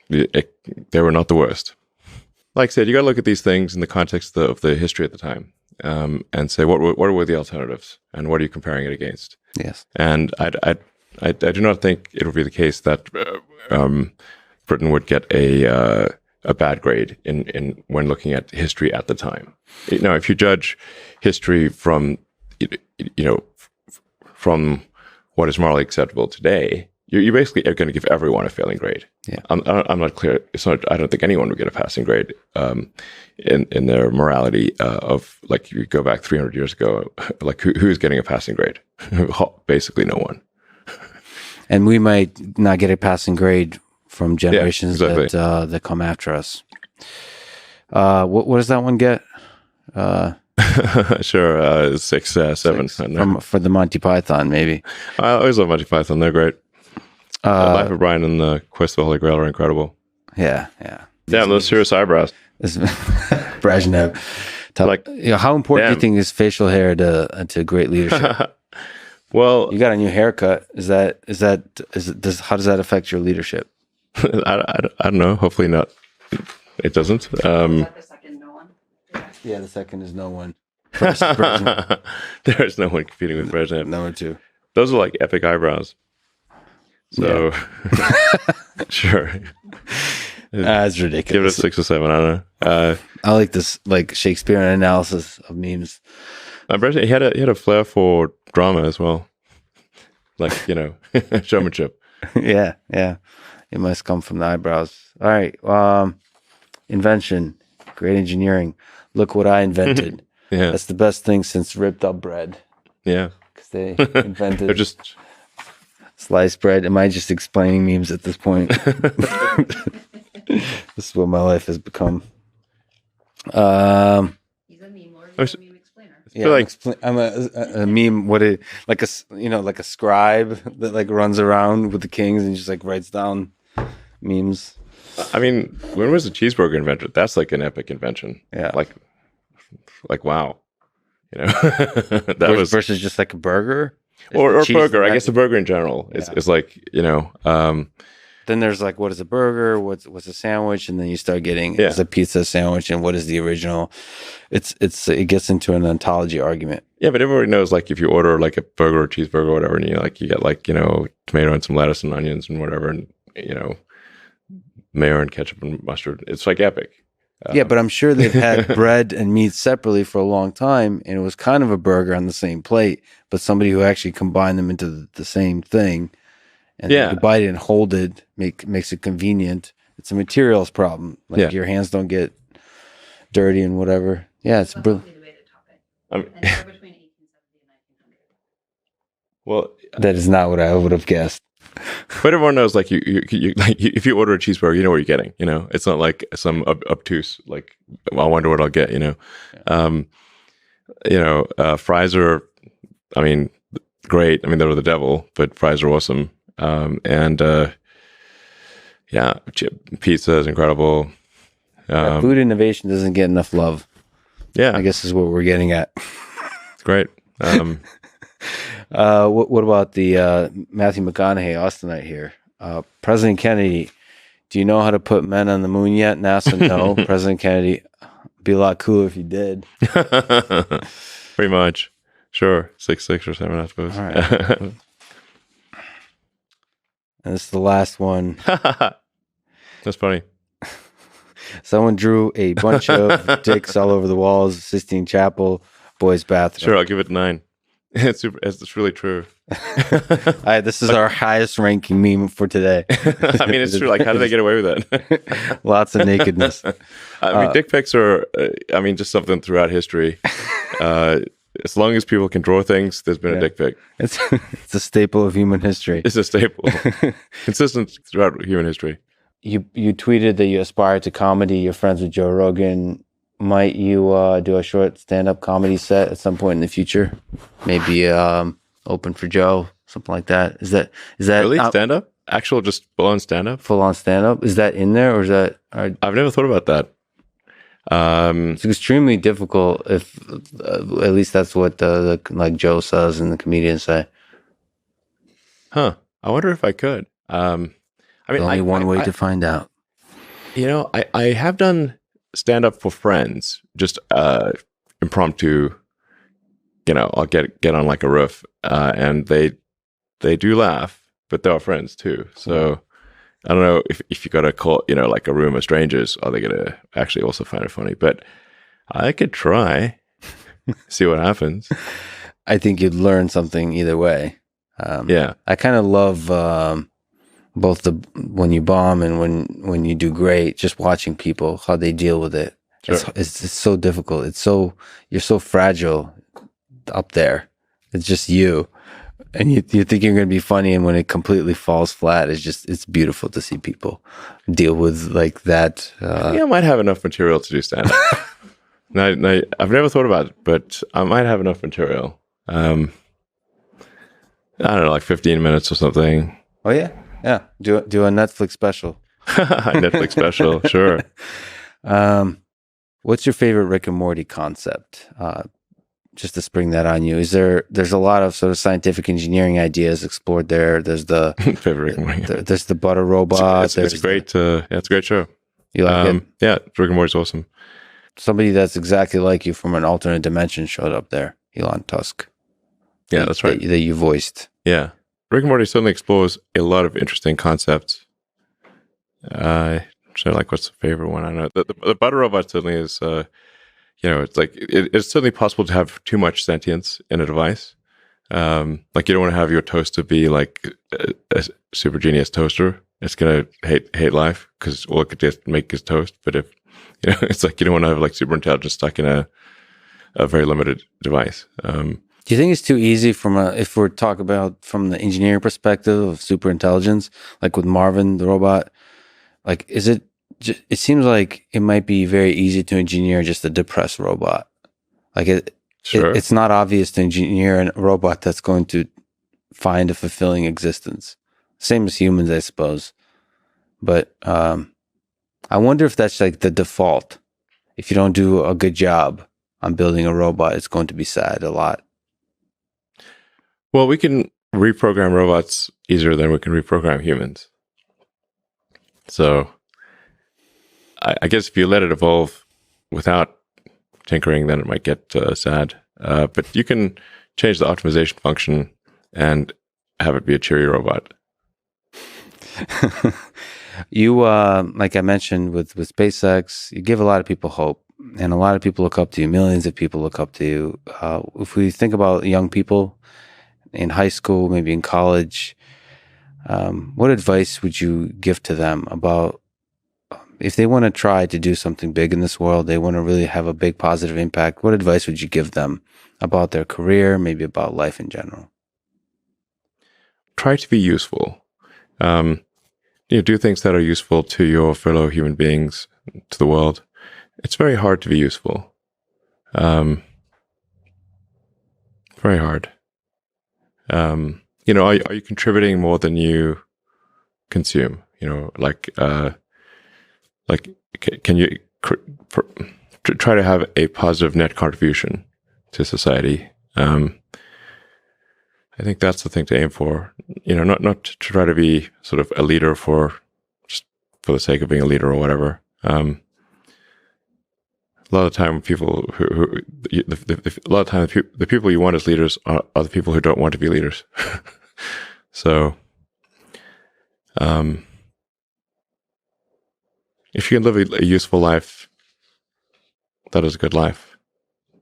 they were not the worst. Like I said, you got to look at these things in the context of the history at the time, and say what were the alternatives, and what are you comparing it against? Yes. And I do not think it would be the case that Britain would get a bad grade in when looking at history at the time. Now, if you judge history from from what is morally acceptable today, you basically are going to give everyone a failing grade. Yeah. I'm not clear. I don't think anyone would get a passing grade in their morality of, like, you go back 300 years ago, like who's getting a passing grade? Basically no one. And we might not get a passing grade from generations that come after us. What does that one get? Sure, 6, 7. For the Monty Python, maybe. I always love Monty Python. They're great. Life of Brian and the Quest of the Holy Grail are incredible. Yeah. Damn, those serious eyebrows. Brezhnev. How important do you think is facial hair to great leadership? Well, you got a new haircut. How does that affect your leadership? I don't know. Hopefully not. It doesn't. Is that the second no one? Yeah, the second is no one. There's no one competing with Brezhnev. Number 2. Those are like epic eyebrows. So, sure. That's ridiculous. Give it a 6 or 7. I don't know. I like this, like Shakespearean analysis of memes. Brezhnev, he had a flair for drama as well, like showmanship. Yeah. It must come from the eyebrows. All right. Invention, great engineering. Look what I invented. Yeah, that's the best thing since ripped up bread. Yeah, because they invented. They're just sliced bread. Am I just explaining memes at this point? This is what my life has become. He's a meme lord. He's a meme explainer. Yeah, I'm a meme. Like a scribe that like runs around with the kings and just like writes down memes. I mean, when was the cheeseburger invented? That's like an epic invention. Yeah, like wow, that was versus just like a burger. Or burger. I guess a burger in general is like, then there's like, what is a burger? What's a sandwich? And then you start getting, is a pizza sandwich? And what is the original? It gets into an ontology argument. Yeah, but everybody knows, like, if you order like a burger or cheeseburger or whatever, and you get like, tomato and some lettuce and onions and whatever, and, mayo and ketchup and mustard. It's like epic. Yeah, but I'm sure they've had bread and meat separately for a long time, and it was kind of a burger on the same plate, but somebody who actually combined them into the same thing, and you bite it and hold it, makes it convenient. It's a materials problem. Like your hands don't get dirty and whatever. Yeah, it's brilliant. And between 1870 and 1900. Well, that is not what I would have guessed. But everyone knows, like, you like, if you order a cheeseburger, you know what you're getting. It's not like some obtuse, like, I wonder what I'll get. Fries are, I mean, great. I mean, they're the devil, but fries are awesome. Pizza is incredible. Food innovation doesn't get enough love. Yeah, I guess is what we're getting at. It's great. What about the Matthew McConaughey Austinite here? President Kennedy, do you know how to put men on the moon yet? NASA, no. President Kennedy, be a lot cooler if you did. Pretty much. Sure. 6 or 7, I suppose. All right. And this is the last one. That's funny. Someone drew a bunch of dicks all over the walls, Sistine Chapel, boys' bathroom. Sure, I'll give it 9. It's really true. All right, this is our highest ranking meme for today. I mean, it's true. Like, how do they get away with that? Lots of nakedness. I mean, dick pics are, just something throughout history. As long as people can draw things, there's been a dick pic. It's a staple of human history. It's a staple. Consistent throughout human history. You tweeted that you aspire to comedy. You're friends with Joe Rogan. Might you do a short stand-up comedy set at some point in the future? Maybe open for Joe, something like that. Is that really stand-up? Actual, just full-on stand-up? Full-on stand-up? Is that in there, or is that? I've never thought about that. It's extremely difficult. If at least that's what the like Joe says and the comedians say. Huh? I wonder if I could. Only one way to find out. I have done stand up for friends, just impromptu. I'll get on like a riff, and they do laugh, but they're friends too. So I don't know if you got to call like a room of strangers, are they gonna actually also find it funny? But I could try, see what happens. I think you'd learn something either way. I kind of love. Both when you bomb and when you do great, just watching people, how they deal with it. Sure. It's so difficult. You're so fragile up there. It's just you. And you think you're going to be funny, and when it completely falls flat, it's beautiful to see people deal with like that. I might have enough material to do stand-up. No, I've never thought about it, but I might have enough material. I don't know, like 15 minutes or something. Oh, yeah. Yeah, do a Netflix special. Netflix special, sure. What's your favorite Rick and Morty concept? Just to spring that on you, there's a lot of sort of scientific engineering ideas explored there. There's the favorite Rick and Morty. There's the butter robot. It's great. It's a great show. You like it? Yeah, Rick and Morty's awesome. Somebody that's exactly like you from an alternate dimension showed up there. Elon Tusk. Yeah, that's right. That you voiced. Yeah. Rick and Morty certainly explores a lot of interesting concepts. So, like, what's the favorite one? I don't know. The butter robot certainly is, it's like, it's certainly possible to have too much sentience in a device. Like, you don't want to have your toaster be like a super genius toaster. It's going to hate life because all it could just make is toast. But if, it's like, you don't want to have like super intelligence stuck in a very limited device. Do you think it's too easy if we're talking about from the engineering perspective of super intelligence, like with Marvin, the robot, like, it seems like it might be very easy to engineer just a depressed robot. Like Sure. It's not obvious to engineer a robot that's going to find a fulfilling existence. Same as humans, I suppose. But I wonder if that's like the default. If you don't do a good job on building a robot, it's going to be sad a lot. Well, we can reprogram robots easier than we can reprogram humans. So I guess if you let it evolve without tinkering, then it might get sad. But you can change the optimization function and have it be a cheery robot. You, like I mentioned with SpaceX, you give a lot of people hope. And a lot of people look up to you. Millions of people look up to you. If we think about young people in high school, maybe in college, what advice would you give to them about if they want to try to do something big in this world, they want to really have a big positive impact, what advice would you give them about their career, maybe about life in general? Try to be useful. Do things that are useful to your fellow human beings, to the world. It's very hard to be useful. Very hard. Are you contributing more than you consume? Can you try to have a positive net contribution to society? I think that's the thing to aim for. Not to try to be sort of a leader just for the sake of being a leader or whatever. A lot of the time, the people you want as leaders are the people who don't want to be leaders. So, if you can live a useful life, that is a good life,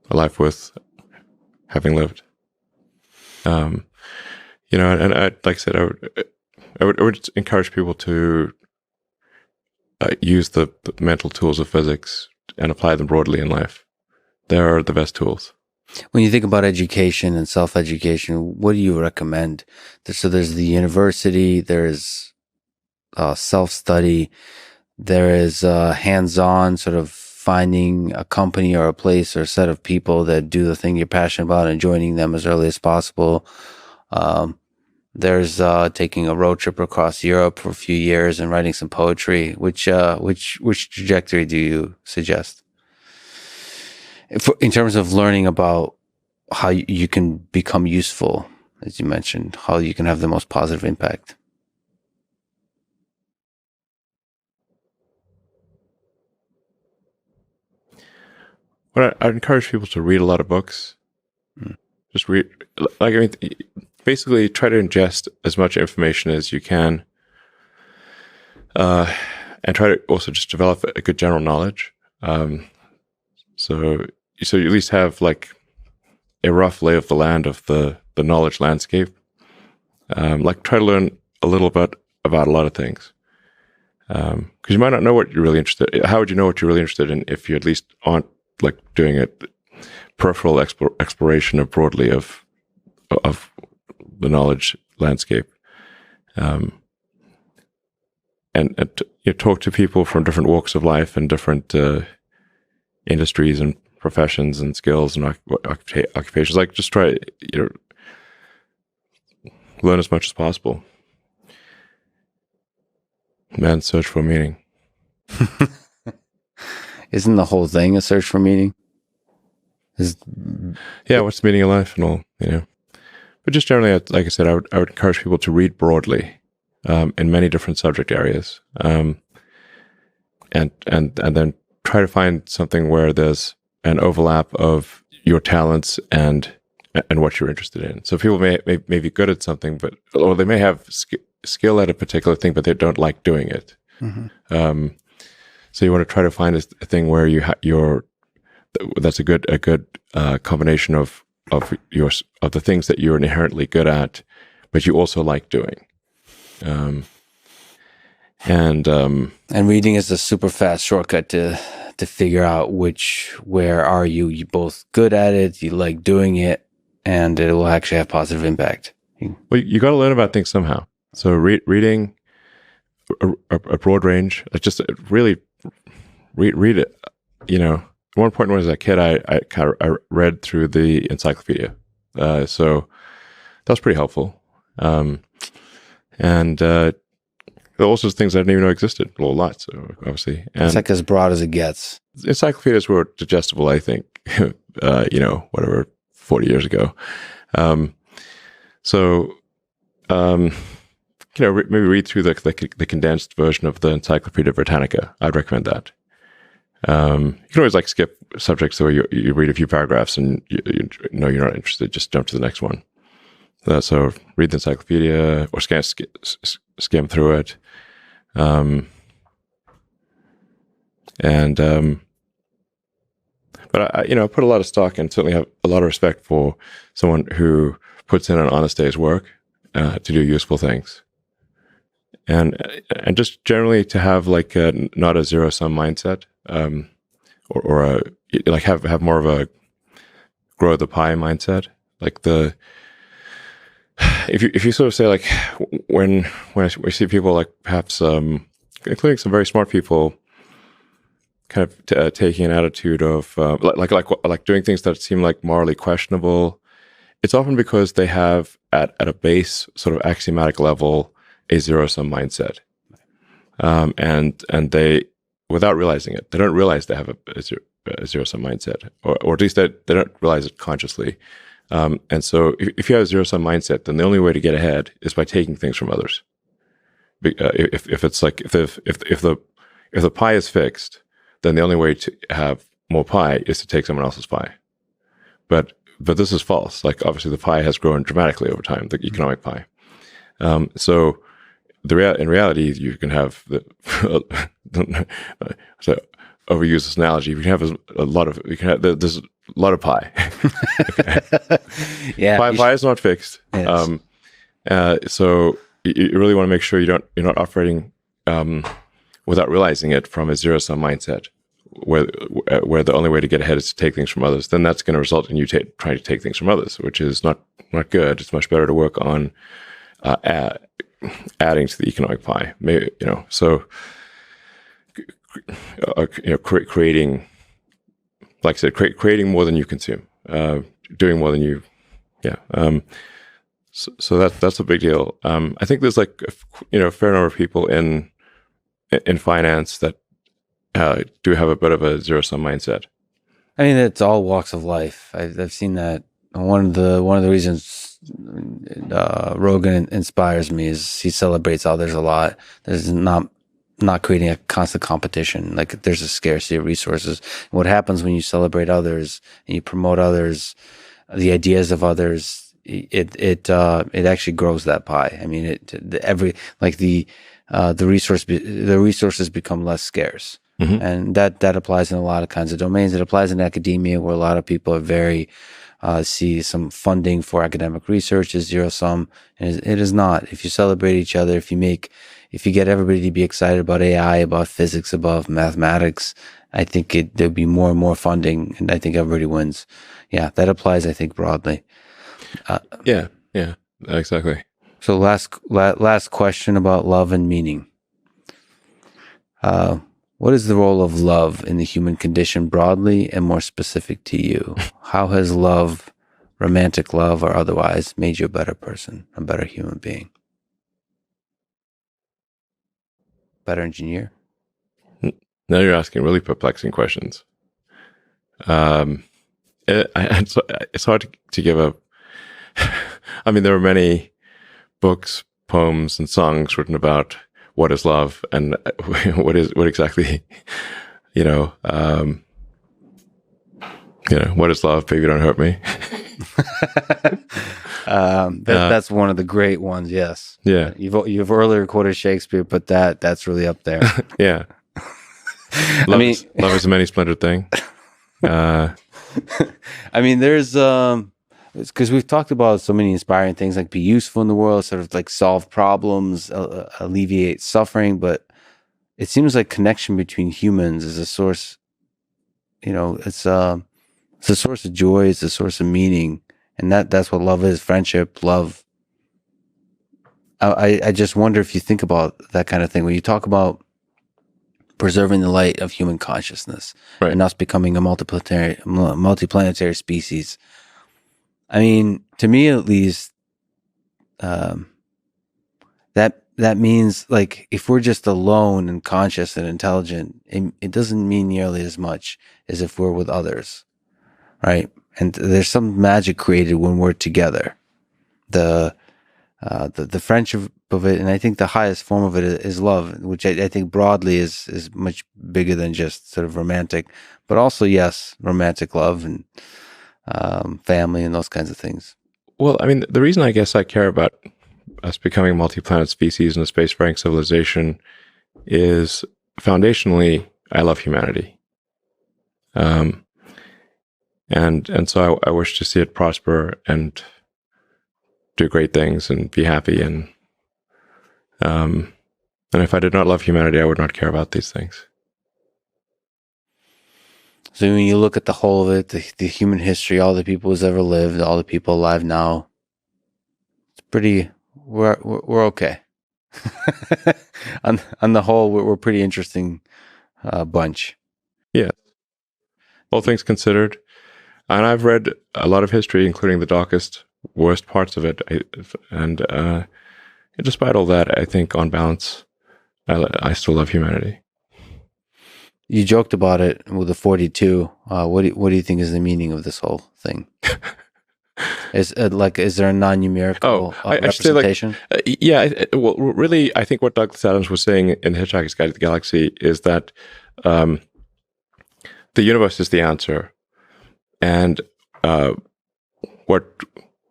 a life worth having lived. And I, like I said, I would encourage people to use the mental tools of physics and apply them broadly in life. They're the best tools. When you think about education and self-education, what do you recommend? So there's the university, there's self-study, there is hands-on, sort of finding a company or a place or a set of people that do the thing you're passionate about and joining them as early as possible. There's taking a road trip across Europe for a few years and writing some poetry. Which trajectory do you suggest? In terms of learning about how you can become useful, as you mentioned, how you can have the most positive impact. Well, I'd encourage people to read a lot of books. Just read, basically try to ingest as much information as you can, and try to also just develop a good general knowledge. So you at least have like a rough lay of the land of the knowledge landscape. Try to learn a little bit about a lot of things. Because you might not know what you're really interested in. How would you know what you're really interested in if you at least aren't like doing a peripheral exploration of broadly of the knowledge landscape? And talk to people from different walks of life and different industries and professions and skills and occupations. Like, just try, learn as much as possible. Man's search for meaning. Isn't the whole thing a search for meaning? Yeah, what's the meaning of life and all, But just generally, like I said, I would encourage people to read broadly in many different subject areas, and then try to find something where there's an overlap of your talents and what you're interested in. So people may be good at something, or they may have skill at a particular thing, but they don't like doing it. Mm-hmm. So you want to try to find a thing where that's a good combination of the things that you're inherently good at, but you also like doing. And reading is a super fast shortcut to figure out where are you both good at it, you like doing it, and it will actually have positive impact. Well, you got to learn about things somehow. So reading a broad range, just really read it. At one point when I was a kid, I read through the encyclopedia. So that was pretty helpful. And there are also things I didn't even know existed. Well, a lot, so obviously. And it's like as broad as it gets. Encyclopedias were digestible, I think, 40 years ago. Maybe read through the condensed version of the Encyclopedia Britannica. I'd recommend that. You can always skip subjects where you read a few paragraphs and you know you're not interested, just jump to the next one. So read the encyclopedia or skim through it. But I put a lot of stock and certainly have a lot of respect for someone who puts in an honest day's work to do useful things. And just generally to have not a zero-sum mindset, or have more of a grow the pie mindset. If you sort of say when we see people perhaps including some very smart people kind of taking an attitude of doing things that seem morally questionable, it's often because they have at a base sort of axiomatic level a zero-sum mindset, and they, without realizing it, they don't realize they have a zero-sum mindset, or at least they don't realize it consciously. And so if you have a zero-sum mindset, then the only way to get ahead is by taking things from others. If the pie is fixed, then the only way to have more pie is to take someone else's pie. But this is false. Obviously the pie has grown dramatically over time, the economic pie. So in reality, you can have so overuse this analogy. You can have there's a lot of pie. Yeah, pie is not fixed. Yes. So you really want to make sure you're not operating without realizing it from a zero-sum mindset, where the only way to get ahead is to take things from others. Then that's going to result in you trying to take things from others, which is not good. It's much better to work on adding to the economic pie. Maybe, so creating, like I said, creating more than you consume, doing more than you, So that's a big deal. I think there's like a fair number of people in finance that do have a bit of a zero-sum mindset. I mean, it's all walks of life. I've seen that. One of the reasons Rogan inspires me is he celebrates others a lot. There's not creating a constant competition. Like there's a scarcity of resources. And what happens when you celebrate others and you promote others, the ideas of others, it actually grows that pie. I mean, the resources become less scarce. Mm-hmm. And that applies in a lot of kinds of domains. It applies in academia, where a lot of people are very see some funding for academic research is zero sum, and it is not. If you celebrate each other, if you get everybody to be excited about AI, about physics, about mathematics, I think there'll be more and more funding, and I think everybody wins. Yeah, that applies, I think, broadly. Yeah, exactly. So last question about love and meaning. What is the role of love in the human condition broadly and more specific to you? How has love, romantic love or otherwise, made you a better person, a better human being? Better engineer? Now you're asking really perplexing questions. It's hard to give a... I mean, there are many books, poems, and songs written about what is love and what exactly, what is love? Baby, don't hurt me. That's one of the great ones. Yes. Yeah. You've earlier quoted Shakespeare, but that's really up there. Yeah. Love is a many splendored thing. I mean, there's because we've talked about so many inspiring things, like be useful in the world, sort of like solve problems, alleviate suffering. But it seems like connection between humans is a source. It's a source of joy. It's a source of meaning, and that's what love is. Friendship, love. I just wonder if you think about that kind of thing when you talk about preserving the light of human consciousness, right, and us becoming a multiplanetary species. I mean, to me at least, that means, like, if we're just alone and conscious and intelligent, it doesn't mean nearly as much as if we're with others, right? And there's some magic created when we're together. The friendship of it, and I think the highest form of it is love, which I think broadly is much bigger than just sort of romantic, but also, yes, romantic love and family and those kinds of things. Well, I mean, the reason I guess I care about us becoming a multi-planet species and a spacefaring civilization is foundationally, I love humanity. And so I wish to see it prosper and do great things and be happy. And if I did not love humanity, I would not care about these things. So when you look at the whole of it, the human history, all the people who's ever lived, all the people alive now, it's pretty. We're okay. on the whole, we're pretty interesting bunch. Yeah, all things considered, and I've read a lot of history, including the darkest, worst parts of it, and despite all that, I think on balance, I still love humanity. You joked about it with the 42. What do you think is the meaning of this whole thing? Is there a non-numerical representation? Well, really, I think what Douglas Adams was saying in Hitchhiker's Guide to the Galaxy is that the universe is the answer, and what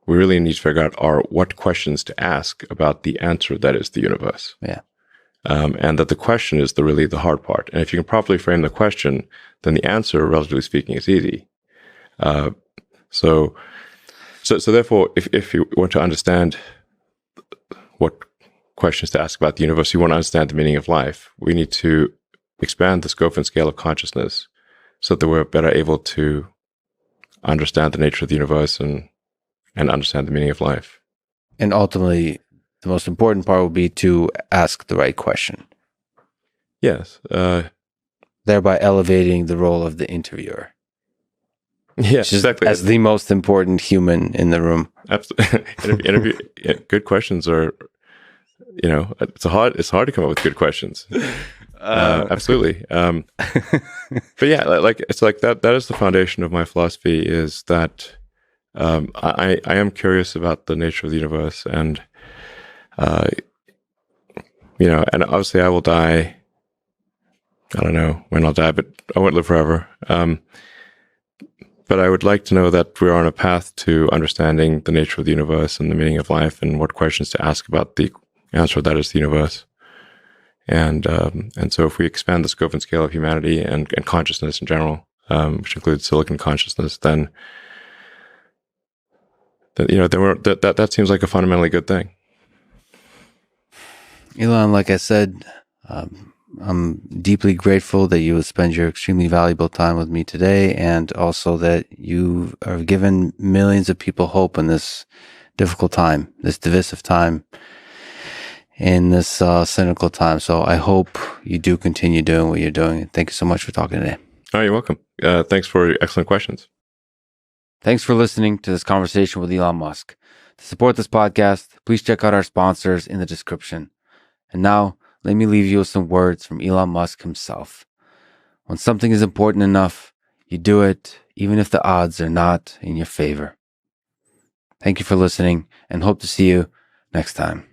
we really need to figure out are what questions to ask about the answer that is the universe. Yeah. And that the question is really the hard part. And if you can properly frame the question, then the answer, relatively speaking, is easy. So therefore, if you want to understand what questions to ask about the universe, you want to understand the meaning of life, we need to expand the scope and scale of consciousness so that we're better able to understand the nature of the universe and understand the meaning of life. And ultimately, the most important part will be to ask the right question. Yes. Thereby elevating the role of the interviewer. Yes, exactly. As the most important human in the room. Absolutely. Good questions are, it's hard to come up with good questions. Absolutely. But yeah, it's like that is the foundation of my philosophy, is that I am curious about the nature of the universe, and and obviously I will die. I don't know when I'll die, but I won't live forever. But I would like to know that we're on a path to understanding the nature of the universe and the meaning of life, and what questions to ask about the answer that is the universe. And so if we expand the scope and scale of humanity and consciousness in general, which includes silicon consciousness, then that seems like a fundamentally good thing. Elon, like I said, I'm deeply grateful that you would spend your extremely valuable time with me today, and also that you have given millions of people hope in this difficult time, this divisive time, in this cynical time. So I hope you do continue doing what you're doing. Thank you so much for talking today. Oh, you're welcome. Thanks for your excellent questions. Thanks for listening to this conversation with Elon Musk. To support this podcast, please check out our sponsors in the description. And now, let me leave you with some words from Elon Musk himself. When something is important enough, you do it, even if the odds are not in your favor. Thank you for listening, and hope to see you next time.